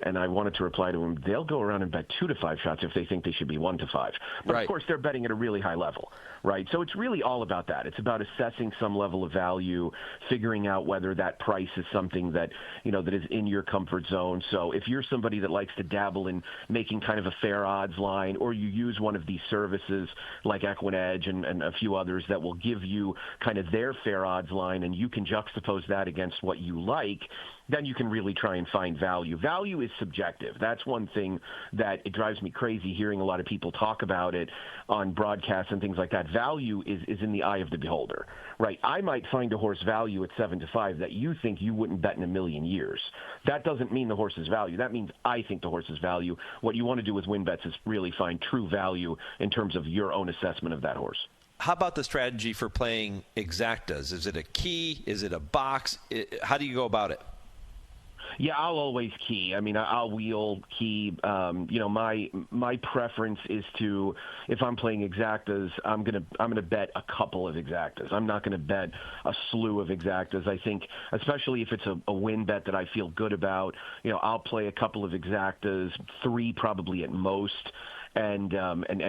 And I wanted to reply to him, they'll go around and bet 2-5 shots if they think they should be 1-5. But Of course, they're betting at a really high level, right? So it's really all about that. It's about assessing some level of value, figuring out whether that price is something that, that is in your comfort zone. So if you're somebody that likes to dabble in making kind of a fair odds line, or you use one of these services like Equine Edge and a few others that will give you kind of their fair odds line, and you can juxtapose that against what you like, then you can really try and find value. Value is subjective. That's one thing that it drives me crazy hearing a lot of people talk about it on broadcasts and things like that. Value is in the eye of the beholder, right? I might find a horse value at 7-5 that you think you wouldn't bet in a million years. That doesn't mean the horse's value. That means I think the horse's value. What you want to do with win bets is really find true value in terms of your own assessment of that horse. How about the strategy for playing exactas? Is it a key? Is it a box? How do you go about it? Yeah, I'll always key. I mean, I'll wheel, key. My preference is to, if I'm playing exactas, I'm gonna bet a couple of exactas. I'm not gonna bet a slew of exactas. I think, especially if it's a win bet that I feel good about, I'll play a couple of exactas, 3 probably at most. And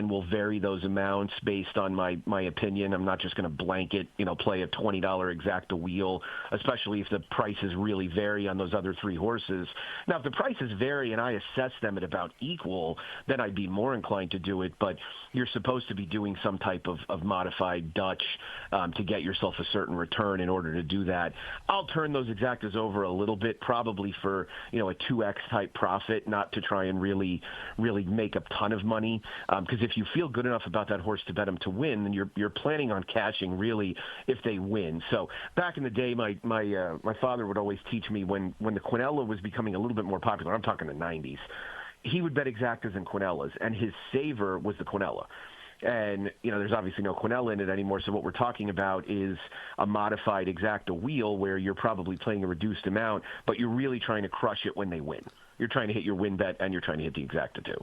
we'll vary those amounts based on my opinion. I'm not just going to blanket, play a $20 exacta wheel, especially if the prices really vary on those other 3 horses. Now, if the prices vary and I assess them at about equal, then I'd be more inclined to do it. But you're supposed to be doing some type of modified Dutch to get yourself a certain return in order to do that. I'll turn those exactas over a little bit, probably for, a 2x type profit, not to try and really make a ton of money. Because if you feel good enough about that horse to bet him to win, then you're planning on cashing really if they win. So back in the day, my father would always teach me when the Quinella was becoming a little bit more popular. I'm talking the 90s. He would bet exactas and Quinellas, and his saver was the Quinella. And, there's obviously no Quinella in it anymore, so what we're talking about is a modified exacta wheel where you're probably playing a reduced amount, but you're really trying to crush it when they win. You're trying to hit your win bet, and you're trying to hit the exacta too.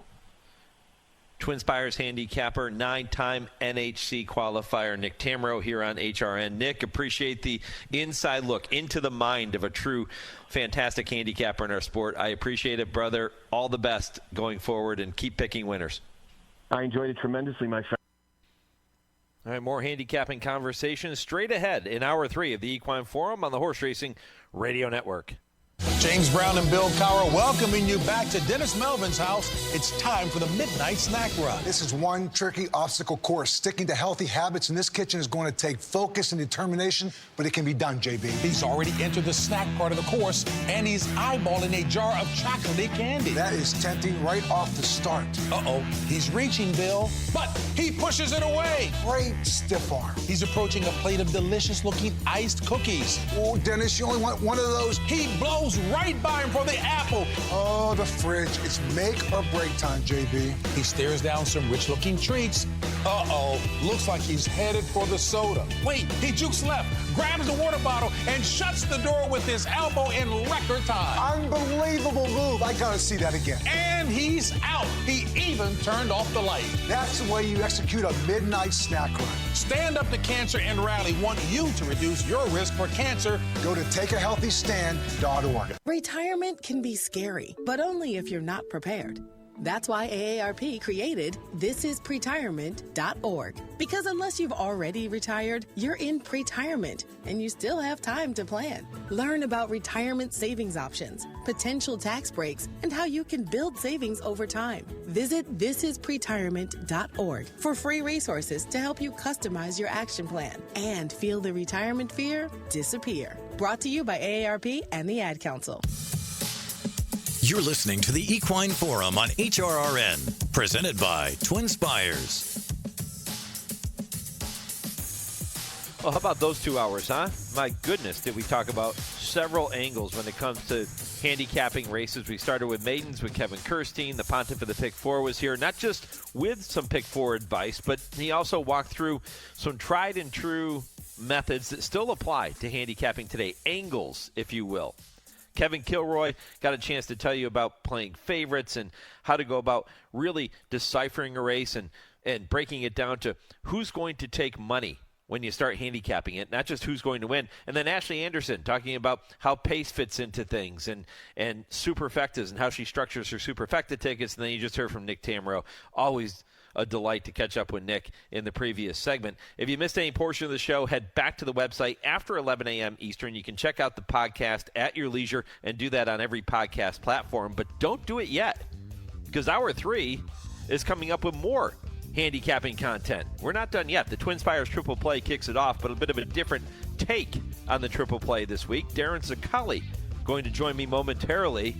TwinSpires handicapper, 9-time NHC qualifier, Nick Tammaro here on HRN. Nick, appreciate the inside look into the mind of a true fantastic handicapper in our sport. I appreciate it, brother. All the best going forward, and keep picking winners. I enjoyed it tremendously, my friend. All right, more handicapping conversations straight ahead in Hour 3 of the Equine Forum on the Horse Racing Radio Network. James Brown and Bill Cowher welcoming you back to Dennis Melvin's house. It's time for the Midnight Snack Run. This is one tricky obstacle course. Sticking to healthy habits in this kitchen is going to take focus and determination, but it can be done, JB. He's already entered the snack part of the course, and he's eyeballing a jar of chocolate candy. That is tempting right off the start. Uh-oh, he's reaching, Bill, but he pushes it away. Great stiff arm. He's approaching a plate of delicious-looking iced cookies. Oh, Dennis, you only want one of those. He blows right by him for the apple. Oh, the fridge. It's make or break time, JB. He stares down some rich-looking treats. Uh-oh, looks like he's headed for the soda. Wait, he jukes left, grabs the water bottle, and shuts the door with his elbow in record time. Unbelievable move. I gotta see that again. And he's out. He even turned off the light. That's the way you execute a midnight snack run. Stand Up to Cancer and Rally want you to reduce your risk for cancer. Go to takeahealthystand.org. Retirement can be scary, but only if you're not prepared. That's why AARP created thisispretirement.org. Because unless you've already retired, you're in pretirement, and you still have time to plan. Learn about retirement savings options, potential tax breaks, and how you can build savings over time. Visit thisispretirement.org for free resources to help you customize your action plan and feel the retirement fear disappear. Brought to you by AARP and the Ad Council. You're listening to the Equine Forum on HRRN, presented by TwinSpires. Well, how about those 2 hours, huh? My goodness, did we talk about several angles when it comes to handicapping races. We started with maidens with Kevin Kerstein. The Pontiff of the Pick 4 was here, not just with some Pick 4 advice, but he also walked through some tried and true methods that still apply to handicapping today, angles, if you will. Kevin Kilroy got a chance to tell you about playing favorites and how to go about really deciphering a race and breaking it down to who's going to take money when you start handicapping it, not just who's going to win. And then Ashley Anderson talking about how pace fits into things and superfectas and how she structures her superfecta tickets. And then you just heard from Nick Tammaro. Always a delight to catch up with Nick in the previous segment. If you missed any portion of the show, head back to the website after 11 a.m. Eastern. You can check out the podcast at your leisure and do that on every podcast platform. But don't do it yet, because Hour 3 is coming up with more handicapping content. We're not done yet. The TwinSpires Triple Play kicks it off, but a bit of a different take on the Triple Play this week. Darin Zoccali going to join me momentarily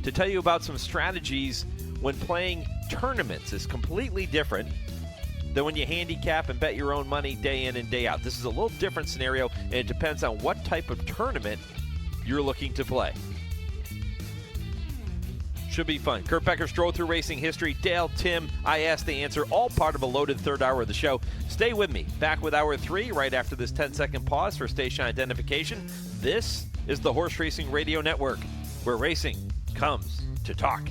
to tell you about some strategies when playing tournaments. Is completely different than when you handicap and bet your own money day in and day out. This is a little different scenario, and it depends on what type of tournament you're looking to play. Should be fun. Kurt Becker, Stroll Through Racing History. Dale, Tim, I Asked, They Answer, all part of a loaded third hour of the show. Stay with me. Back with Hour 3 right after this 10-second pause for station identification. This is the Horse Racing Radio Network, where racing comes to talk.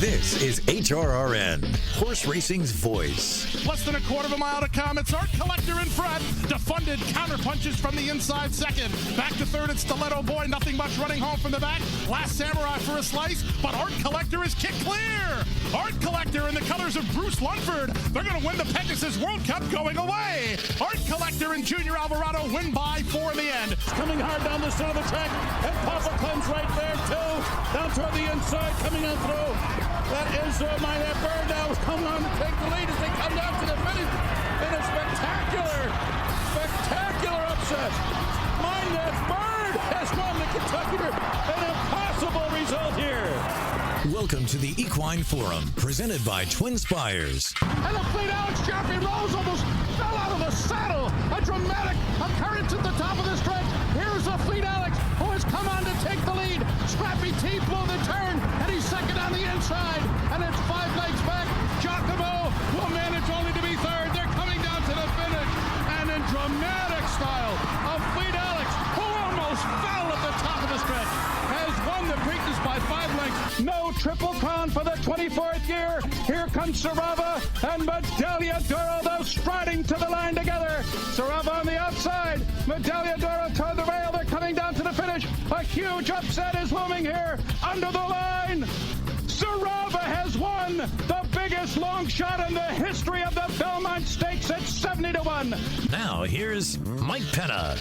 This is HRRN, horse racing's voice. Less than a quarter of a mile to come. It's Art Collector in front. Defunded counter punches from the inside second. Back to third, it's Stiletto Boy. Nothing much running home from the back. Last Samurai for a slice, but Art Collector is kicked clear. Art Collector in the colors of Bruce Lunford. They're going to win the Pegasus World Cup going away. Art Collector and Junior Alvarado win by 4 in the end. Coming hard down the center of the track, and Papa comes right there too. Down toward the inside, coming on through. That is Minette Bird now coming on to take the lead as they come down to the finish in a spectacular upset. Minette Bird has won the Kentucky. An impossible result here. Welcome to the Equine Forum, presented by TwinSpires. And the Fleet Alex Jeffrey Rose almost fell out of the saddle. A dramatic occurrence at the top of the stretch. Here's the Fleet Alex, who has come on to take the lead. Scrappy T blew the turn, and he's second on the inside. And it's 5 legs back. Giacomo will manage only to be third. They're coming down to the finish. And in dramatic style, a Fleet Alex, who almost fell at the top of the stretch, has won the Preakness by 5 lengths. No Triple Crown for the 24th year. Here comes Sarava and Medaglia d'Oro, though striding to the line together. Sarava on the outside. Medaglia d'Oro toward the rail. They're coming down to the finish. A huge upset is looming here under the line. Sarava has won the biggest long shot in the history of the Belmont Stakes at 70-1. Now here's Mike Penna.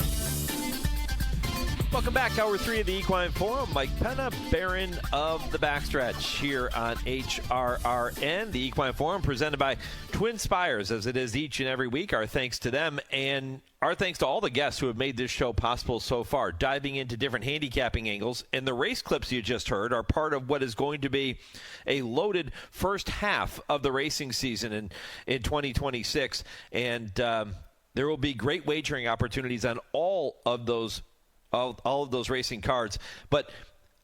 Welcome back, Hour 3 of the Equine Forum. Mike Penna, Baron of the Backstretch here on HRRN. The Equine Forum presented by TwinSpires, as it is each and every week. Our thanks to them, and our thanks to all the guests who have made this show possible so far, diving into different handicapping angles. And the race clips you just heard are part of what is going to be a loaded first half of the racing season in 2026. And there will be great wagering opportunities on all of those racing cards. But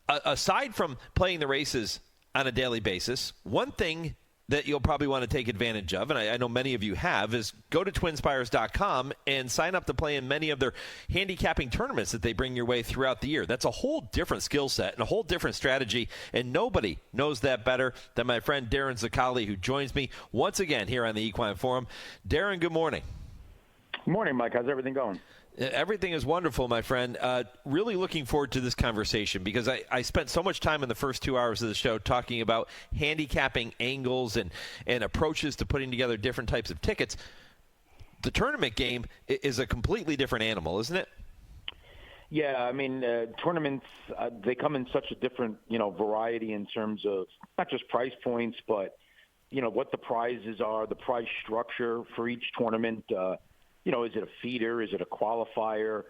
aside from playing the races on a daily basis, one thing that you'll probably want to take advantage of, and I know many of you have, is go to TwinSpires.com and sign up to play in many of their handicapping tournaments that they bring your way throughout the year. That's a whole different skill set and a whole different strategy, and nobody knows that better than my friend Darin Zoccali, who joins me once again here on the Equine Forum. Darin, good morning. Good morning, Mike. How's everything going? Everything is wonderful, my friend. Really looking forward to this conversation because I spent so much time in the first 2 hours of the show talking about handicapping angles and approaches to putting together different types of tickets. The tournament game is a completely different animal, isn't it? Yeah, I mean, tournaments, they come in such a different, variety in terms of not just price points, but, what the prizes are, the prize structure for each tournament. Is it a feeder? Is it a qualifier?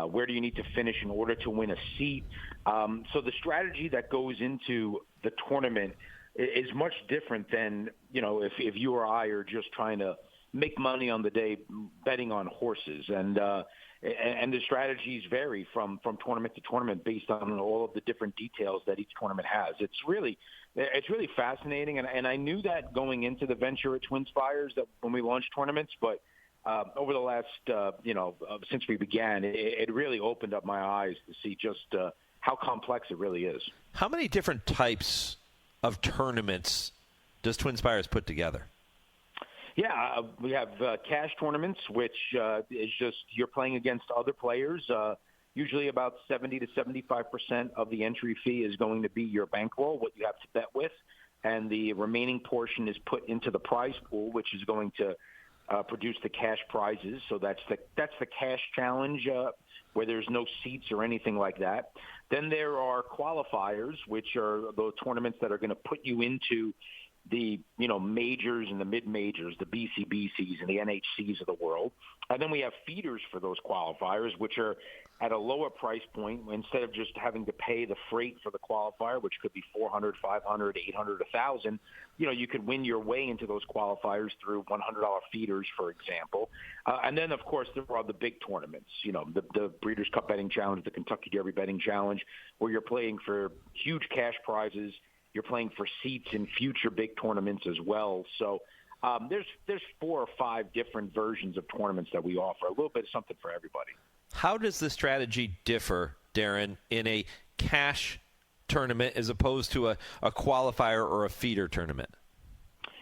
Where do you need to finish in order to win a seat? So the strategy that goes into the tournament is much different than, if you or I are just trying to make money on the day betting on horses. And the strategies vary from tournament to tournament based on all of the different details that each tournament has. It's really fascinating. And I knew that going into the venture at TwinSpires that when we launched tournaments, but over the last, since we began, it really opened up my eyes to see just how complex it really is. How many different types of tournaments does TwinSpires put together? Yeah, we have cash tournaments, which is just you're playing against other players. Usually about 70 to 75% of the entry fee is going to be your bankroll, what you have to bet with, and the remaining portion is put into the prize pool, which is going to produce the cash prizes. So that's the cash challenge where there's no seats or anything like that. Then there are qualifiers, which are those tournaments that are going to put you into the majors and the mid-majors, the BCBCs and the NHCs of the world. And then we have feeders for those qualifiers, which are at a lower price point. Instead of just having to pay the freight for the qualifier, which could be $400, $500, $800, $1,000, you could win your way into those qualifiers through $100 feeders, for example. And then, of course, there are the big tournaments, the Breeders' Cup Betting Challenge, the Kentucky Derby Betting Challenge, where you're playing for huge cash prizes. You're playing for seats in future big tournaments as well. So there's 4 or 5 different versions of tournaments that we offer, a little bit of something for everybody. How does the strategy differ, Darin, in a cash tournament as opposed to a qualifier or a feeder tournament?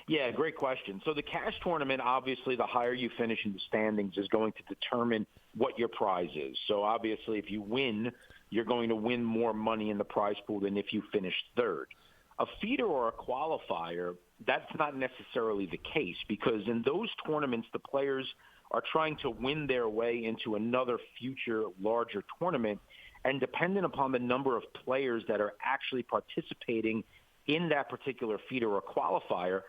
Yeah, great question. So the cash tournament, obviously, the higher you finish in the standings is going to determine what your prize is. So obviously, if you win, you're going to win more money in the prize pool than if you finish third. A feeder or a qualifier, that's not necessarily the case because in those tournaments, the players are trying to win their way into another future larger tournament. And dependent upon the number of players that are actually participating in that particular feeder or qualifier,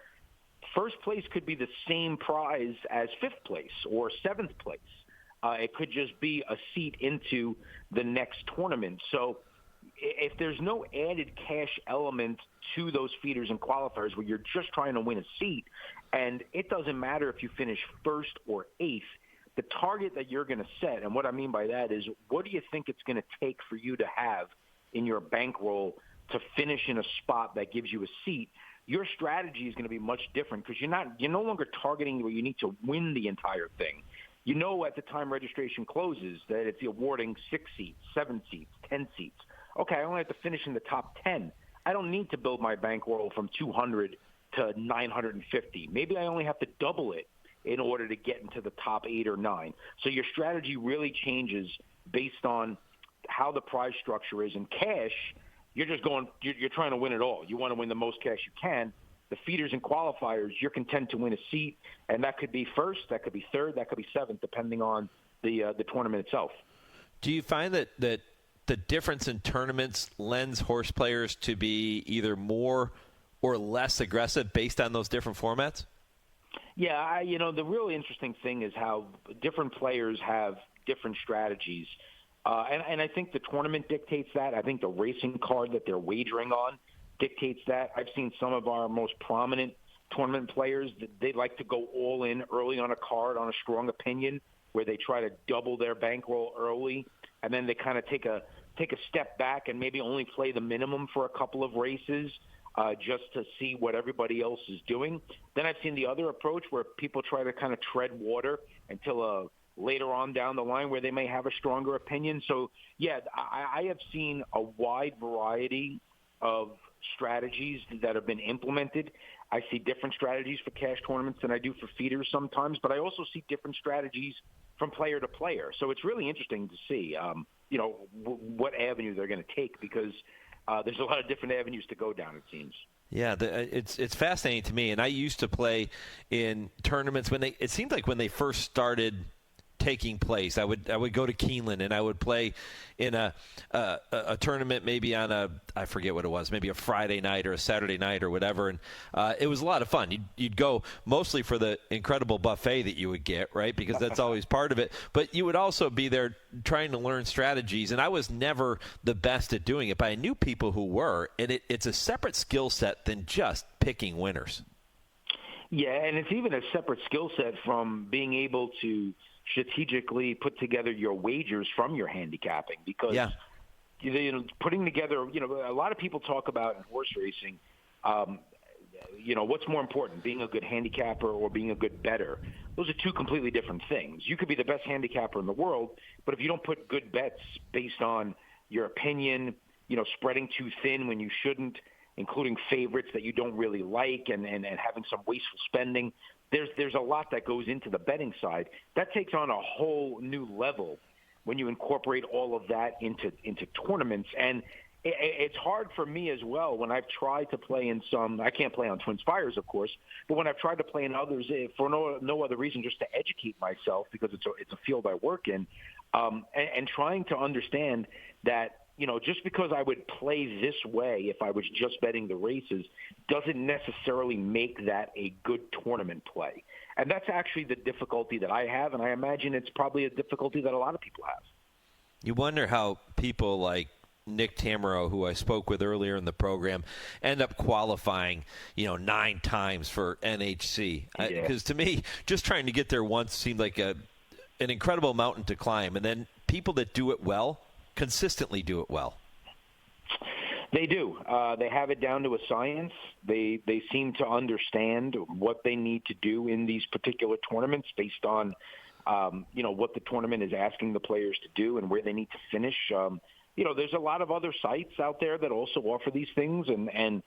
first place could be the same prize as fifth place or seventh place. It could just be a seat into the next tournament. So if there's no added cash element to those feeders and qualifiers where you're just trying to win a seat, and it doesn't matter if you finish first or eighth, the target that you're going to set, and what I mean by that is what do you think it's going to take for you to have in your bankroll to finish in a spot that gives you a seat? Your strategy is going to be much different because you're no longer targeting where you need to win the entire thing. You know at the time registration closes that it's awarding 6 seats, 7 seats, 10 seats. Okay, I only have to finish in the top 10. I don't need to build my bankroll from 200 to 950. Maybe I only have to double it in order to get into the top 8 or 9. So your strategy really changes based on how the prize structure is. In cash, you're trying to win it all. You want to win the most cash you can. The feeders and qualifiers, you're content to win a seat, and that could be first, that could be third, that could be seventh, depending on the tournament itself. Do you find that the difference in tournaments lends horse players to be either more or less aggressive based on those different formats? Yeah, the really interesting thing is how different players have different strategies. And I think the tournament dictates that. I think the racing card that they're wagering on dictates that. I've seen some of our most prominent tournament players, they like to go all in early on a card on a strong opinion where they try to double their bankroll early, and then they kind of take a step back and maybe only play the minimum for a couple of races just to see what everybody else is doing. Then I've seen the other approach where people try to kind of tread water until later on down the line where they may have a stronger opinion. So, yeah, I have seen a wide variety of strategies that have been implemented. I see different strategies for cash tournaments than I do for feeders sometimes, but I also see different strategies from player to player. So it's really interesting to see, what avenue they're going to take, because there's a lot of different avenues to go down, it seems. Yeah, it's fascinating to me. And I used to play in tournaments it seemed like when they first started taking place. I would go to Keeneland and I would play in a tournament, maybe on I forget what it was, maybe a Friday night or a Saturday night or whatever, and it was a lot of fun. You'd go mostly for the incredible buffet that you would get, right? Because that's always part of it. But you would also be there trying to learn strategies, and I was never the best at doing it, but I knew people who were, and it's a separate skill set than just picking winners. Yeah, and it's even a separate skill set from being able to strategically put together your wagers from your handicapping, because putting together, a lot of people talk about in horse racing, what's more important, being a good handicapper or being a good bettor? Those are two completely different things. You could be the best handicapper in the world, but if you don't put good bets based on your opinion, spreading too thin when you shouldn't, including favorites that you don't really like, and having some wasteful spending, there's a lot that goes into the betting side. That takes on a whole new level when you incorporate all of that into tournaments. And it's hard for me as well when I've tried to play in some – I can't play on TwinSpires, of course, but when I've tried to play in others for no other reason, just to educate myself, because it's a field I work in, and trying to understand that, just because I would play this way if I was just betting the races doesn't necessarily make that a good tournament play. And that's actually the difficulty that I have, and I imagine it's probably a difficulty that a lot of people have. You wonder how people like Nick Tammaro, who I spoke with earlier in the program, end up qualifying, 9 times for NHC. Because to me, just trying to get there once seemed like an incredible mountain to climb. And then people that do it well consistently do it well. They do. They have it down to a science. They seem to understand what they need to do in these particular tournaments based on, what the tournament is asking the players to do and where they need to finish. There's a lot of other sites out there that also offer these things, and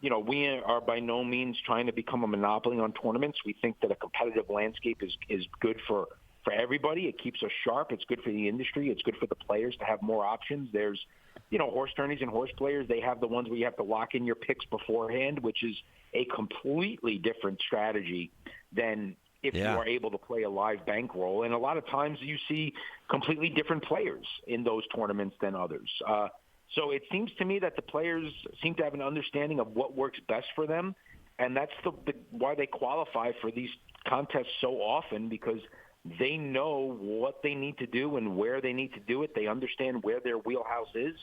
we are by no means trying to become a monopoly on tournaments. We think that a competitive landscape is good for everybody. It keeps us sharp. It's good for the industry. It's good for the players to have more options. There's, horse tourneys and horse players, they have the ones where you have to lock in your picks beforehand, which is a completely different strategy than if you are able to play a live bankroll. And a lot of times you see completely different players in those tournaments than others. So it seems to me that the players seem to have an understanding of what works best for them, and that's why they qualify for these contests so often, because they know what they need to do and where they need to do it. They understand where their wheelhouse is,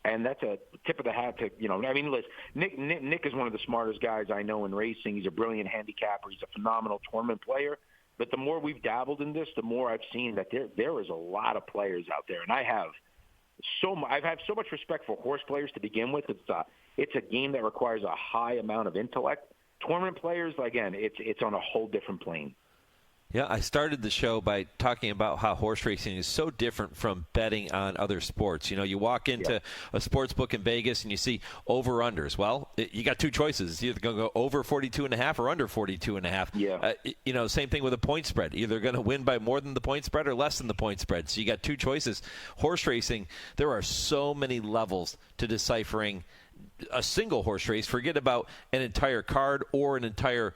and that's a tip of the hat to, listen, Nick is one of the smartest guys I know in racing. He's a brilliant handicapper. He's a phenomenal tournament player. But the more we've dabbled in this, the more I've seen that there is a lot of players out there, and I've had so much respect for horse players to begin with. It's a game that requires a high amount of intellect. Tournament players, again, it's on a whole different plane. Yeah, I started the show by talking about how horse racing is so different from betting on other sports. You walk into a sports book in Vegas and you see over-unders. Well, you got two choices. It's either going to go over 42.5 or under 42.5. Yeah. Same thing with a point spread. Either going to win by more than the point spread or less than the point spread. So you got two choices. Horse racing, there are so many levels to deciphering a single horse race. Forget about an entire card or an entire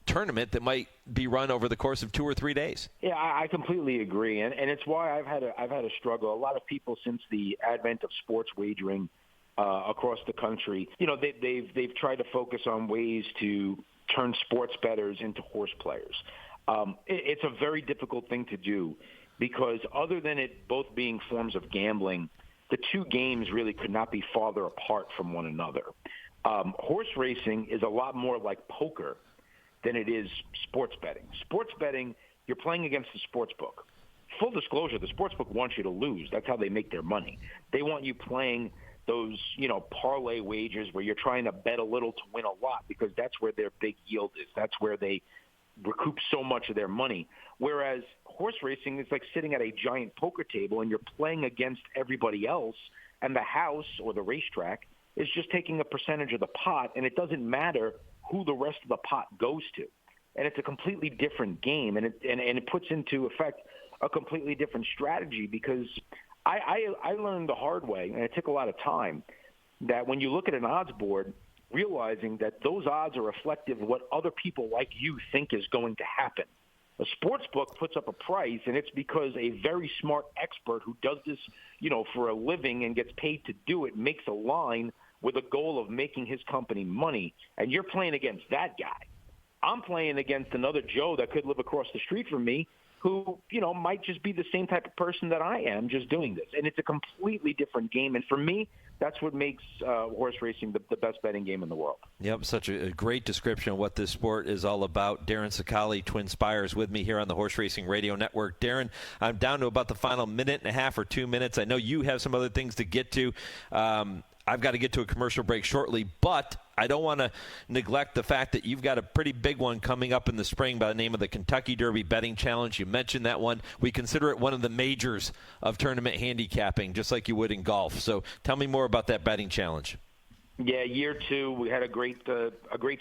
tournament that might be run over the course of 2 or 3 days. Yeah, I completely agree, and it's why I've had a struggle. A lot of people, since the advent of sports wagering across the country, they've tried to focus on ways to turn sports bettors into horse players. It's a very difficult thing to do, because other than it both being forms of gambling, the two games really could not be farther apart from one another. Horse racing is a lot more like poker than it is sports betting. Sports betting, you're playing against the sports book. Full disclosure, the sports book wants you to lose. That's how they make their money. They want you playing those, parlay wagers where you're trying to bet a little to win a lot, because that's where their big yield is. That's where they recoup so much of their money. Whereas horse racing is like sitting at a giant poker table and you're playing against everybody else, and the house or the racetrack is just taking a percentage of the pot, and it doesn't matter who the rest of the pot goes to. And it's a completely different game, and it puts into effect a completely different strategy, because I learned the hard way, and it took a lot of time, that when you look at an odds board, realizing that those odds are reflective of what other people like you think is going to happen. A sports book puts up a price, and it's because a very smart expert who does this, for a living and gets paid to do it, makes a line with a goal of making his company money. And you're playing against that guy. I'm playing against another Joe that could live across the street from me who, might just be the same type of person that I am, just doing this. And it's a completely different game. And for me, that's what makes horse racing the best betting game in the world. Yep, such a great description of what this sport is all about. Darin Zoccali, TwinSpires, with me here on the Horse Racing Radio Network. Darin, I'm down to about the final minute and a half or 2 minutes. I know you have some other things to get to. I've got to get to a commercial break shortly, but I don't want to neglect the fact that you've got a pretty big one coming up in the spring by the name of the Kentucky Derby Betting Challenge. You mentioned that one. We consider it one of the majors of tournament handicapping, just like you would in golf. So tell me more about that betting challenge. Yeah, year 2, we had a great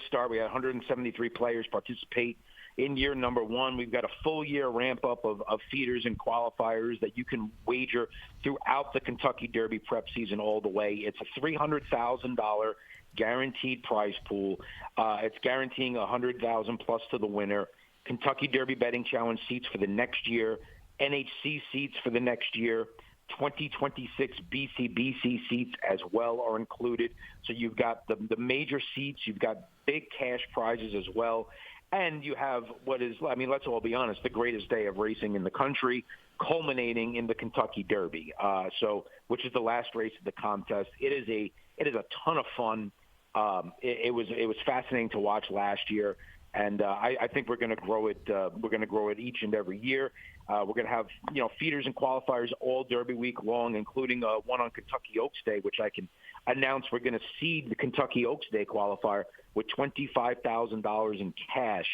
start. We had 173 players participate. In year number 1, we've got a full year ramp up of feeders and qualifiers that you can wager throughout the Kentucky Derby prep season all the way. It's a $300,000 guaranteed prize pool. It's guaranteeing $100,000 plus to the winner. Kentucky Derby Betting Challenge seats for the next year. NHC seats for the next year. 2026 BCBC seats as well are included. So you've got the major seats. You've got big cash prizes as well. And you have what is, let's all be honest, the greatest day of racing in the country, culminating in the Kentucky Derby. Which is the last race of the contest. It is a ton of fun. It was fascinating to watch last year, and I think we're going to grow it. We're going to grow it each and every year. We're going to have feeders and qualifiers all Derby week long, including one on Kentucky Oaks Day, which I can announce. We're going to seed the Kentucky Oaks Day qualifier with $25,000 in cash,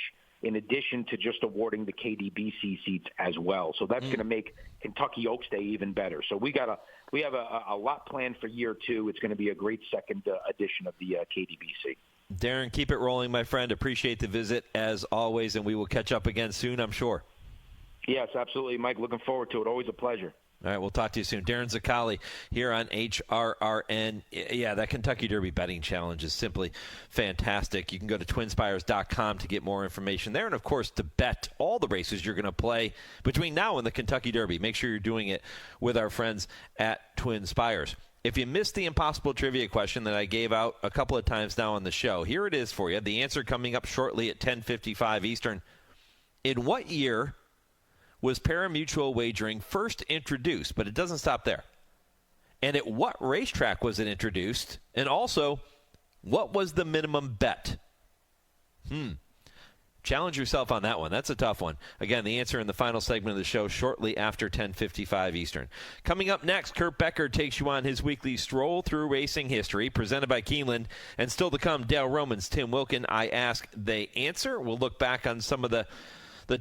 in addition to just awarding the KDBC seats as well. So that's going to make Kentucky Oaks Day even better. So we have a lot planned for year 2. It's going to be a great second edition of the KDBC. Darin, keep it rolling, my friend. Appreciate the visit as always, and we will catch up again soon, I'm sure. Yes, absolutely, Mike. Looking forward to it. Always a pleasure. All right, we'll talk to you soon. Darin Zoccali here on HRRN. Yeah, that Kentucky Derby Betting Challenge is simply fantastic. You can go to TwinSpires.com to get more information there. And, of course, to bet all the races you're going to play between now and the Kentucky Derby. Make sure you're doing it with our friends at TwinSpires. If you missed the impossible trivia question that I gave out a couple of times now on the show, here it is for you. The answer coming up shortly at 10:55 Eastern. In what year was parimutuel wagering first introduced? But it doesn't stop there. And at what racetrack was it introduced? And also, what was the minimum bet? Challenge yourself on that one. That's a tough one. Again, the answer in the final segment of the show shortly after 10:55 Eastern. Coming up next, Kurt Becker takes you on his weekly Stroll Through Racing History, presented by Keeneland. And still to come, Dale Romans, Tim Wilkin. I Ask, They Answer. We'll look back on some of the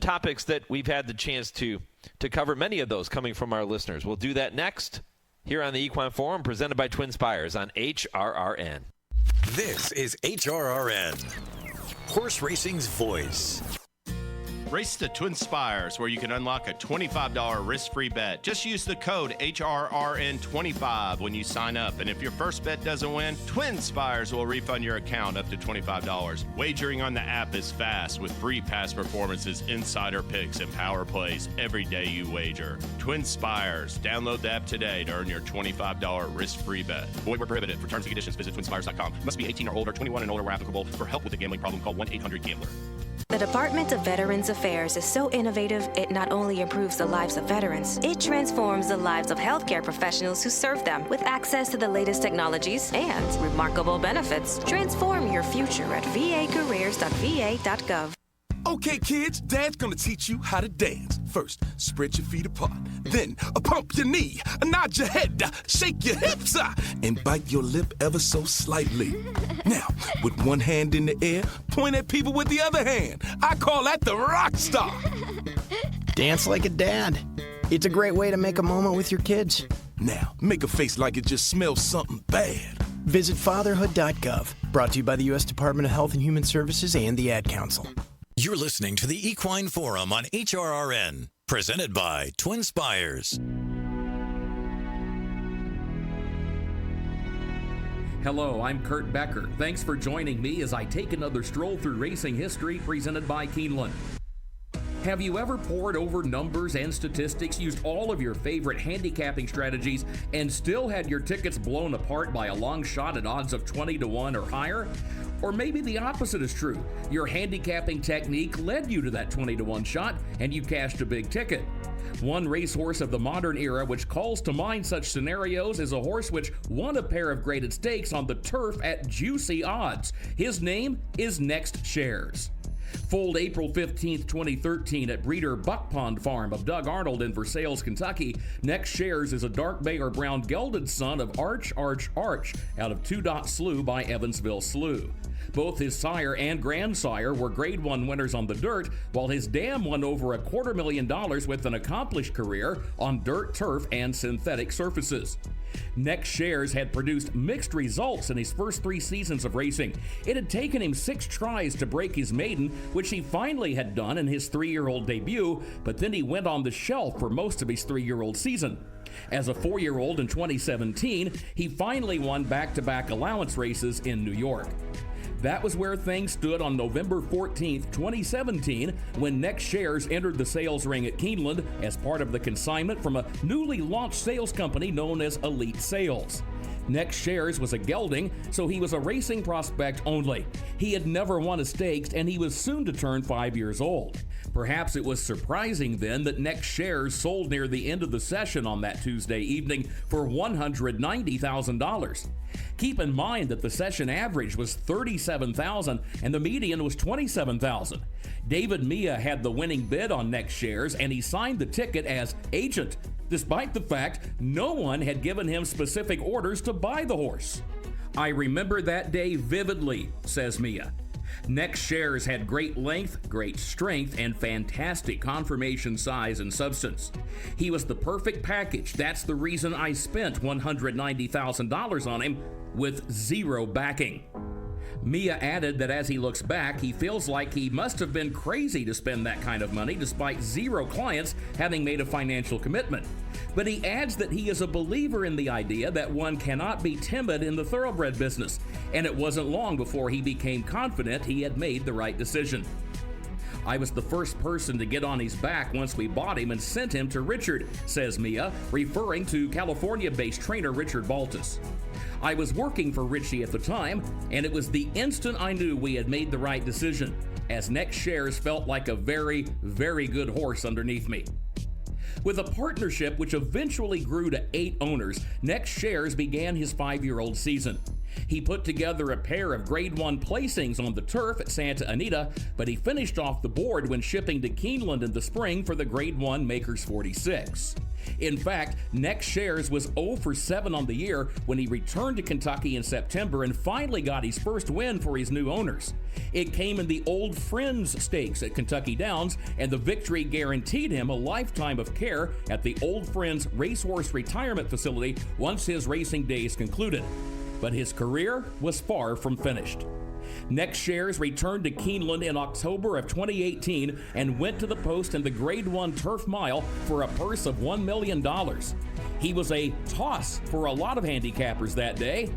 topics that we've had the chance to cover, many of those coming from our listeners. We'll do that next here on the Equine Forum, presented by TwinSpires on HRRN. This is HRRN, horse racing's voice. Race to TwinSpires, where you can unlock a $25 risk-free bet. Just use the code HRRN25 when you sign up. And if your first bet doesn't win, TwinSpires will refund your account up to $25. Wagering on the app is fast with free past performances, insider picks, and power plays every day you wager. TwinSpires. Download the app today to earn your $25 risk-free bet. Void where prohibited. For terms and conditions, visit TwinSpires.com. Must be 18 or older, 21 and older where applicable. For help with a gambling problem, call 1-800-GAMBLER. The Department of Veterans Affairs is so innovative, it not only improves the lives of veterans, it transforms the lives of healthcare professionals who serve them. With access to the latest technologies and remarkable benefits, transform your future at vacareers.va.gov. Okay, kids, Dad's gonna teach you how to dance. First, spread your feet apart. Then, pump your knee, nod your head, shake your hips, and bite your lip ever so slightly. Now, with one hand in the air, point at people with the other hand. I call that the rock star. Dance like a dad. It's a great way to make a moment with your kids. Now, make a face like it just smells something bad. Visit fatherhood.gov. Brought to you by the U.S. Department of Health and Human Services and the Ad Council. You're listening to the Equine Forum on HRRN. Presented by TwinSpires. Hello, I'm Kurt Becker. Thanks for joining me as I take another stroll through racing history presented by Keeneland. Have you ever pored over numbers and statistics, used all of your favorite handicapping strategies, and still had your tickets blown apart by a long shot at odds of 20 to 1 or higher? Or maybe the opposite is true. Your handicapping technique led you to that 20 to 1 shot, and you cashed a big ticket. One racehorse of the modern era which calls to mind such scenarios is a horse which won a pair of graded stakes on the turf at juicy odds. His name is Next Shares. Foaled April 15, 2013 at breeder Buck Pond Farm of Doug Arnold in Versailles, Kentucky, Next Shares is a dark bay or brown gelded son of Arch out of 2 Dot Slough by Evansville Slough. Both his sire and grandsire were Grade 1 winners on the dirt, while his dam won over $250,000 with an accomplished career on dirt, turf, and synthetic surfaces. Next Shares had produced mixed results in his first 3 seasons of racing. It had taken him 6 tries to break his maiden, which he finally had done in his 3-year-old debut, but then he went on the shelf for most of his 3-year-old season. As a 4-year-old in 2017, he finally won back-to-back allowance races in New York. That was where things stood on November 14, 2017, when Next Shares entered the sales ring at Keeneland as part of the consignment from a newly launched sales company known as Elite Sales. Next Shares was a gelding, so he was a racing prospect only. He had never won a stakes, and he was soon to turn 5 years old. Perhaps it was surprising then that Next Shares sold near the end of the session on that Tuesday evening for $190,000. Keep in mind that the session average was $37,000 and the median was $27,000. David Mia had the winning bid on Next Shares, and he signed the ticket as agent, despite the fact no one had given him specific orders to buy the horse. "I remember that day vividly," says Mia. Next Shares had great length, great strength, and fantastic conformation size and substance. He was the perfect package. That's the reason I spent $190,000 on him with 0 backing. Mia added that as he looks back, he feels like he must have been crazy to spend that kind of money despite 0 clients having made a financial commitment. But he adds that he is a believer in the idea that one cannot be timid in the thoroughbred business, and it wasn't long before he became confident he had made the right decision. "I was the first person to get on his back once we bought him and sent him to Richard," says Mia, referring to California-based trainer Richard Baltus. "I was working for Richie at the time, and it was the instant I knew we had made the right decision, as Next Shares felt like a very, very good horse underneath me." With a partnership which eventually grew to 8 owners, Next Shares began his 5-year-old season. He put together a pair of Grade 1 placings on the turf at Santa Anita, but he finished off the board when shipping to Keeneland in the spring for the Grade 1 Makers 46. In fact, Next Shares was 0 for 7 on the year when he returned to Kentucky in September and finally got his first win for his new owners. It came in the Old Friends Stakes at Kentucky Downs, and the victory guaranteed him a lifetime of care at the Old Friends Racehorse Retirement Facility once his racing days concluded. But his career was far from finished. Next Shares returned to Keeneland in October of 2018 and went to the post in the Grade 1 Turf Mile for a purse of $1 million. He was a toss for a lot of handicappers that day,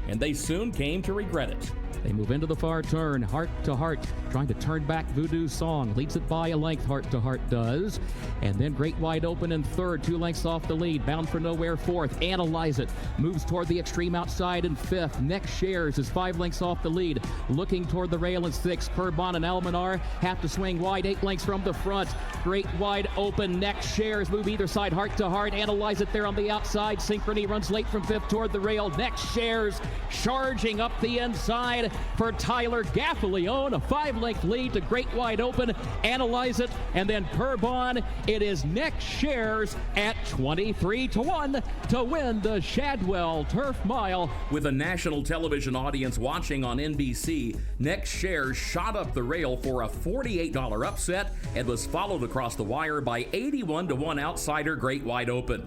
and they soon came to regret it. They move into the far turn, Heart to Heart, trying to turn back Voodoo Song. Leads it by a length, Heart to Heart does. And then Great Wide Open in third, 2 lengths off the lead. Bound for Nowhere fourth. Analyze It moves toward the extreme outside in fifth. Next Shares is 5 lengths off the lead. Looking toward the rail in sixth. Curbon and Almanar have to swing wide, 8 lengths from the front. Great Wide Open, Next Shares move either side, Heart to Heart. Analyze It there on the outside. Synchrony runs late from fifth toward the rail. Next Shares charging up the inside for Tyler Gaffalione, a 5-length lead to Great Wide Open. Analyze It, and then Curbon. It is Next Shares at 23 to 1 to win the Shadwell Turf Mile. With a national television audience watching on NBC, Next Shares shot up the rail for a $48 upset and was followed across the wire by 81 to 1 outsider Great Wide Open.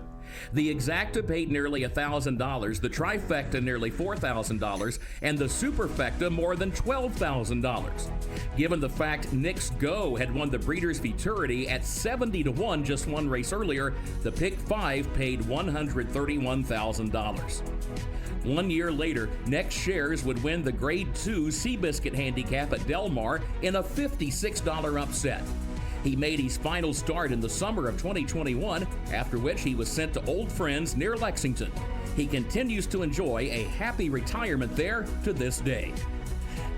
The exacta paid nearly $1,000, the trifecta nearly $4,000, and the superfecta more than $12,000. Given the fact Nick's Go had won the Breeders' Futurity at 70-1 just one race earlier, the pick 5 paid $131,000. 1 year later, Next Shares would win the Grade 2 Seabiscuit Handicap at Del Mar in a $56 upset. He made his final start in the summer of 2021, after which he was sent to Old Friends near Lexington. He continues to enjoy a happy retirement there to this day.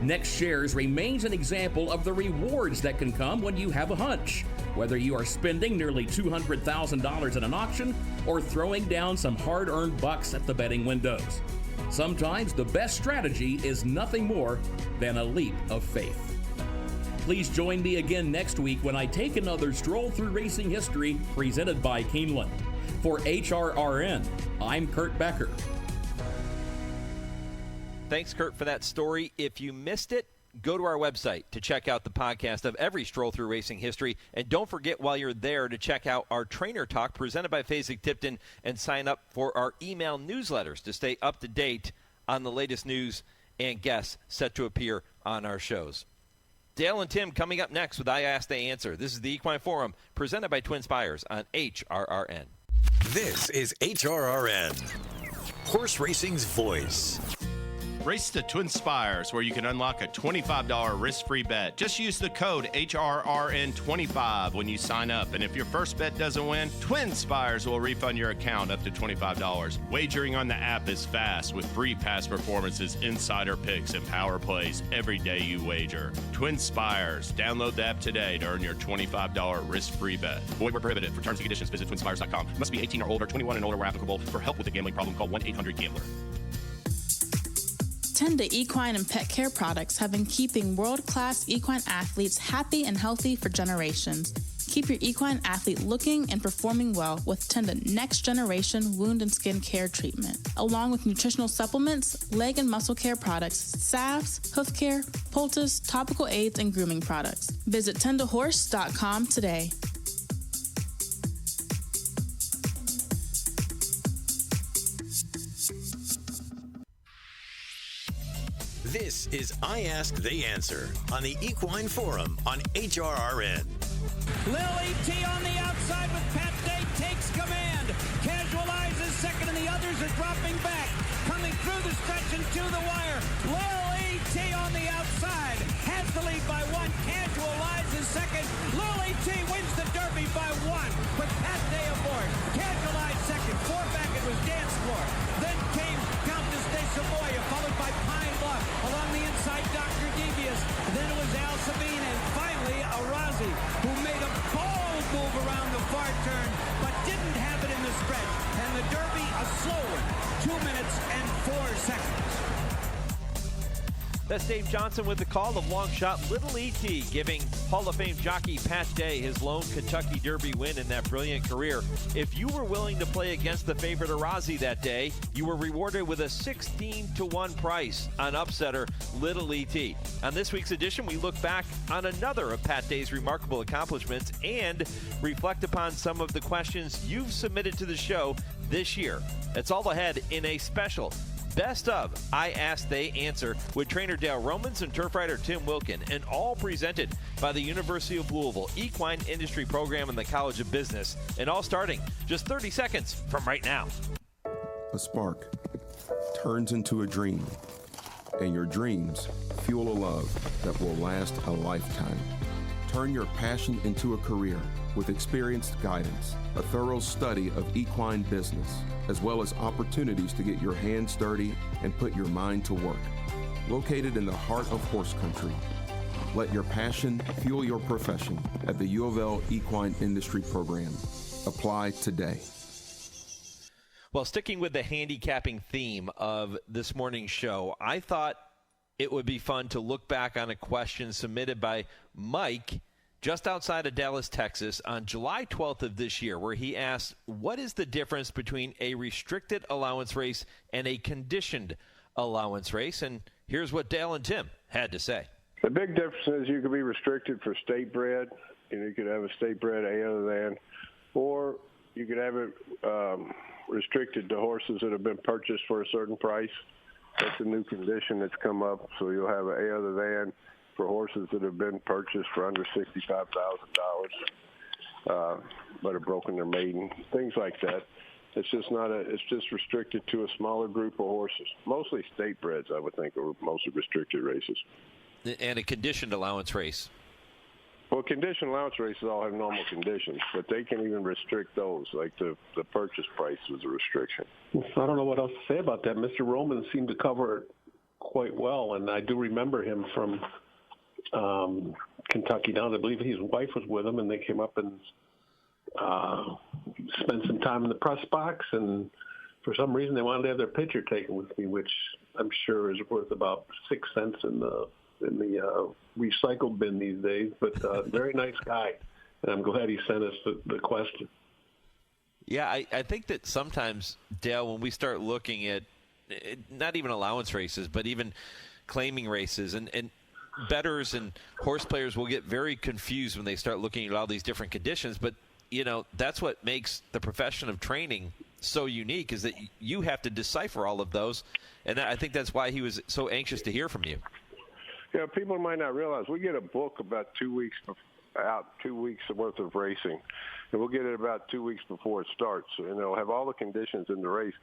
Next Shares remains an example of the rewards that can come when you have a hunch, whether you are spending nearly $200,000 at an auction or throwing down some hard-earned bucks at the betting windows. Sometimes the best strategy is nothing more than a leap of faith. Please join me again next week when I take another stroll through racing history presented by Keeneland. For HRRN, I'm Kurt Becker. Thanks, Kurt, for that story. If you missed it, go to our website to check out the podcast of every Stroll Through Racing History. And don't forget, while you're there, to check out our Trainer Talk presented by Fasig-Tipton and sign up for our email newsletters to stay up to date on the latest news and guests set to appear on our shows. Dale and Tim coming up next with I Ask, They Answer. This is the Equine Forum presented by TwinSpires on HRRN. This is HRRN, horse racing's voice. Race to TwinSpires, where you can unlock a $25 risk-free bet. Just use the code HRRN25 when you sign up. And if your first bet doesn't win, TwinSpires will refund your account up to $25. Wagering on the app is fast with free past performances, insider picks, and power plays every day you wager. TwinSpires. Download the app today to earn your $25 risk-free bet. Void where prohibited. For terms and conditions, visit TwinSpires.com. Must be 18 or older, 21 and older where applicable. For help with a gambling problem, call 1-800-GAMBLER. Tenda Equine and Pet Care products have been keeping world-class equine athletes happy and healthy for generations. Keep your equine athlete looking and performing well with Tenda Next Generation Wound and Skin Care Treatment, along with nutritional supplements, leg and muscle care products, salves, hoof care, poultice, topical aids, and grooming products. Visit tendahorse.com today. This is I Ask, They Answer on the Equine Forum on HRRN. Lily T on the outside with Pat Day takes command. Casualizes second and the others are dropping back. Coming through the stretch and to the wire. Lily T on the outside. Has the lead by one. Casualizes second. Lily T wins the Derby by one with Pat Day aboard. Casualized second. Four back it was Dance Floor. Then came Countess de Savoia followed by Pine Bluff. Along the inside, Dr. Devious. Then it was Al Sabine, and finally, Arazi, who made a bold move around the far turn, but didn't have it in the stretch. And the Derby, a slow one, 2 minutes and 4 seconds. That's Dave Johnson with the call of long shot Little E.T., giving Hall of Fame jockey Pat Day his lone Kentucky Derby win in that brilliant career. If you were willing to play against the favorite Arazi that day, you were rewarded with a 16-1 price on upsetter Little E.T. On this week's edition, we look back on another of Pat Day's remarkable accomplishments and reflect upon some of the questions you've submitted to the show this year. It's all ahead in a special Best of I Ask, They Answer with trainer Dale Romans and turf rider Tim Wilkin, and all presented by the University of Louisville Equine Industry Program and the College of Business, and all starting just 30 seconds from right now. A spark turns into a dream, and your dreams fuel a love that will last a lifetime. Turn your passion into a career with experienced guidance, a thorough study of equine business, as well as opportunities to get your hands dirty and put your mind to work. Located in the heart of horse country, let your passion fuel your profession at the U of L Equine Industry Program. Apply today. Well, sticking with the handicapping theme of this morning's show, I thought it would be fun to look back on a question submitted by Mike just outside of Dallas, Texas, on July 12th of this year, where he asked, what is the difference between a restricted allowance race and a conditioned allowance race? And here's what Dale and Tim had to say. The big difference is you could be restricted for state bred, and you could have a state bred A other than, or You could have it restricted to horses that have been purchased for a certain price. That's a new condition that's come up. So you'll have an A other than for horses that have been purchased for under $65,000, but have broken their maiden, things like that. It's just not it's just restricted to a smaller group of horses. Mostly state breds, I would think, are mostly restricted races. And a conditioned allowance race. Well, conditioned allowance races all have normal conditions, but they can even restrict those. Like the purchase price was a restriction. So I don't know what else to say about that. Mr. Romans seemed to cover it quite well, and I do remember him from Kentucky down. I believe his wife was with him, and they came up and spent some time in the press box, and for some reason they wanted to have their picture taken with me, which I'm sure is worth about 6 cents in the recycle bin these days. But very nice guy, and I'm glad he sent us the question. Yeah, I think that sometimes, Dale, when we start looking at not even allowance races, but even claiming races, and bettors and horse players will get very confused when they start looking at all these different conditions. But you know, that's what makes the profession of training so unique, is that you have to decipher all of those. And I think that's why he was so anxious to hear from you. Yeah, people might not realize we get a book about 2 weeks out, 2 weeks worth of racing, and we'll get it about 2 weeks before it starts, and it'll have all the conditions in the race.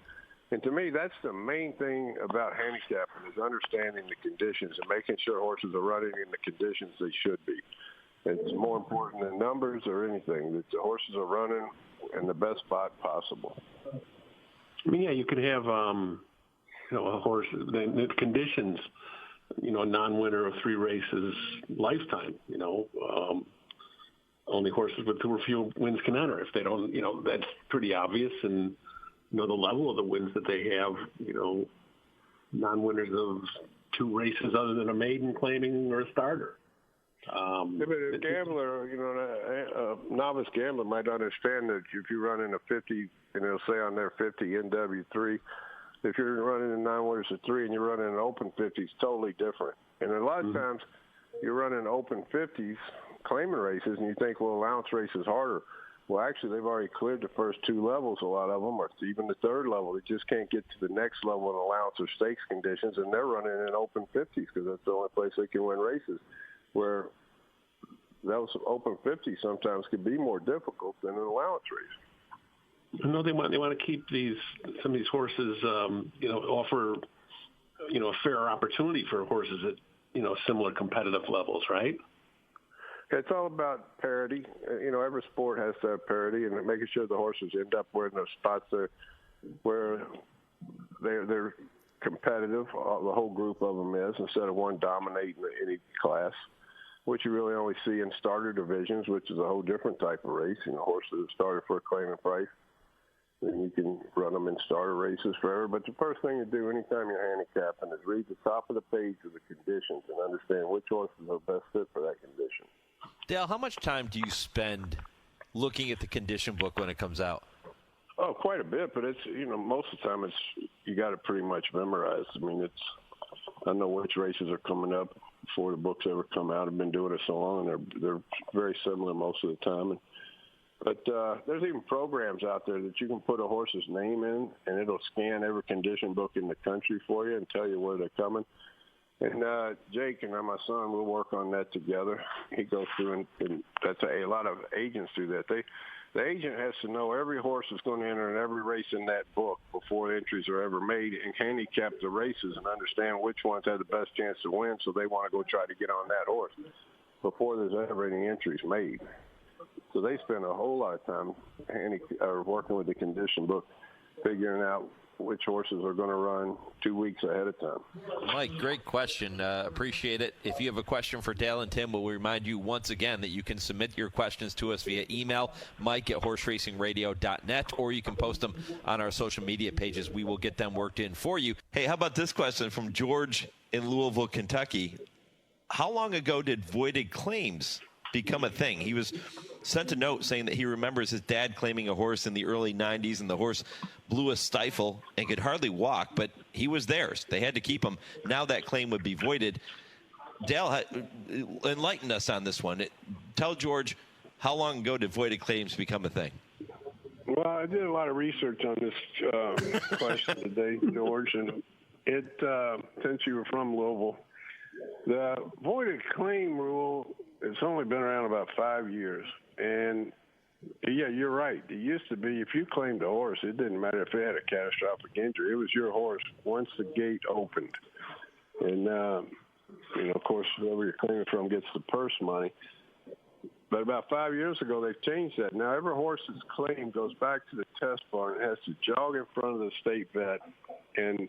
And to me, that's the main thing about handicapping, is understanding the conditions and making sure horses are running in the conditions they should be. It's more important than numbers or anything, that the horses are running in the best spot possible. I mean, yeah, you could have, a horse, the conditions, non-winner of 3 races lifetime, only horses with 2 or fewer wins can enter. If they don't, that's pretty obvious. And, the level of the wins that they have, non-winners of 2 races other than a maiden, claiming, or a starter. But a gambler, a novice gambler might understand that if you run in a 50, and it'll say on there 50 NW3, if you're running in non-winners of 3 and you're running an open 50, it's totally different. And a lot of times you're running open 50s, claiming races, and you think, well, allowance race is harder. Well, actually, they've already cleared the first 2 levels, a lot of them, or even the 3rd level. They just can't get to the next level in allowance or stakes conditions, and they're running in open 50s because that's the only place they can win races, where those open 50s sometimes could be more difficult than an allowance race. No, they want to keep some of these horses, offer, a fair opportunity for horses at, similar competitive levels, right? It's all about parity. Every sport has to have parity, and making sure the horses end up where in those spots where they're competitive. The whole group of them is, instead of one dominating any class, which you really only see in starter divisions, which is a whole different type of race. Horses that started for a claiming price, and you can run them in starter races forever. But the first thing to do anytime you're handicapping is read the top of the page of the conditions and understand which horses are best fit for that condition. Dale, how much time do you spend looking at the condition book when it comes out? Oh, quite a bit, but it's, most of the time you got it pretty much memorized. I mean, I know which races are coming up before the books ever come out. I've been doing it so long, and they're very similar most of the time. But there's even programs out there that you can put a horse's name in, and it'll scan every condition book in the country for you and tell you where they're coming. And Jake and my son will work on that together. He goes through, and that's a lot of agents do that. The agent has to know every horse is going to enter in every race in that book before entries are ever made, and handicap the races and understand which ones have the best chance to win, so they want to go try to get on that horse before there's ever any entries made. So they spend a whole lot of time working with the condition book, figuring out which horses are going to run 2 weeks ahead of time. Mike, great question. Appreciate it. If you have a question for Dale and Tim, we'll remind you once again that you can submit your questions to us via email, mike@horseracingradio.net, or you can post them on our social media pages. We will get them worked in for you. Hey, how about this question from George in Louisville, Kentucky? How long ago did voided claims become a thing? He was sent a note saying that he remembers his dad claiming a horse in the early 90s, and the horse blew a stifle and could hardly walk, but he was theirs. They had to keep him. Now that claim would be voided. Dale, enlighten us on this one. Tell George, how long ago did voided claims become a thing? Well, I did a lot of research on this question today, George, and since you were from Louisville, the voided claim rule has only been around about 5 years, and yeah, you're right. It used to be if you claimed a horse, it didn't matter if it had a catastrophic injury. It was your horse once the gate opened. And, of course, whoever you're claiming from gets the purse money. But about 5 years ago, they've changed that. Now, every horse that's claimed goes back to the test barn and has to jog in front of the state vet. And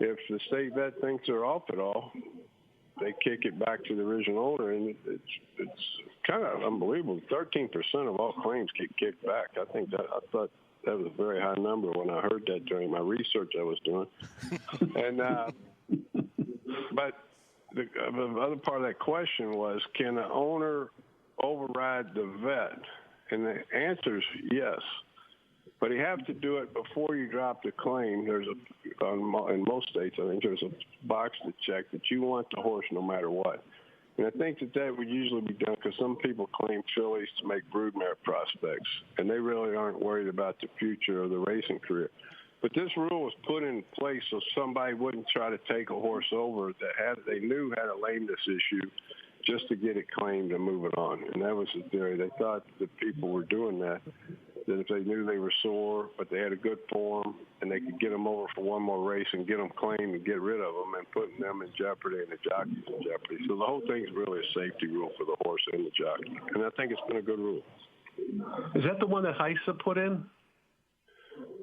if the state vet thinks they're off at all, they kick it back to the original owner, and it's kind of unbelievable. 13% of all claims get kicked back. I thought that was a very high number when I heard that during my research I was doing. And but the other part of that question was, can the owner override the vet? And the answer is yes. But you have to do it before you drop the claim. In most states, I think there's a box to check that you want the horse no matter what. And I think that would usually be done because some people claim fillies to make broodmare prospects, and they really aren't worried about the future of the racing career. But this rule was put in place so somebody wouldn't try to take a horse over that they knew had a lameness issue just to get it claimed and move it on. And that was the theory. They thought that people were doing that if they knew they were sore, but they had a good form, and they could get them over for one more race and get them claimed and get rid of them and putting them in jeopardy and the jockeys in jeopardy. So the whole thing is really a safety rule for the horse and the jockey. And I think it's been a good rule. Is that the one that HISA put in?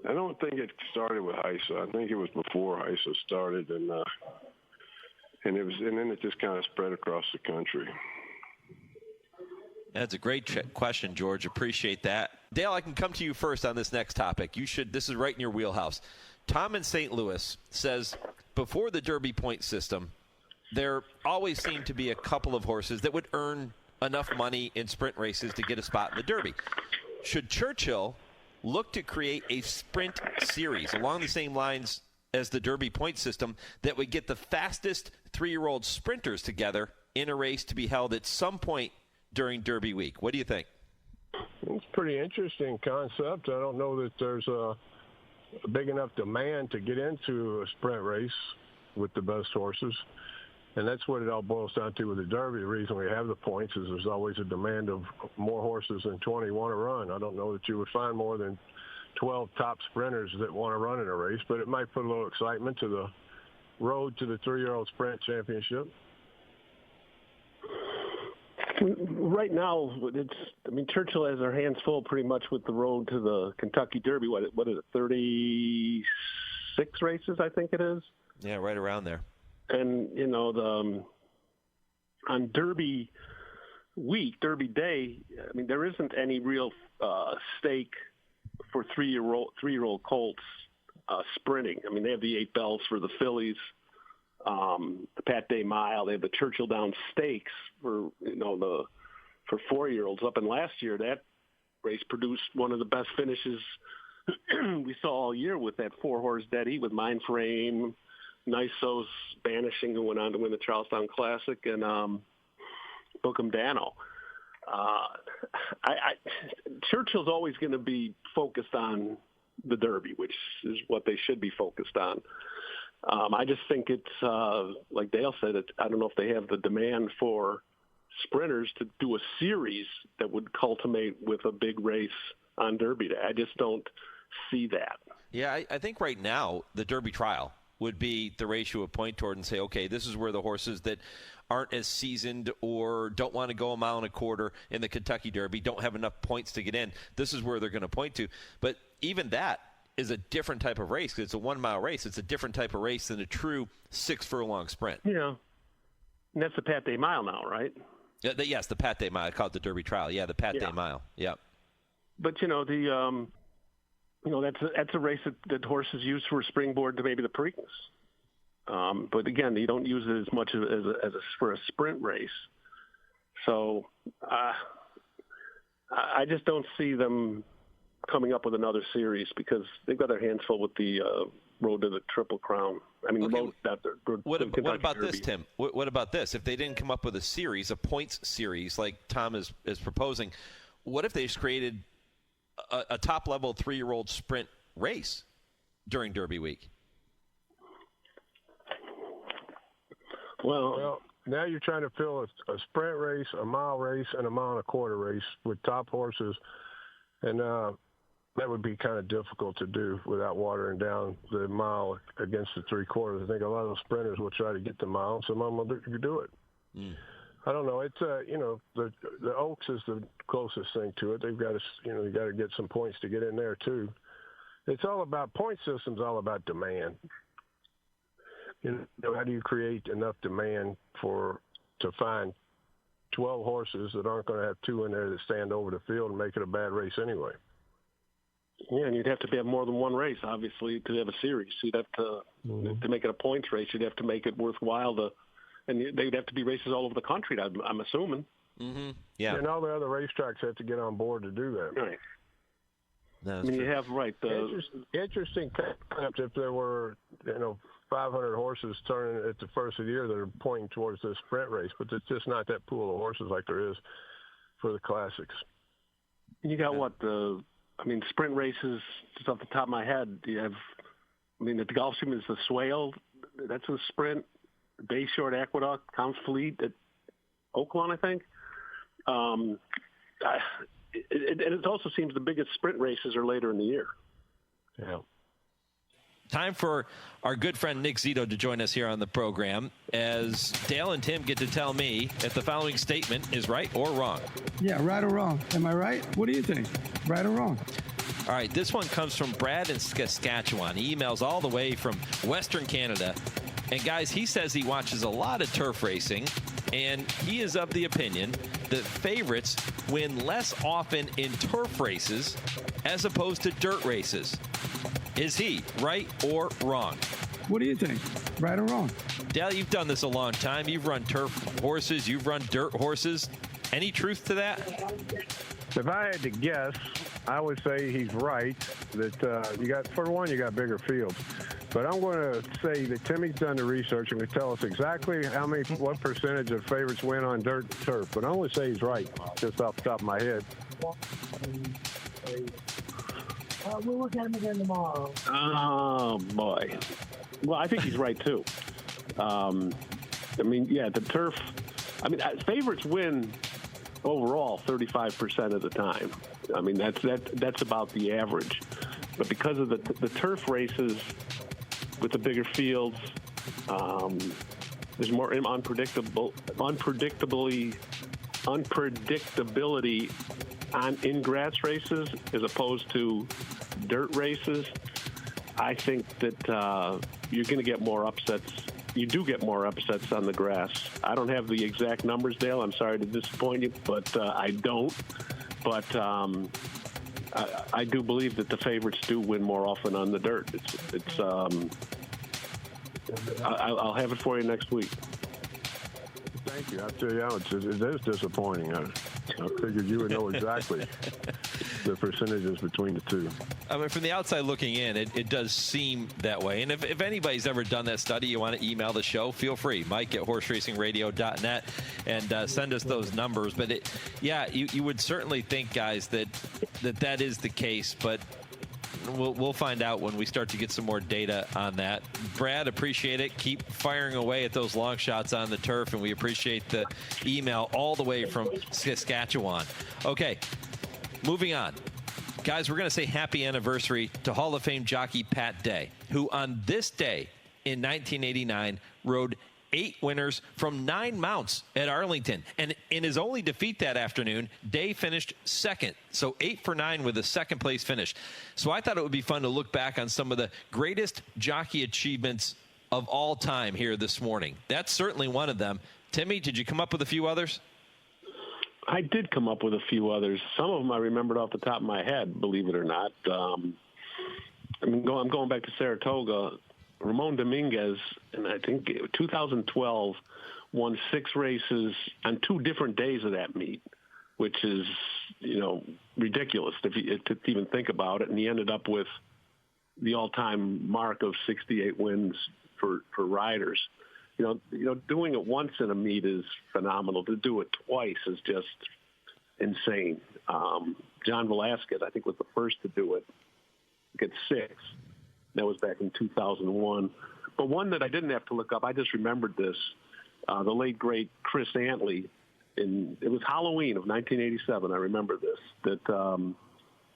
I don't think it started with HISA. I think it was before HISA started, and then it just kind of spread across the country. That's a great question, George. Appreciate that. Dale, I can come to you first on this next topic. This is right in your wheelhouse. Tom in St. Louis says, before the Derby point system, there always seemed to be a couple of horses that would earn enough money in sprint races to get a spot in the Derby. Should Churchill look to create a sprint series along the same lines as the Derby point system that would get the fastest 3-year-old sprinters together in a race to be held at some point during Derby week? What do you think? It's a pretty interesting concept. I don't know that there's a big enough demand to get into a sprint race with the best horses. And that's what it all boils down to with the Derby. The reason we have the points is there's always a demand of more horses than 20 want to run. I don't know that you would find more than 12 top sprinters that want to run in a race, but it might put a little excitement to the road to the 3-year-old sprint championship. Right now, Churchill has their hands full pretty much with the road to the Kentucky Derby. What is it, 36 races, I think it is? Yeah, right around there. And, on Derby week, Derby day, there isn't any real stake for three-year-old colts sprinting. They have the 8 bells for the fillies. The Pat Day Mile, they have the Churchill Downs Stakes for 4-year-olds. Up in last year, that race produced one of the best finishes we saw all year with that 4-horse dead heat with Mindframe, Nisos Banishing, who went on to win the Charlestown Classic, and Bookham Dano. Churchill's always going to be focused on the Derby, which is what they should be focused on. I just think it's, like Dale said, I don't know if they have the demand for sprinters to do a series that would culminate with a big race on Derby Day. I just don't see that. Yeah, I think right now the Derby trial would be the race you would point toward and say, okay, this is where the horses that aren't as seasoned or don't want to go 1.25 miles in the Kentucky Derby, don't have enough points to get in. This is where they're going to point to. But even that is a different type of race because it's a 1-mile race. It's a different type of race than a true 6-furlong sprint. Yeah, and that's the Pat Day Mile now, right? Yeah, yes, the Pat Day Mile. I call it the Derby Trial. Yeah, the Pat Day Mile. Yeah. But that's a race that horses use for a springboard to maybe the Preakness. But again, you don't use it as much as for a sprint race. So I just don't see them coming up with another series because they've got their hands full with the road to the Triple Crown. What about this, Tim? What about this? If they didn't come up with a series, a points series like Tom is proposing, what if they just created a top-level 3-year-old sprint race during Derby week. Well, now you're trying to fill a sprint race, a mile race, and a mile and a quarter race with top horses, and that would be kind of difficult to do without watering down the mile against the 3/4. I think a lot of those sprinters will try to get the mile, and some of them will do it. I don't know. It's the Oaks is the closest thing to it. They've got to you got to get some points to get in there too. It's all about point systems. All about demand. How do you create enough demand to find 12 horses that aren't going to have 2 in there that stand over the field and make it a bad race anyway? Yeah, and you'd have to have more than one race, obviously, to have a series. You'd have to make it a points race. You'd have to make it worthwhile and they'd have to be races all over the country, I'm assuming. Yeah. And all the other racetracks have to get on board to do that. Right. No, you have interesting concept if there were 500 horses turning at the first of the year that are pointing towards this sprint race, but it's just not that pool of horses like there is for the classics. You got sprint races, just off the top of my head, you have, the Gulf Stream is the Swale, that's a sprint. Bay Short Aqueduct, Counts Fleet at Oaklawn, I think. It also seems the biggest sprint races are later in the year. Yeah. Time for our good friend Nick Zito to join us here on the program as Dale and Tim get to tell me if the following statement is right or wrong. Yeah, right or wrong. Am I right? What do you think? Right or wrong? All right, this one comes from Brad in Saskatchewan. He emails all the way from Western Canada. And, guys, he says he watches a lot of turf racing, and he is of the opinion that favorites win less often in turf races as opposed to dirt races. Is he right or wrong? What do you think? Right or wrong? Dale, you've done this a long time. You've run turf horses. You've run dirt horses. Any truth to that? If I had to guess, I would say he's right that you got bigger fields. But I'm going to say that Timmy's done the research and can tell us exactly what percentage of favorites win on dirt and turf. But I'm going to say he's right, just off the top of my head. We'll look at him again tomorrow. Oh, boy. Well, I think he's right, too. The turf, favorites win overall 35% of the time. That's about the average. But because of the turf races with the bigger fields, there's more unpredictability in grass races as opposed to dirt races. I think that you're going to get more upsets. You do get more upsets on the grass. I don't have the exact numbers, Dale. I'm sorry to disappoint you, but I don't. But I do believe that the favorites do win more often on the dirt. I'll have it for you next week. Thank you. I'll tell you, it is disappointing. I figured you would know exactly the percentages between the two. From the outside looking in, it does seem that way. And if anybody's ever done that study, you want to email the show, feel free. Mike at horseracingradio.net and send us those numbers. But you would certainly think, guys, that is the case. But we'll find out when we start to get some more data on that. Brad, appreciate it. Keep firing away at those long shots on the turf, and we appreciate the email all the way from Saskatchewan. Okay, moving on. Guys, we're going to say happy anniversary to Hall of Fame jockey Pat Day, who on this day in 1989 rode 8 winners from 9 mounts at Arlington. And in his only defeat that afternoon, Day finished second. So 8 for 9 with a second-place finish. So I thought it would be fun to look back on some of the greatest jockey achievements of all time here this morning. That's certainly one of them. Timmy, did you come up with a few others? I did come up with a few others. Some of them I remembered off the top of my head, believe it or not. I'm going back to Saratoga. Ramon Dominguez, in I think 2012, won 6 races on 2 different days of that meet, which is, ridiculous to even think about it. And he ended up with the all-time mark of 68 wins for riders. Doing it once in a meet is phenomenal. To do it twice is just insane. John Velasquez, I think, was the first to do it. Get 6. That was back in 2001. But one that I didn't have to look up, I just remembered this. The late, great Chris Antley, it was Halloween of 1987, I remember this, that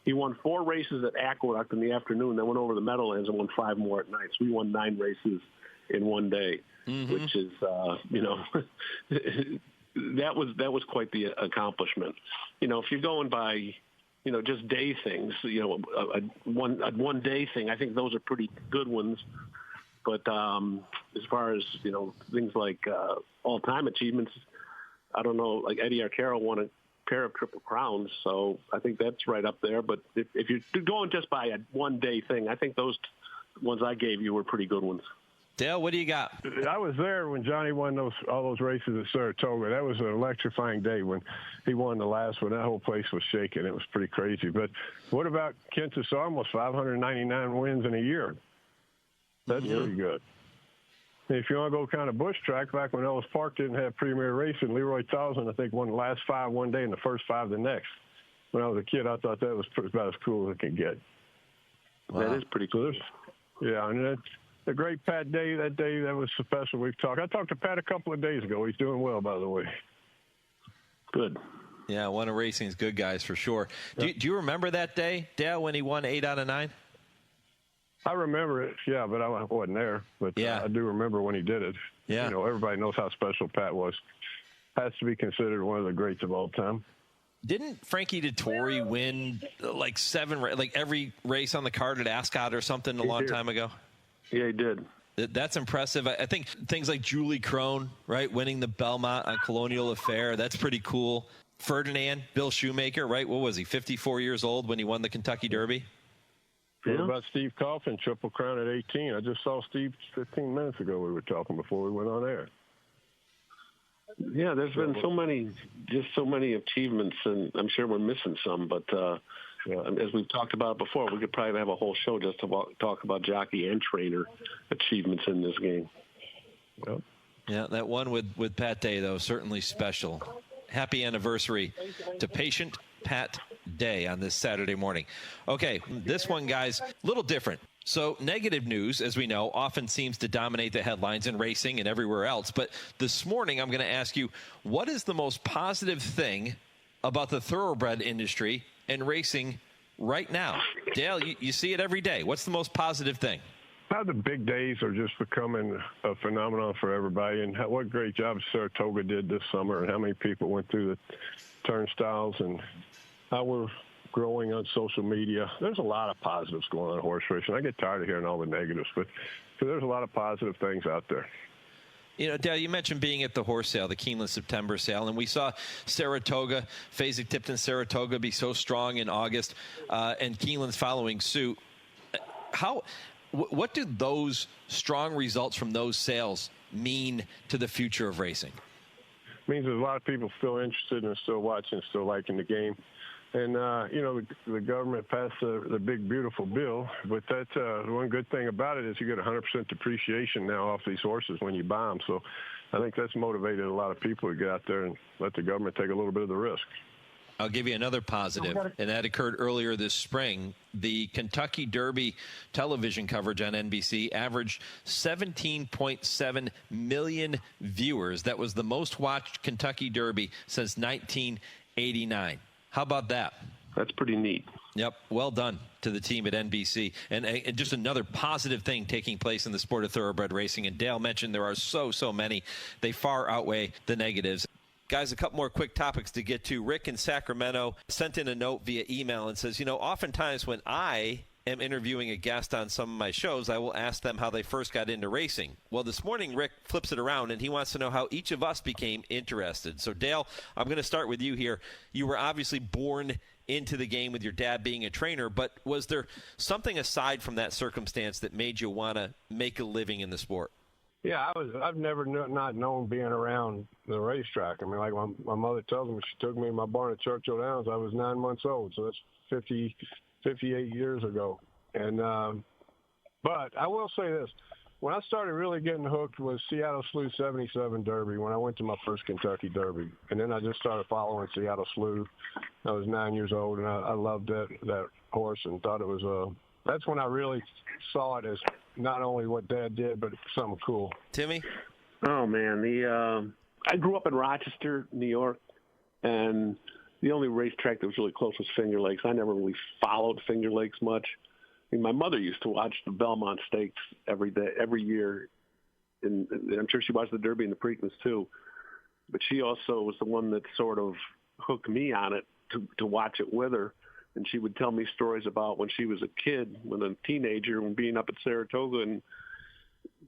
he won 4 races at Aqueduct in the afternoon, then went over the Meadowlands and won 5 more at night. So we won 9 races in one day, which is, that was quite the accomplishment. If you're going by, just day things, a one day thing, I think those are pretty good ones. But as far as, things like all-time achievements, I don't know, like Eddie Arcaro won a pair of Triple Crowns, so I think that's right up there. But if you're going just by a one-day thing, I think those ones I gave you were pretty good ones. Dale, what do you got? I was there when Johnny won all those races at Saratoga. That was an electrifying day when he won the last one. That whole place was shaking. It was pretty crazy. But what about Kentis? Almost 599 wins in a year. That's pretty good. If you want to go kind of bush track, back when Ellis Park didn't have premier racing, Leroy Towson, I think, won the last 5 one day and the first 5 the next. When I was a kid, I thought that was about as cool as it could get. Wow. That is pretty cool. Yeah, and the great Pat Day, that was special. I talked to Pat a couple of days ago. He's doing well, by the way. Good. Yeah, one of racing's good guys for sure. Do you remember that day, Dale, when he won 8 out of 9? I remember it, yeah, but I wasn't there. But yeah. I do remember when he did it. Yeah. Everybody knows how special Pat was. Has to be considered one of the greats of all time. Didn't Frankie Dettori win like 7, like every race on the card at Ascot or something a long time ago? Yeah, he did. That's impressive. I think things like Julie Crone, right, winning the Belmont on Colonial Affair, that's pretty cool. Ferdinand, Bill Shoemaker, right, what was he, 54 years old when he won the Kentucky Derby? What about Steve Coffin, Triple Crown at 18? I just saw Steve 15 minutes ago. We were talking before we went on air. Yeah, there's been so many achievements, and I'm sure we're missing some. But as we've talked about before, we could probably have a whole show just to talk about jockey and trainer achievements in this game. Yep. Yeah, that one with Pat Day, though, certainly special. Happy anniversary to Patient Pat Day on this Saturday morning. Okay, this one, guys, a little different. So negative news, as we know, often seems to dominate the headlines in racing and everywhere else. But this morning, I'm going to ask you, what is the most positive thing about the thoroughbred industry and racing right now? Dale, you see it every day. What's the most positive thing? How the big days are just becoming a phenomenon for everybody, and what great job Saratoga did this summer, and how many people went through the turnstiles, and how we're growing on social media. There's a lot of positives going on in horse racing. I get tired of hearing all the negatives, but there's a lot of positive things out there. Dale, you mentioned being at the horse sale, the Keeneland September sale, and we saw Saratoga, Fasig-Tipton-Saratoga be so strong in August, and Keeneland's following suit. What do those strong results from those sales mean to the future of racing? It means there's a lot of people still interested and still watching, still liking the game. And, the government passed the big, beautiful bill. But that's the one good thing about it is you get 100% depreciation now off these horses when you buy them. So I think that's motivated a lot of people to get out there and let the government take a little bit of the risk. I'll give you another positive, and that occurred earlier this spring. The Kentucky Derby television coverage on NBC averaged 17.7 million viewers. That was the most watched Kentucky Derby since 1989. How about that? That's pretty neat. Yep. Well done to the team at NBC. And just another positive thing taking place in the sport of thoroughbred racing. And Dale mentioned there are so many. They far outweigh the negatives. Guys, a couple more quick topics to get to. Rick in Sacramento sent in a note via email and says, oftentimes when I am interviewing a guest on some of my shows, I will ask them how they first got into racing. Well, this morning, Rick flips it around, and he wants to know how each of us became interested. So, Dale, I'm going to start with you here. You were obviously born into the game with your dad being a trainer, but was there something aside from that circumstance that made you want to make a living in the sport? Yeah, I've never not known being around the racetrack. I mean, like my mother tells me, she took me in my barn at Churchill Downs. I was 9 months old, so that's 58 years ago. And but I will say this: when I started really getting hooked was Seattle Slew 77 Derby when I went to my first Kentucky Derby. And then I just started following Seattle Slew. I was 9 years old, and I loved that horse and thought it was that's when I really saw it as not only what Dad did, but something cool. Timmy? Oh, man. I grew up in Rochester, New York, and the only racetrack that was really close was Finger Lakes. I never really followed Finger Lakes much. I mean, my mother used to watch the Belmont Stakes every year, and I'm sure she watched the Derby and the Preakness too. But she also was the one that sort of hooked me on it to watch it with her. And she would tell me stories about when she was a kid, when a teenager, and being up at Saratoga and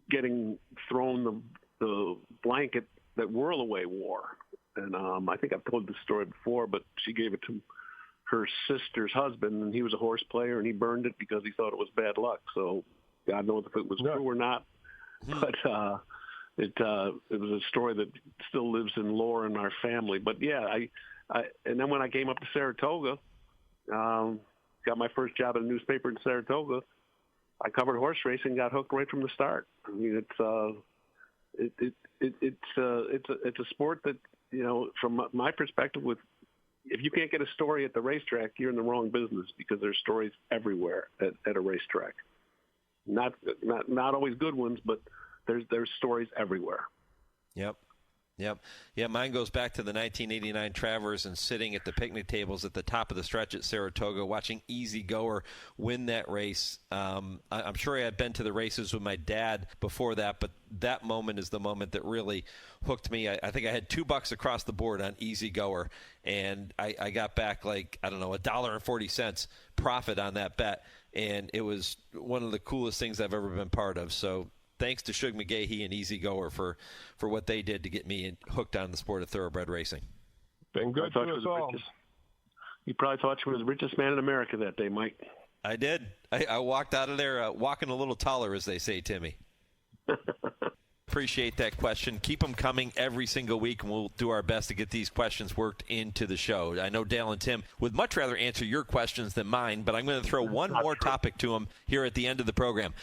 getting thrown the blanket that Whirlaway wore. And I think I've told this story before, but she gave it to her sister's husband, and he was a horse player, and he burned it because he thought it was bad luck. So God knows if it was true or not. But it was a story that still lives in lore in our family. But, yeah, and then when I came up to Saratoga, got my first job at a newspaper in Saratoga, I covered horse racing, got hooked right from the start. I mean, it's a sport that, you know, from my perspective, if you can't get a story at the racetrack, you're in the wrong business, because there's stories everywhere at a racetrack. Not always good ones, but there's stories everywhere. Yep. Yeah, mine goes back to the 1989 Travers and sitting at the picnic tables at the top of the stretch at Saratoga, watching Easy Goer win that race. I'm sure I had been to the races with my dad before that, but that moment is the moment that really hooked me. I think I had $2 across the board on Easy Goer, and I got back $1.40 profit on that bet, and it was one of the coolest things I've ever been part of. So thanks to Shug McGahee and Easy Goer for what they did to get me hooked on the sport of thoroughband racing. Been good to us all. You probably thought you were the richest man in America that day, Mike. I did. I walked out of there walking a little taller, as they say, Timmy. Appreciate that question. Keep them coming every single week, and we'll do our best to get these questions worked into the show. I know Dale and Tim would much rather answer your questions than mine, but I'm going to throw one more topic to them here at the end of the program.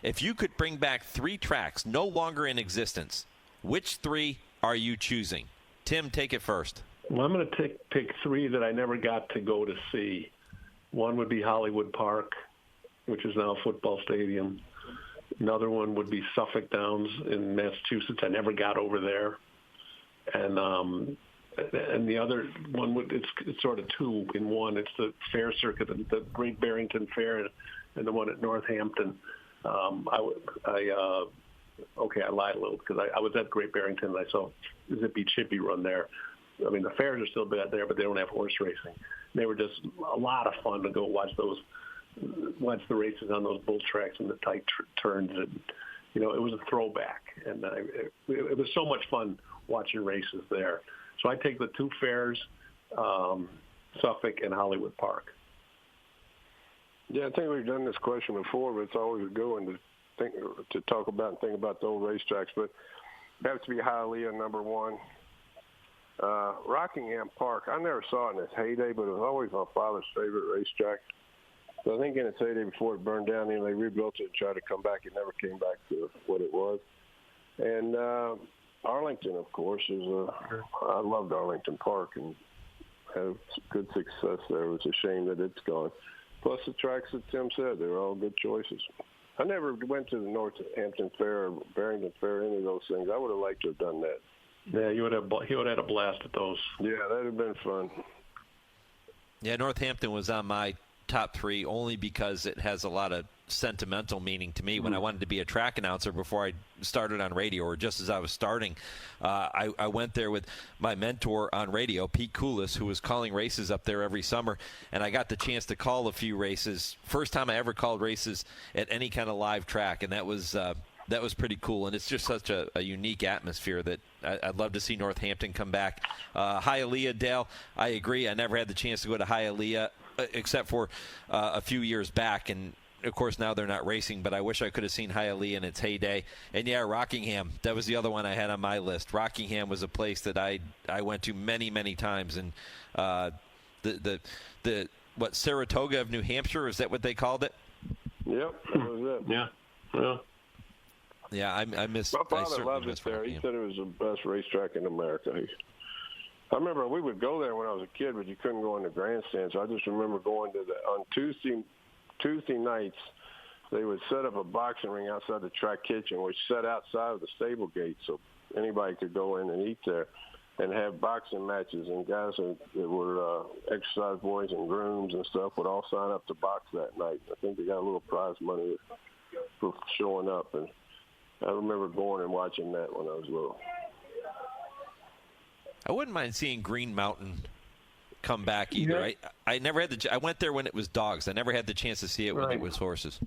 If you could bring back 3 tracks no longer in existence, which 3 are you choosing? Tim, take it first. Well, I'm going to pick 3 that I never got to go to see. One would be Hollywood Park, which is now a football stadium. Another one would be Suffolk Downs in Massachusetts. I never got over there. And the other one, it's sort of 2 in one. It's the fair circuit, the Great Barrington Fair, and the one at Northampton. I lied a little, because I was at Great Barrington and I saw Zippy Chippy run there. I mean, the fairs are still there, but they don't have horse racing. They were just a lot of fun to go watch the races on those bull tracks and the tight turns. And, you know, it was a throwback. And it was so much fun watching races there. So I take the 2 fairs, Suffolk and Hollywood Park. Yeah, I think we've done this question before, but it's always a good one to talk about and think about the old racetracks. But it has to be Hialeah, number 1. Rockingham Park, I never saw it in its heyday, but it was always my father's favorite racetrack. So I think in its heyday, before it burned down, they rebuilt it and tried to come back. It never came back to what it was. And Arlington, of course, I loved Arlington Park and had good success there. It was a shame that it's gone. Plus the tracks that Tim said, they were all good choices. I never went to the Northampton Fair or Barrington Fair, any of those things. I would have liked to have done that. Yeah, he would have had a blast at those. Yeah, that would have been fun. Yeah, Northampton was on my top 3 only because it has a lot of sentimental meaning to me. When I wanted to be a track announcer before I started on radio, or just as I was starting, I went there with my mentor on radio, Pete Coulis, who was calling races up there every summer, and I got the chance to call a few races. First time I ever called races at any kind of live track, and that was pretty cool. And it's just such a unique atmosphere that I'd love to see Northampton come back. Hialeah, Dale, I agree. I never had the chance to go to Hialeah except for a few years back, and of course now they're not racing, but I wish I could have seen Hialeah in its heyday. And yeah, Rockingham, that was the other one I had on my list. Rockingham was a place that I went to many times, and the Saratoga of New Hampshire, is that what they called it? Yep, that was it. Yeah. Yeah, I miss. My father loved it there. He said it was the best racetrack in America. I remember we would go there when I was a kid, but you couldn't go in the grandstands. I just remember going to on Tuesday nights. They would set up a boxing ring outside the track kitchen, which sat outside of the stable gate, so anybody could go in and eat there, and have boxing matches. And guys that were exercise boys and grooms and stuff would all sign up to box that night. I think they got a little prize money for showing up, and I remember going and watching that when I was little. I wouldn't mind seeing Green Mountain come back either. Yeah. I never had I went there when it was dogs. I never had the chance to see it when it was horses.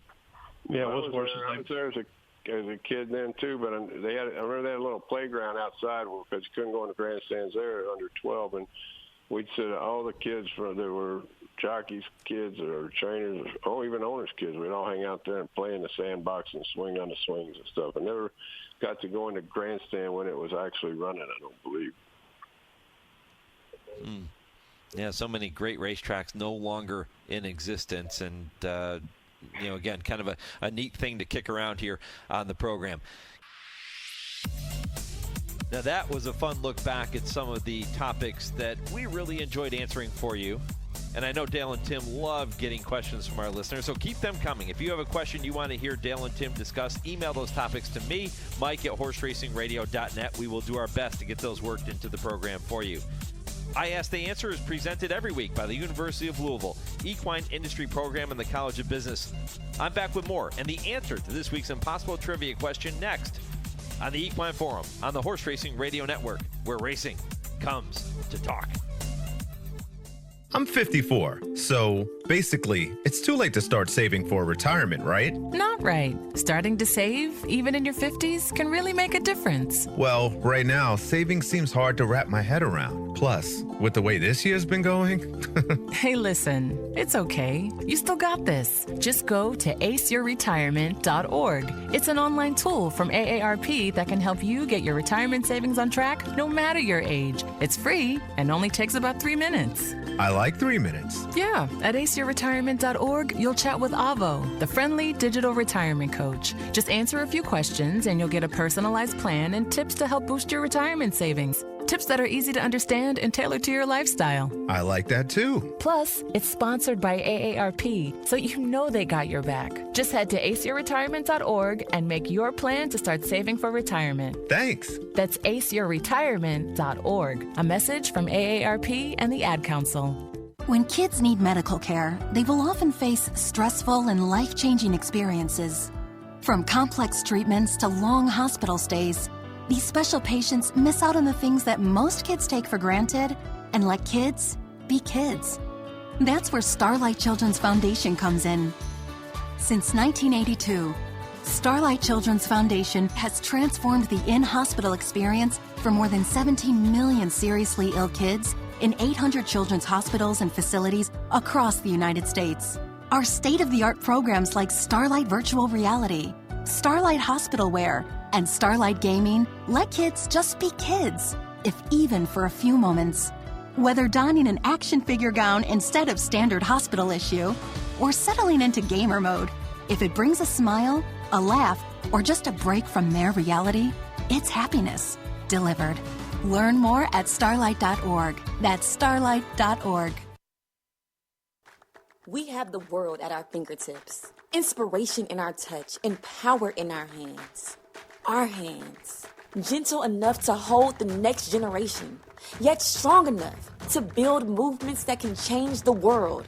Yeah, it was horses. I was there as a kid then too, but I remember they had a little playground outside because you couldn't go in the grandstands there under 12, and we'd sit all the kids there were jockeys' kids or trainers or even owners' kids. We'd all hang out there and play in the sandbox and swing on the swings and stuff. I never got to go in the grandstand when it was actually running, I don't believe. Yeah, so many great racetracks no longer in existence, and again, kind of a neat thing to kick around here on the program. Now that was a fun look back at some of the topics that we really enjoyed answering for you. And I know Dale and Tim love getting questions from our listeners, so keep them coming. If you have a question you want to hear Dale and Tim discuss, email those topics to me, Mike at horseracingradio.net. We will do our best to get those worked into the program for you. I Ask the Answer is presented every week by the University of Louisville, Equine Industry Program, and the College of Business. I'm back with more and the answer to this week's impossible trivia question next on the Equine Forum on the Horse Racing Radio Network, where racing comes to talk. I'm 54, so basically, it's too late to start saving for retirement, right? Not right. Starting to save, even in your 50s, can really make a difference. Well, right now, saving seems hard to wrap my head around. Plus, with the way this year's been going... Hey, listen, it's okay. You still got this. Just go to aceyourretirement.org. It's an online tool from AARP that can help you get your retirement savings on track no matter your age. It's free and only takes about 3 minutes. I like 3 minutes. Yeah, at aceyourretirement.org, you'll chat with Avo, the friendly digital retirement coach. Just answer a few questions and you'll get a personalized plan and tips to help boost your retirement savings. Tips that are easy to understand and tailored to your lifestyle. I like that too. Plus, it's sponsored by AARP, so you know they got your back. Just head to aceyourretirement.org and make your plan to start saving for retirement. Thanks. That's aceyourretirement.org. A message from AARP and the Ad Council. When kids need medical care, they will often face stressful and life-changing experiences. From complex treatments to long hospital stays, these special patients miss out on the things that most kids take for granted and let kids be kids. That's where Starlight Children's Foundation comes in. Since 1982, Starlight Children's Foundation has transformed the in-hospital experience for more than 17 million seriously ill kids in 800 children's hospitals and facilities across the United States. Our state-of-the-art programs like Starlight Virtual Reality, Starlight Hospital Wear, and Starlight Gaming let kids just be kids, if even for a few moments. Whether donning an action figure gown instead of standard hospital issue, or settling into gamer mode, if it brings a smile, a laugh, or just a break from their reality, it's happiness delivered. Learn more at starlight.org. That's starlight.org. We have the world at our fingertips, inspiration in our touch, and power in our hands. Our hands, gentle enough to hold the next generation, yet strong enough to build movements that can change the world.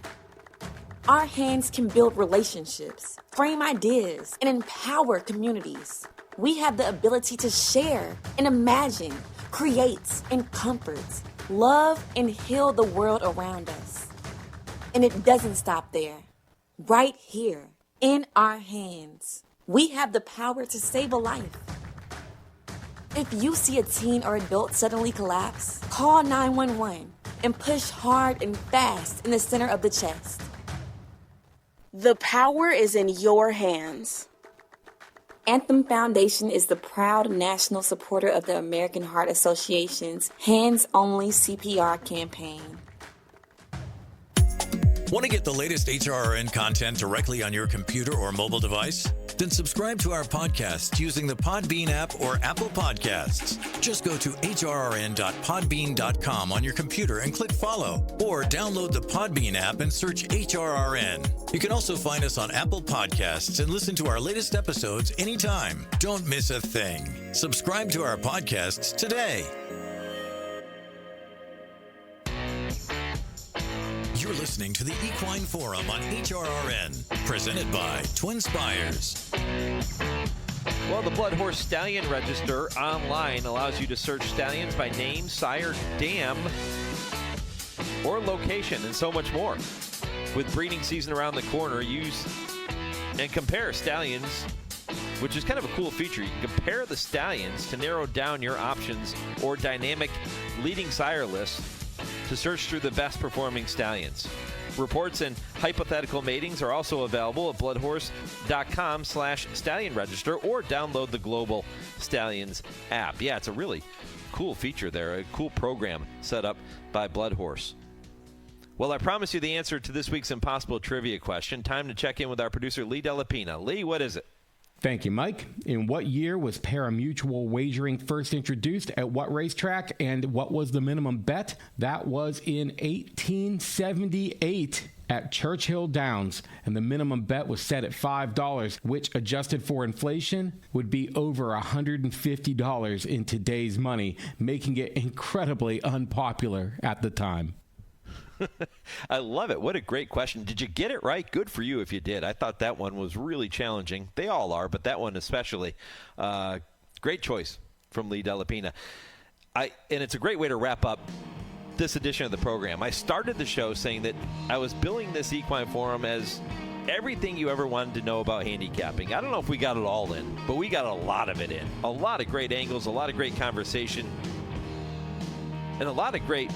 Our hands can build relationships, frame ideas, and empower communities. We have the ability to share and imagine, create and comfort, love and heal the world around us. And it doesn't stop there. Right here, in our hands, we have the power to save a life. If you see a teen or adult suddenly collapse, call 911 and push hard and fast in the center of the chest. The power is in your hands. Anthem Foundation is the proud national supporter of the American Heart Association's Hands Only CPR campaign. Want to get the latest HRRN content directly on your computer or mobile device? Then subscribe to our podcast using the Podbean app or Apple Podcasts. Just go to hrrn.podbean.com on your computer and click follow, or download the Podbean app and search HRRN. You can also find us on Apple Podcasts and listen to our latest episodes anytime. Don't miss a thing. Subscribe to our podcasts today. You're listening to the Equine Forum on HRRN, presented by TwinSpires. Well, the Blood Horse Stallion Register online allows you to search stallions by name, sire, dam, or location, and so much more. With breeding season around the corner, use and compare stallions, which is kind of a cool feature. You can compare the stallions to narrow down your options or dynamic leading sire lists to search through the best performing stallions. Reports and hypothetical matings are also available at bloodhorse.com/stallion register, or download the Global Stallions app. Yeah, it's a really cool feature there, a cool program set up by Blood Horse. Well, I promised you the answer to this week's impossible trivia question. Time to check in with our producer, Lee Delapina. Lee, what is it? Thank you, Mike. In what year was pari-mutuel wagering first introduced at what racetrack, and what was the minimum bet? That was in 1878 at Churchill Downs, and the minimum bet was set at $5, which, adjusted for inflation, would be over $150 in today's money, making it incredibly unpopular at the time. I love it. What a great question. Did you get it right? Good for you if you did. I thought that one was really challenging. They all are, but that one especially. Great choice from Lee Delapina. And it's a great way to wrap up this edition of the program. I started the show saying that I was billing this Equine Forum as everything you ever wanted to know about handicapping. I don't know if we got it all in, but we got a lot of it in. A lot of great angles, a lot of great conversation, and a lot of great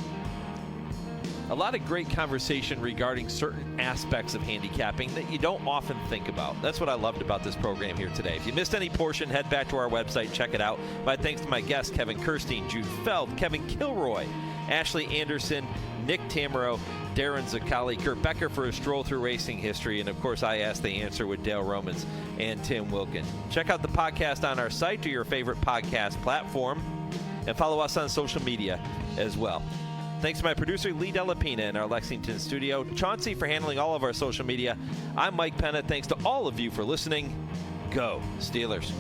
conversation regarding certain aspects of handicapping that you don't often think about. That's what I loved about this program here today. If you missed any portion, head back to our website, check it out. My thanks to my guests, Kevin Kerstein, Jude Feld, Kevin Kilroy, Ashley Anderson, Nick Tammaro, Darin Zoccali, Kurt Becker for a stroll through racing history, and of course I Asked the Answer with Dale Romans and Tim Wilkin. Check out the podcast on our site or your favorite podcast platform, and follow us on social media as well. Thanks to my producer, Lee Delapina, in our Lexington studio. Chauncey for handling all of our social media. I'm Mike Penna. Thanks to all of you for listening. Go Steelers.